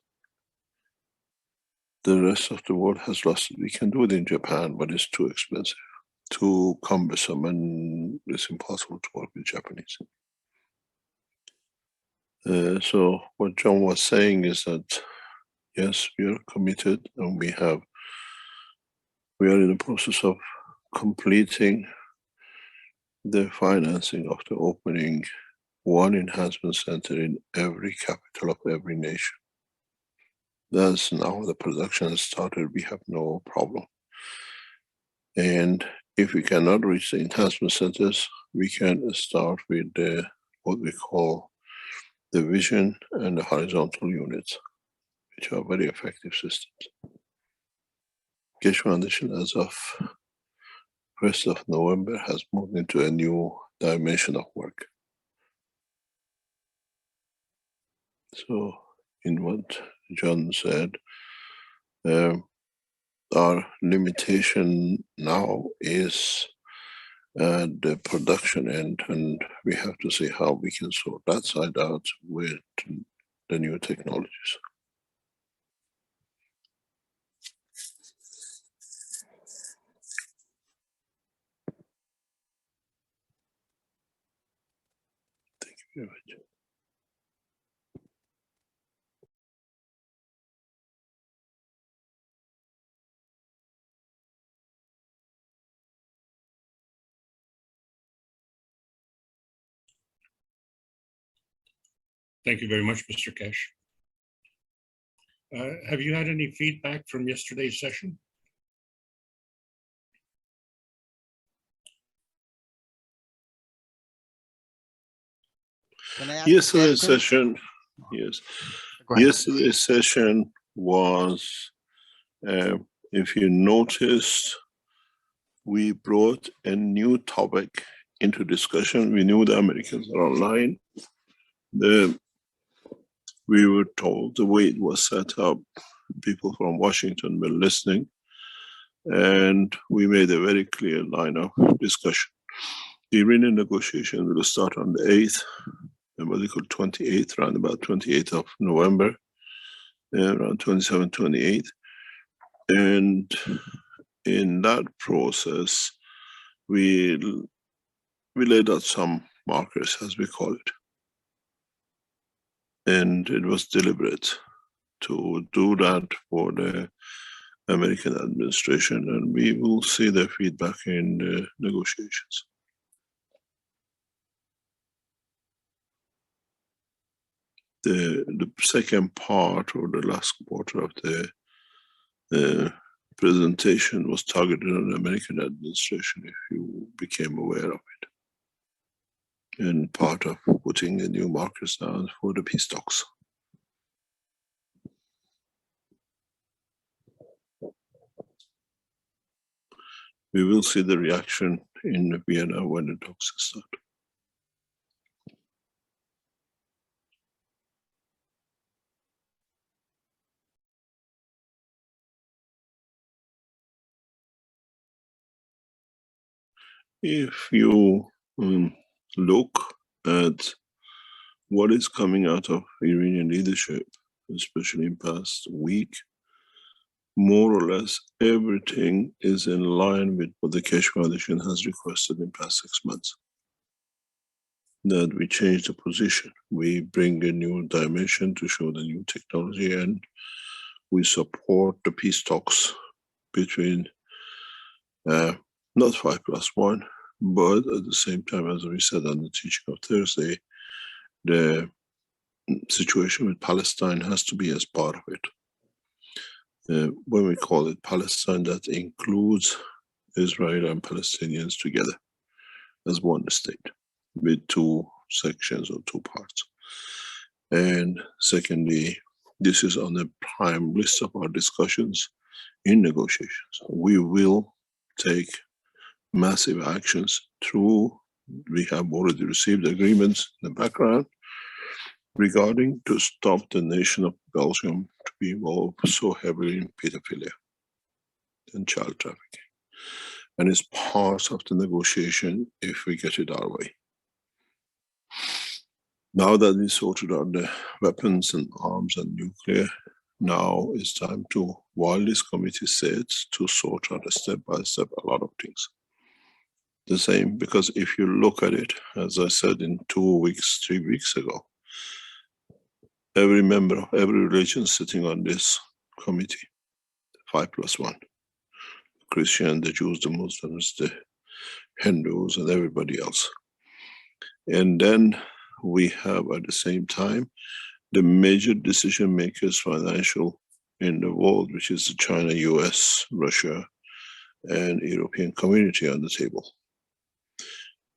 The rest of the world has lost it. We can do it in Japan, but it's too expensive, too cumbersome, and it's impossible to work with Japanese. So what John was saying is that, yes, we are committed, and we are in the process of completing the financing of the opening one enhancement center in every capital of every nation. That's now the production has started. We have no problem. And if we cannot reach the enhancement centers, we can start with what we call the vision and the horizontal units, which are very effective systems. Keshe Foundation, as of 1st of November, has moved into a new dimension of work. So, in what John said, our limitation now is the production end, and we have to see how we can sort that side out with the new technologies. Thank you very much. Thank you very much, Mr. Keshe. Have you had any feedback from yesterday's session? Can I ask Yesterday's a question? session, yes. Go ahead. Yesterday's session was, if you noticed, we brought a new topic into discussion. We knew the Americans are online. We were told the way it was set up, people from Washington were listening, and we made a very clear line of discussion. The Iranian negotiation will start on the 8th, and what they call 28th, around about 28th of November, around 27, 28. And in that process, we laid out some markers, as we call it. And it was deliberate to do that for the American administration, and we will see their feedback in the negotiations. The second part, or the last quarter of the presentation, was targeted on the American administration, if you became aware of it, and part of putting the new markers down for the peace talks. We will see the reaction in Vienna when the talks start. If you look at what is coming out of Iranian leadership, especially in past week, more or less everything is in line with what the Keshe Foundation has requested in past 6 months. That we change the position, we bring a new dimension to show the new technology, and we support the peace talks between not 5+1, but at the same time, as we said on the teaching of Thursday, the situation with Palestine has to be as part of it. When we call it Palestine, that includes Israel and Palestinians together as one state with two sections or two parts. And secondly, this is on the prime list of our discussions in negotiations. We will take massive actions through, we have already received agreements in the background regarding to stop the nation of Belgium to be involved so heavily in pedophilia and child trafficking. And it's part of the negotiation if we get it our way. Now that we sorted out the weapons and arms and nuclear, now it's time to, while this committee sits, to sort out step by step a lot of things. The same, because if you look at it, as I said in 2 weeks, 3 weeks ago, every member of every religion sitting on this committee, 5+1, Christian, the Jews, the Muslims, the Hindus, and everybody else. And then we have at the same time the major decision makers financial in the world, which is the China, US, Russia, and European community on the table.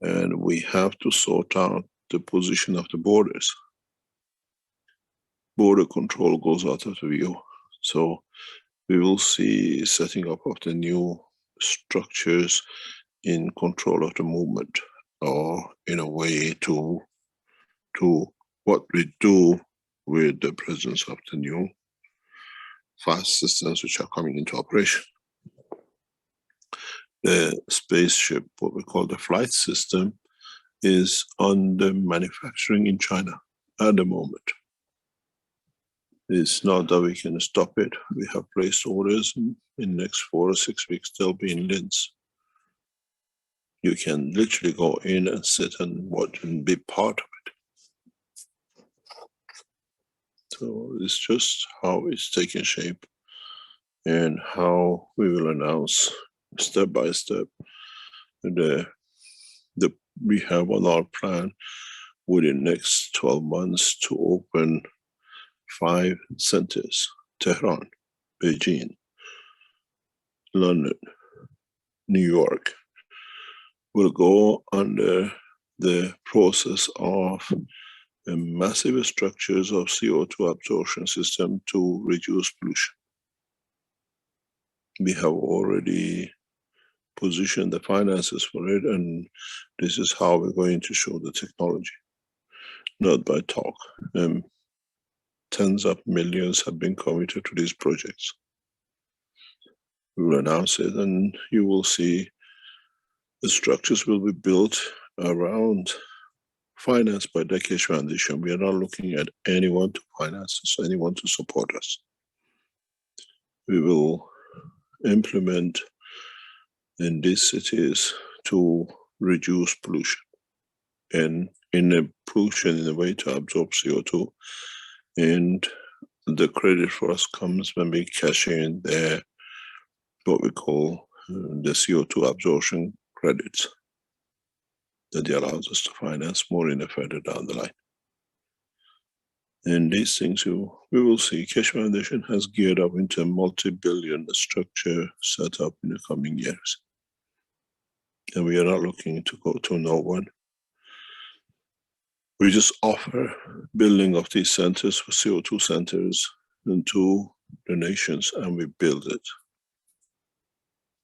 And we have to sort out the position of the borders. Border control goes out of the view. So we will see setting up of the new structures in control of the movement, or in a way to what we do with the presence of the new fast systems which are coming into operation. The spaceship, what we call the flight system, is under manufacturing in China at the moment. It's not that we can stop it. We have placed orders, and in the next 4 or 6 weeks they'll be in Linz. You can literally go in and sit and watch and be part of it. So it's just how it's taking shape and how we will announce step by step we have on our plan within the next 12 months to open 5 centers: Tehran, Beijing, London, New York. Will go under the process of massive structures of CO2 absorption system to reduce pollution. We have already positioned the finances for it, and this is how we're going to show the technology, not by talk. Tens of millions have been committed to these projects. We will announce it, and you will see the structures will be built around, financed by the Keshe Foundation. We are not looking at anyone to finance us, anyone to support us. We will implement in these cities to reduce pollution, and in the pollution in a way to absorb CO2. And the credit for us comes when we cash in the, what we call the CO2 absorption credits that allows us to finance more in the further down the line. And these things we will see. Keshe Foundation has geared up into a multi-billion structure set up in the coming years. And we are not looking to go to no one. We just offer building of these centers for CO2 centers into the nations, and we build it.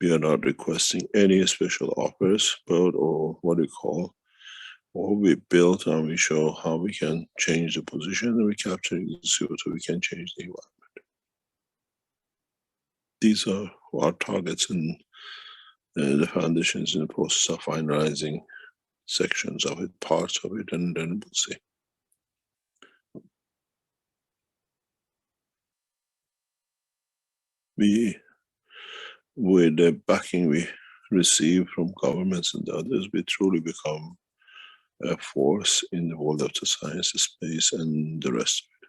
We are not requesting any special offers, but or what we call, or we build and we show how we can change the position, and we capture the CO2, we can change the environment. These are our targets, and the foundation is in the process of finalizing sections of it, parts of it, and then we'll see. With the backing we receive from governments and others, we truly become a force in the world of the science, space, and the rest of it.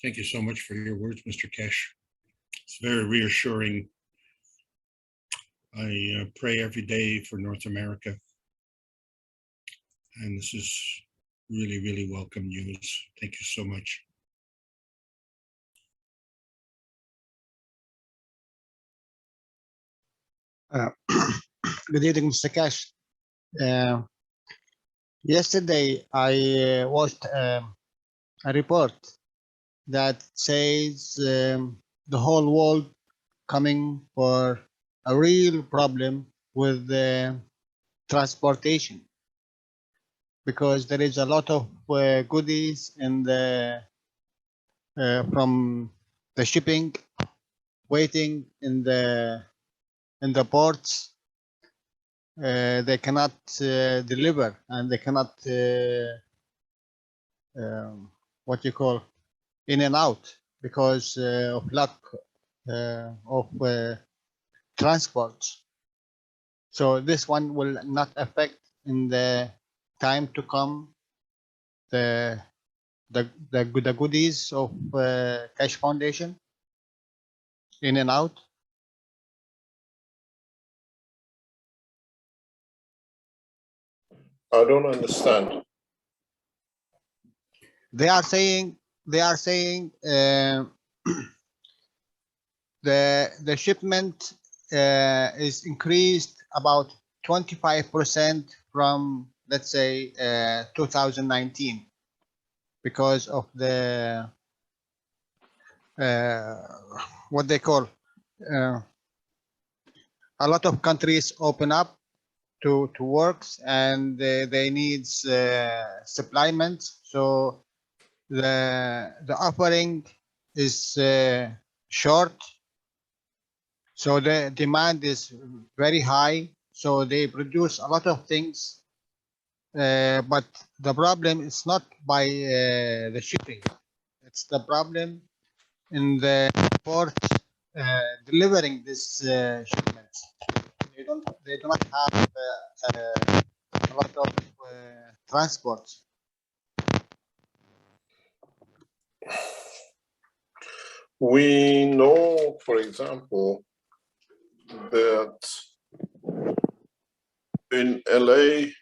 Thank you so much for your words, Mr. Kesh. It's very reassuring. I pray every day for North America. And this is really, really welcome news. Thank you so much. Good evening, Mr. Cash. Yesterday, I watched a report that says the whole world coming for a real problem with transportation, because there is a lot of goodies in the from the shipping waiting in the ports. They cannot deliver, and they cannot what you call in and out because of lack of transport. So this one will not affect in the time to come the goodies of Cash Foundation in and out. I don't understand. They are saying the shipment is increased about 25% from, let's say, 2019 because of the what they call a lot of countries open up to works, and they need supplement. So the offering is short, so the demand is very high, so they produce a lot of things, but the problem is not by the shipping, it's the problem in the port delivering this shipments. They do not have a lot of transport. We know, for example, that in LA,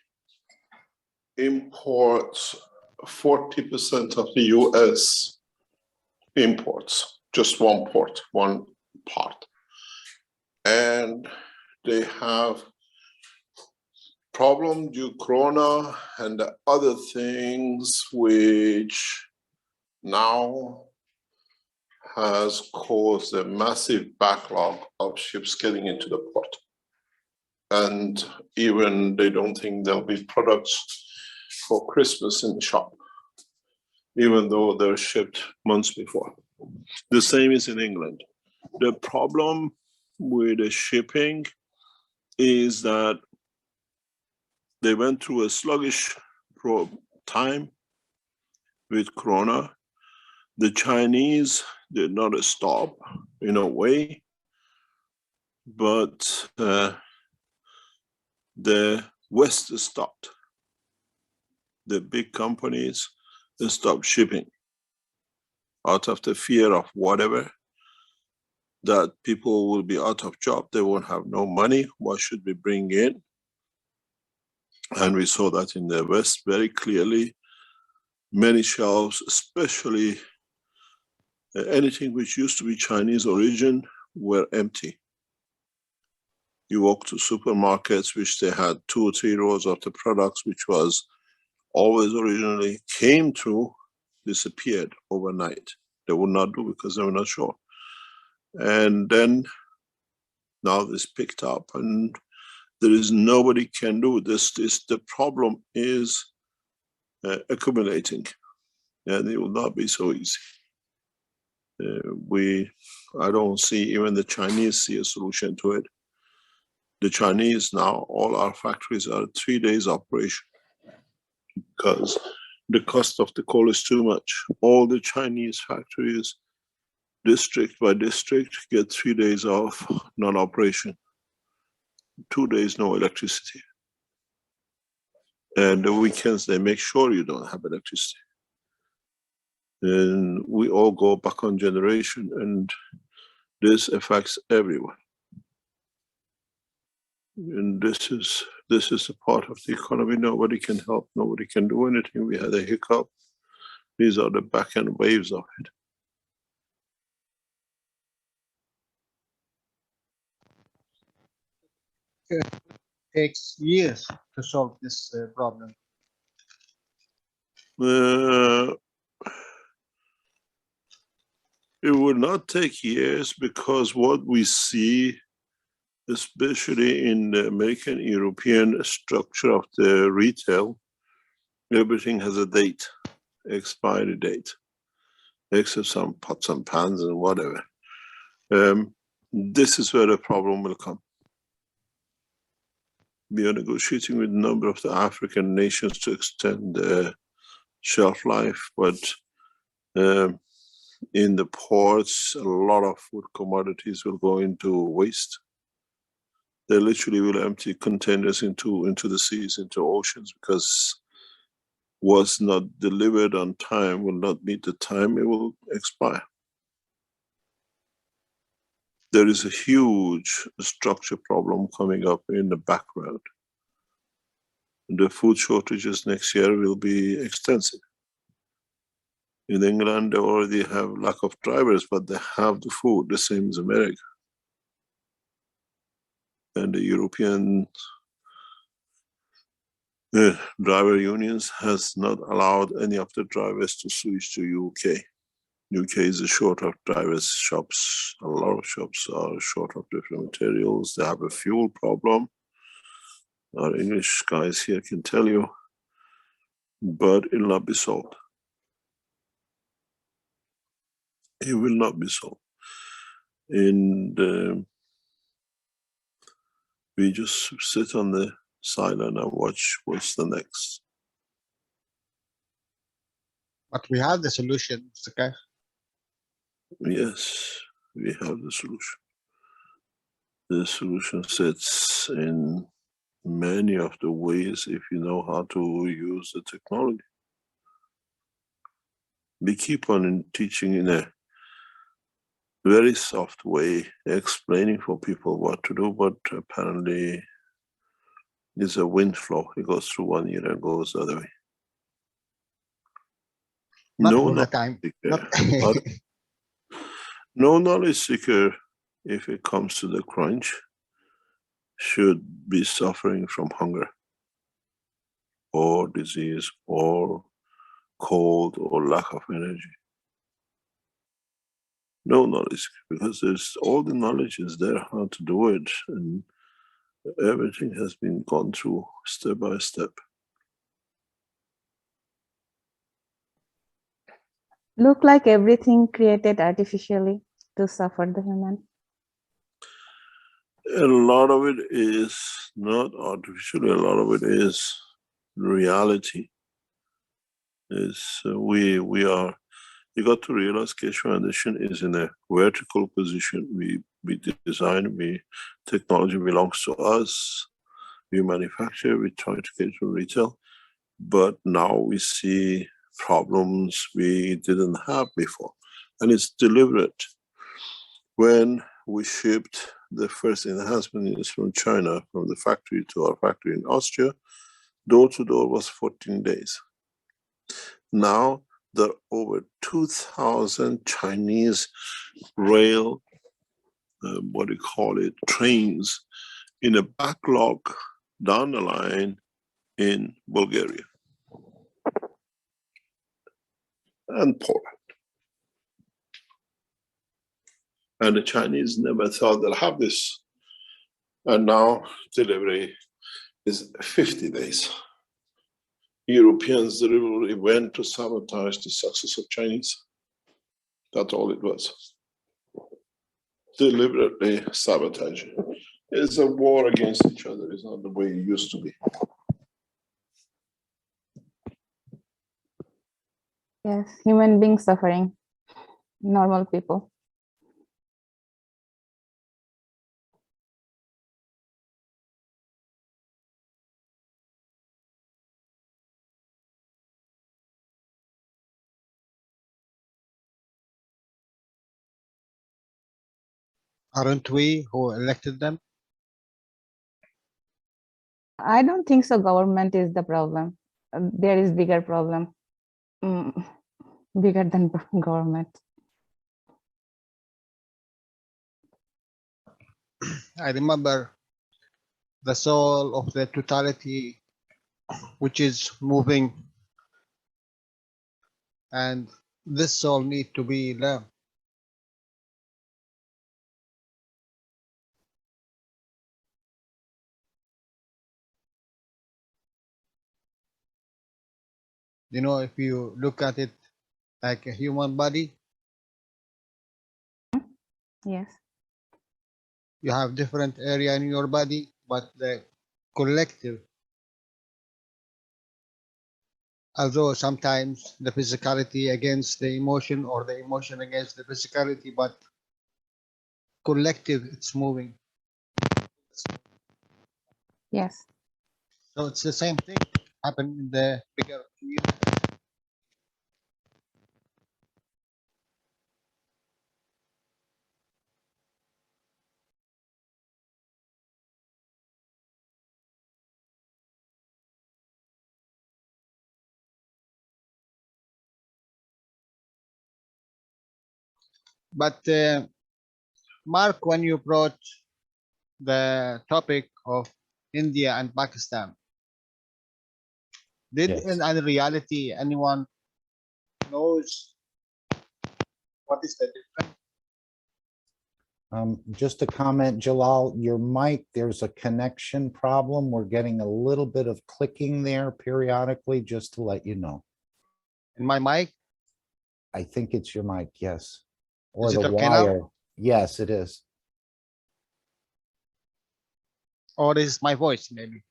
imports 40% of the US imports, just one port, one part. And they have problem due Corona and the other things which now has caused a massive backlog of ships getting into the port. And even they don't think there'll be products for Christmas in the shop, even though they're shipped months before. The same is in England. The problem with the shipping is that they went through a sluggish time with Corona. The Chinese did not stop in a way, but the West stopped. The big companies, they stopped shipping out of the fear of whatever, that people will be out of job, they won't have no money, what should we bring in? And we saw that in the West very clearly. Many shelves, especially anything which used to be Chinese origin, were empty. You walk to supermarkets, which they had 2 or 3 rows of the products, which was always originally came through, disappeared overnight. They would not do because they were not sure. And then now this picked up, and there is nobody can do this. The problem is accumulating, and it will not be so easy. I don't see even the Chinese see a solution to it. The Chinese now, all our factories are 3 days operation because the cost of the coal is too much. All the Chinese factories, district by district, get 3 days off non-operation. 2 days no electricity. And the weekends they make sure you don't have electricity. And we all go back on generation, and this affects everyone. And this is a part of the economy. Nobody can help, nobody can do anything. We had a hiccup. These are the back end waves of it. It takes years to solve this problem. It would not take years, because what we see, especially in the American European structure of the retail, everything has a date, expiry date, except some pots and pans and whatever. This is where the problem will come. We are negotiating with a number of the African nations to extend the shelf life, but in the ports, a lot of food commodities will go into waste. They literally will empty containers into the seas, into oceans, because what's not delivered on time will not meet the time, it will expire. There is a huge structure problem coming up in the background. The food shortages next year will be extensive. In England, they already have lack of drivers, but they have the food, the same as America. And the European driver unions has not allowed any of the drivers to switch to UK. UK is short of drivers' shops. A lot of shops are short of different materials. They have a fuel problem. Our English guys here can tell you, but it will not be solved. It will not be solved. And we just sit on the sideline and watch what's the next. But we have the solution, Mr. Kai. Yes, we have the solution. The solution sits in many of the ways if you know how to use the technology. We keep on teaching in a very soft way, explaining for people what to do, but apparently it's a wind flow. It goes through one ear and goes the other way. Not all the time. No knowledge seeker, if it comes to the crunch, should be suffering from hunger or disease or cold or lack of energy. No knowledge, because there's all the knowledge is there how to do it, and everything has been gone through step by step. Look like everything created artificially to suffer the human. A lot of it is not artificial, a lot of it is reality. You got to realize Keshe Foundation is in a vertical position. We design, technology belongs to us. We manufacture, we try to get to retail, but now we see problems we didn't have before, and it's deliberate. When we shipped the first enhancement units from China, from the factory to our factory in Austria, door to door was 14 days. Now there are over 2,000 Chinese rail, trains in a backlog down the line in Bulgaria and Poland. And the Chinese never thought they'll have this. And now delivery is 50 days. Europeans deliberately went to sabotage the success of Chinese. That's all it was. Deliberately sabotage. It's a war against each other. It's not the way it used to be. Yes, human beings suffering, normal people. Aren't we who elected them? I don't think so. Government is the problem. There is bigger problem, bigger than government. I remember the soul of the totality, which is moving, and this soul need to be learned. You know, if you look at it like a human body, Yes. you have different area in your body, but the collective, although sometimes the physicality against the emotion or the emotion against the physicality, but collective, it's moving. Yes. So it's the same thing happen in the bigger community. But Mark, when you brought the topic of India and Pakistan, did Yes. in reality anyone knows what is the difference? Just a comment, Jalal, your mic, there's a connection problem. We're getting a little bit of clicking there periodically, just to let you know. In my mic, I think it's your mic, yes. Or is the it okay now? wire. Yes, it is. Or is my voice maybe?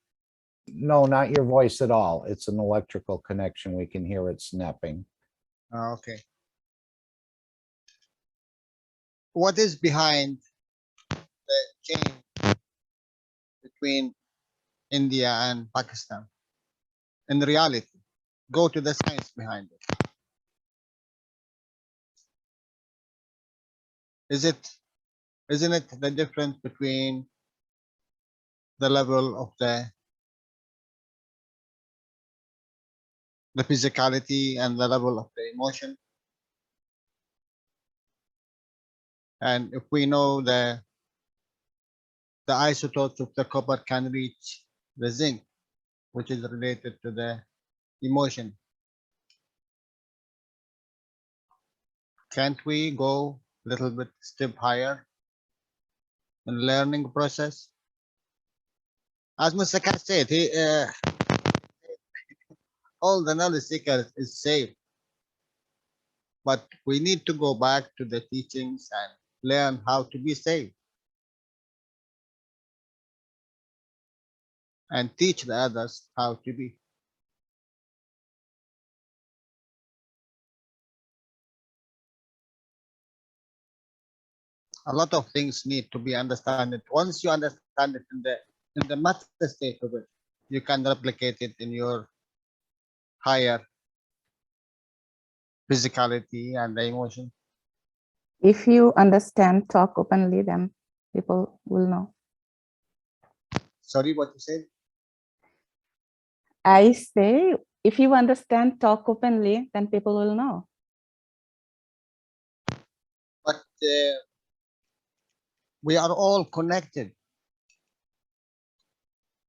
No, not your voice at all. It's an electrical connection. We can hear it snapping. Okay. What is behind the change between India and Pakistan? In reality, go to the science behind it. Isn't it the difference between the level of the physicality and the level of the emotion? And if we know the isotopes of the copper can reach the zinc, which is related to the emotion, can't we go a little bit step higher in learning process? As Mr. Kat said, all the knowledge seekers is safe, but we need to go back to the teachings and learn how to be safe and teach the others how to be. A lot of things need to be understood. Once you understand it in the matter state of it, you can replicate it in your higher physicality and the emotion. If you understand, talk openly, then people will know. Sorry, what you said? I say, if you understand, talk openly, then people will know. But we are all connected.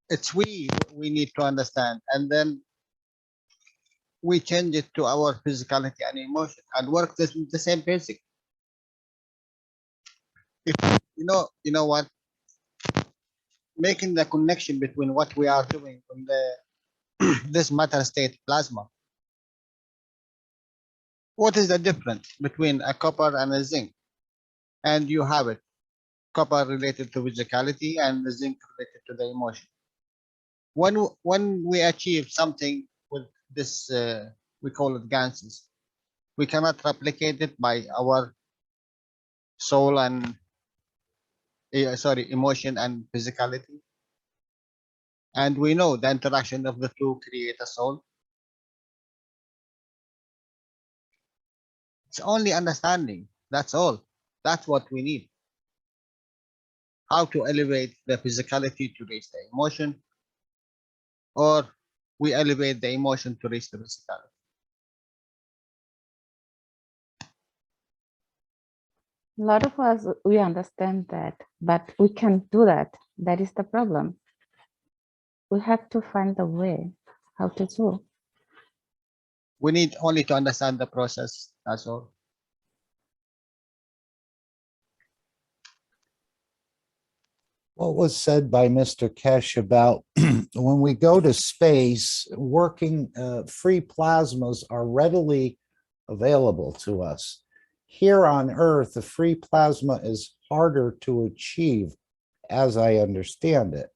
It's we need to understand, and then we change it to our physicality and emotion and work the same basic. If you know what, making the connection between what we are doing from the this matter state plasma. What is the difference between a copper and a zinc? And you have it, copper related to physicality and the zinc related to the emotion. When we achieve something with this, we call it ganses, we cannot replicate it by our soul and emotion and physicality. And we know the interaction of the two create a soul. It's only understanding. That's all. That's what we need. how to elevate the physicality to reach the emotion, or we elevate the emotion to reach the physicality. A lot of us, we understand that, but we can't do that. That is the problem. We have to find a way how to do. We need only to understand the process, that's all. What was said by Mr. Kesh about when we go to space, working free plasmas are readily available to us. Here on Earth, the free plasma is harder to achieve, as I understand it.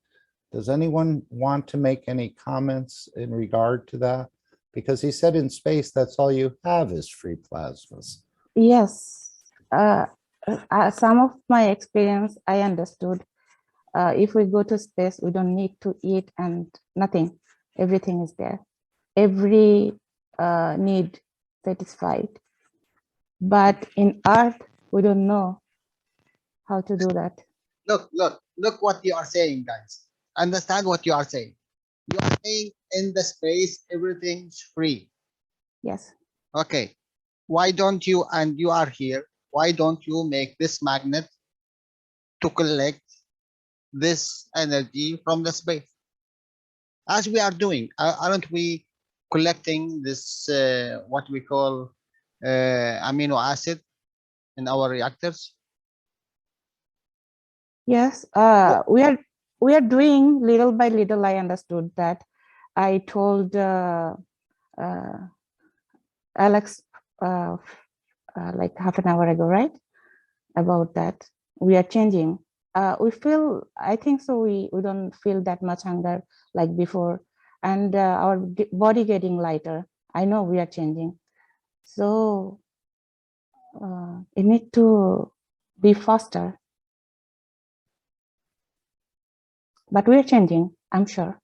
Does anyone want to make any comments in regard to that? Because he said in space, that's all you have is free plasmas. Yes, some of my experience, I understood. If we go to space, we don't need to eat and nothing. Everything is there. Every need satisfied. But in Earth, we don't know how to do that. Look what you are saying, guys. Understand what you are saying. You are saying in the space, everything's free. Yes. Okay. Why don't you, and you are here, why don't you make this magnet to collect this energy from the space? As we are doing, aren't we collecting this, what we call amino acid in our reactors? Yes, we are doing little by little. I understood that. I told Alex like half an hour ago, right? About that. We are changing. We feel, I think so, we don't feel that much hunger like before, and our body getting lighter. I know we are changing. So it need to be faster. But we are changing, I'm sure.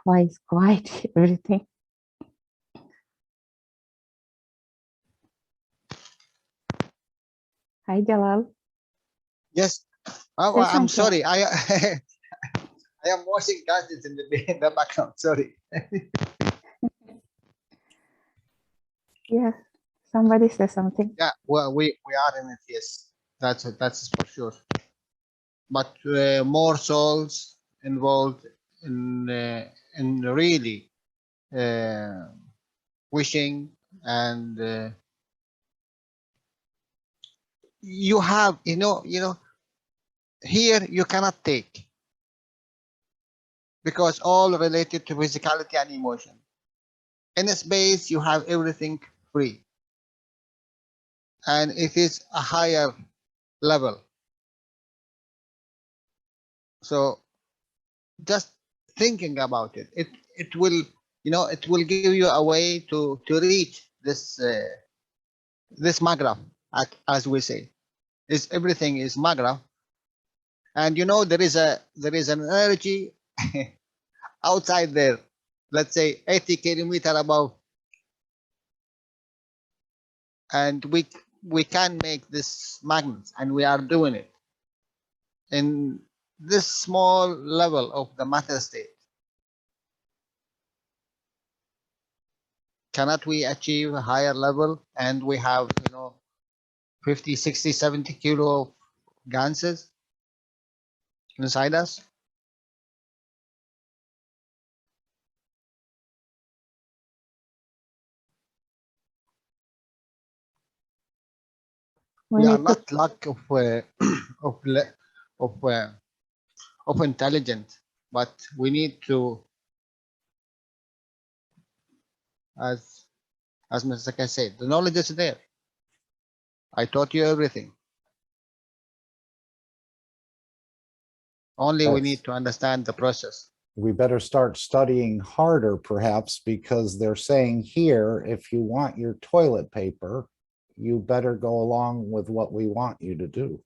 Why is quiet, everything? Hi, Jalal. Yes. Oh, I'm sorry. I am washing dishes in the background. Sorry. Yes, somebody said something. Yeah, well, we are in it. Yes, that's for sure. But more souls involved in really wishing, and you have, you know, here you cannot take, because all related to physicality and emotion. In a space, you have everything free, and it is a higher level. So just thinking about it, it will, it will give you a way to reach this this magraph, as we say. Is everything is magraph, and there is an energy outside there, let's say 80 kilometers above, and we can make this magnets, and we are doing it in this small level of the matter state. Cannot we achieve a higher level, and we have 50, 60, 70 kilo of ganses inside us? We are not lack of of intelligence, but we need to, as Mr. K said, the knowledge is there. I taught you everything. Only we need to understand the process. We better start studying harder, perhaps, because they're saying here, if you want your toilet paper, you better go along with what we want you to do.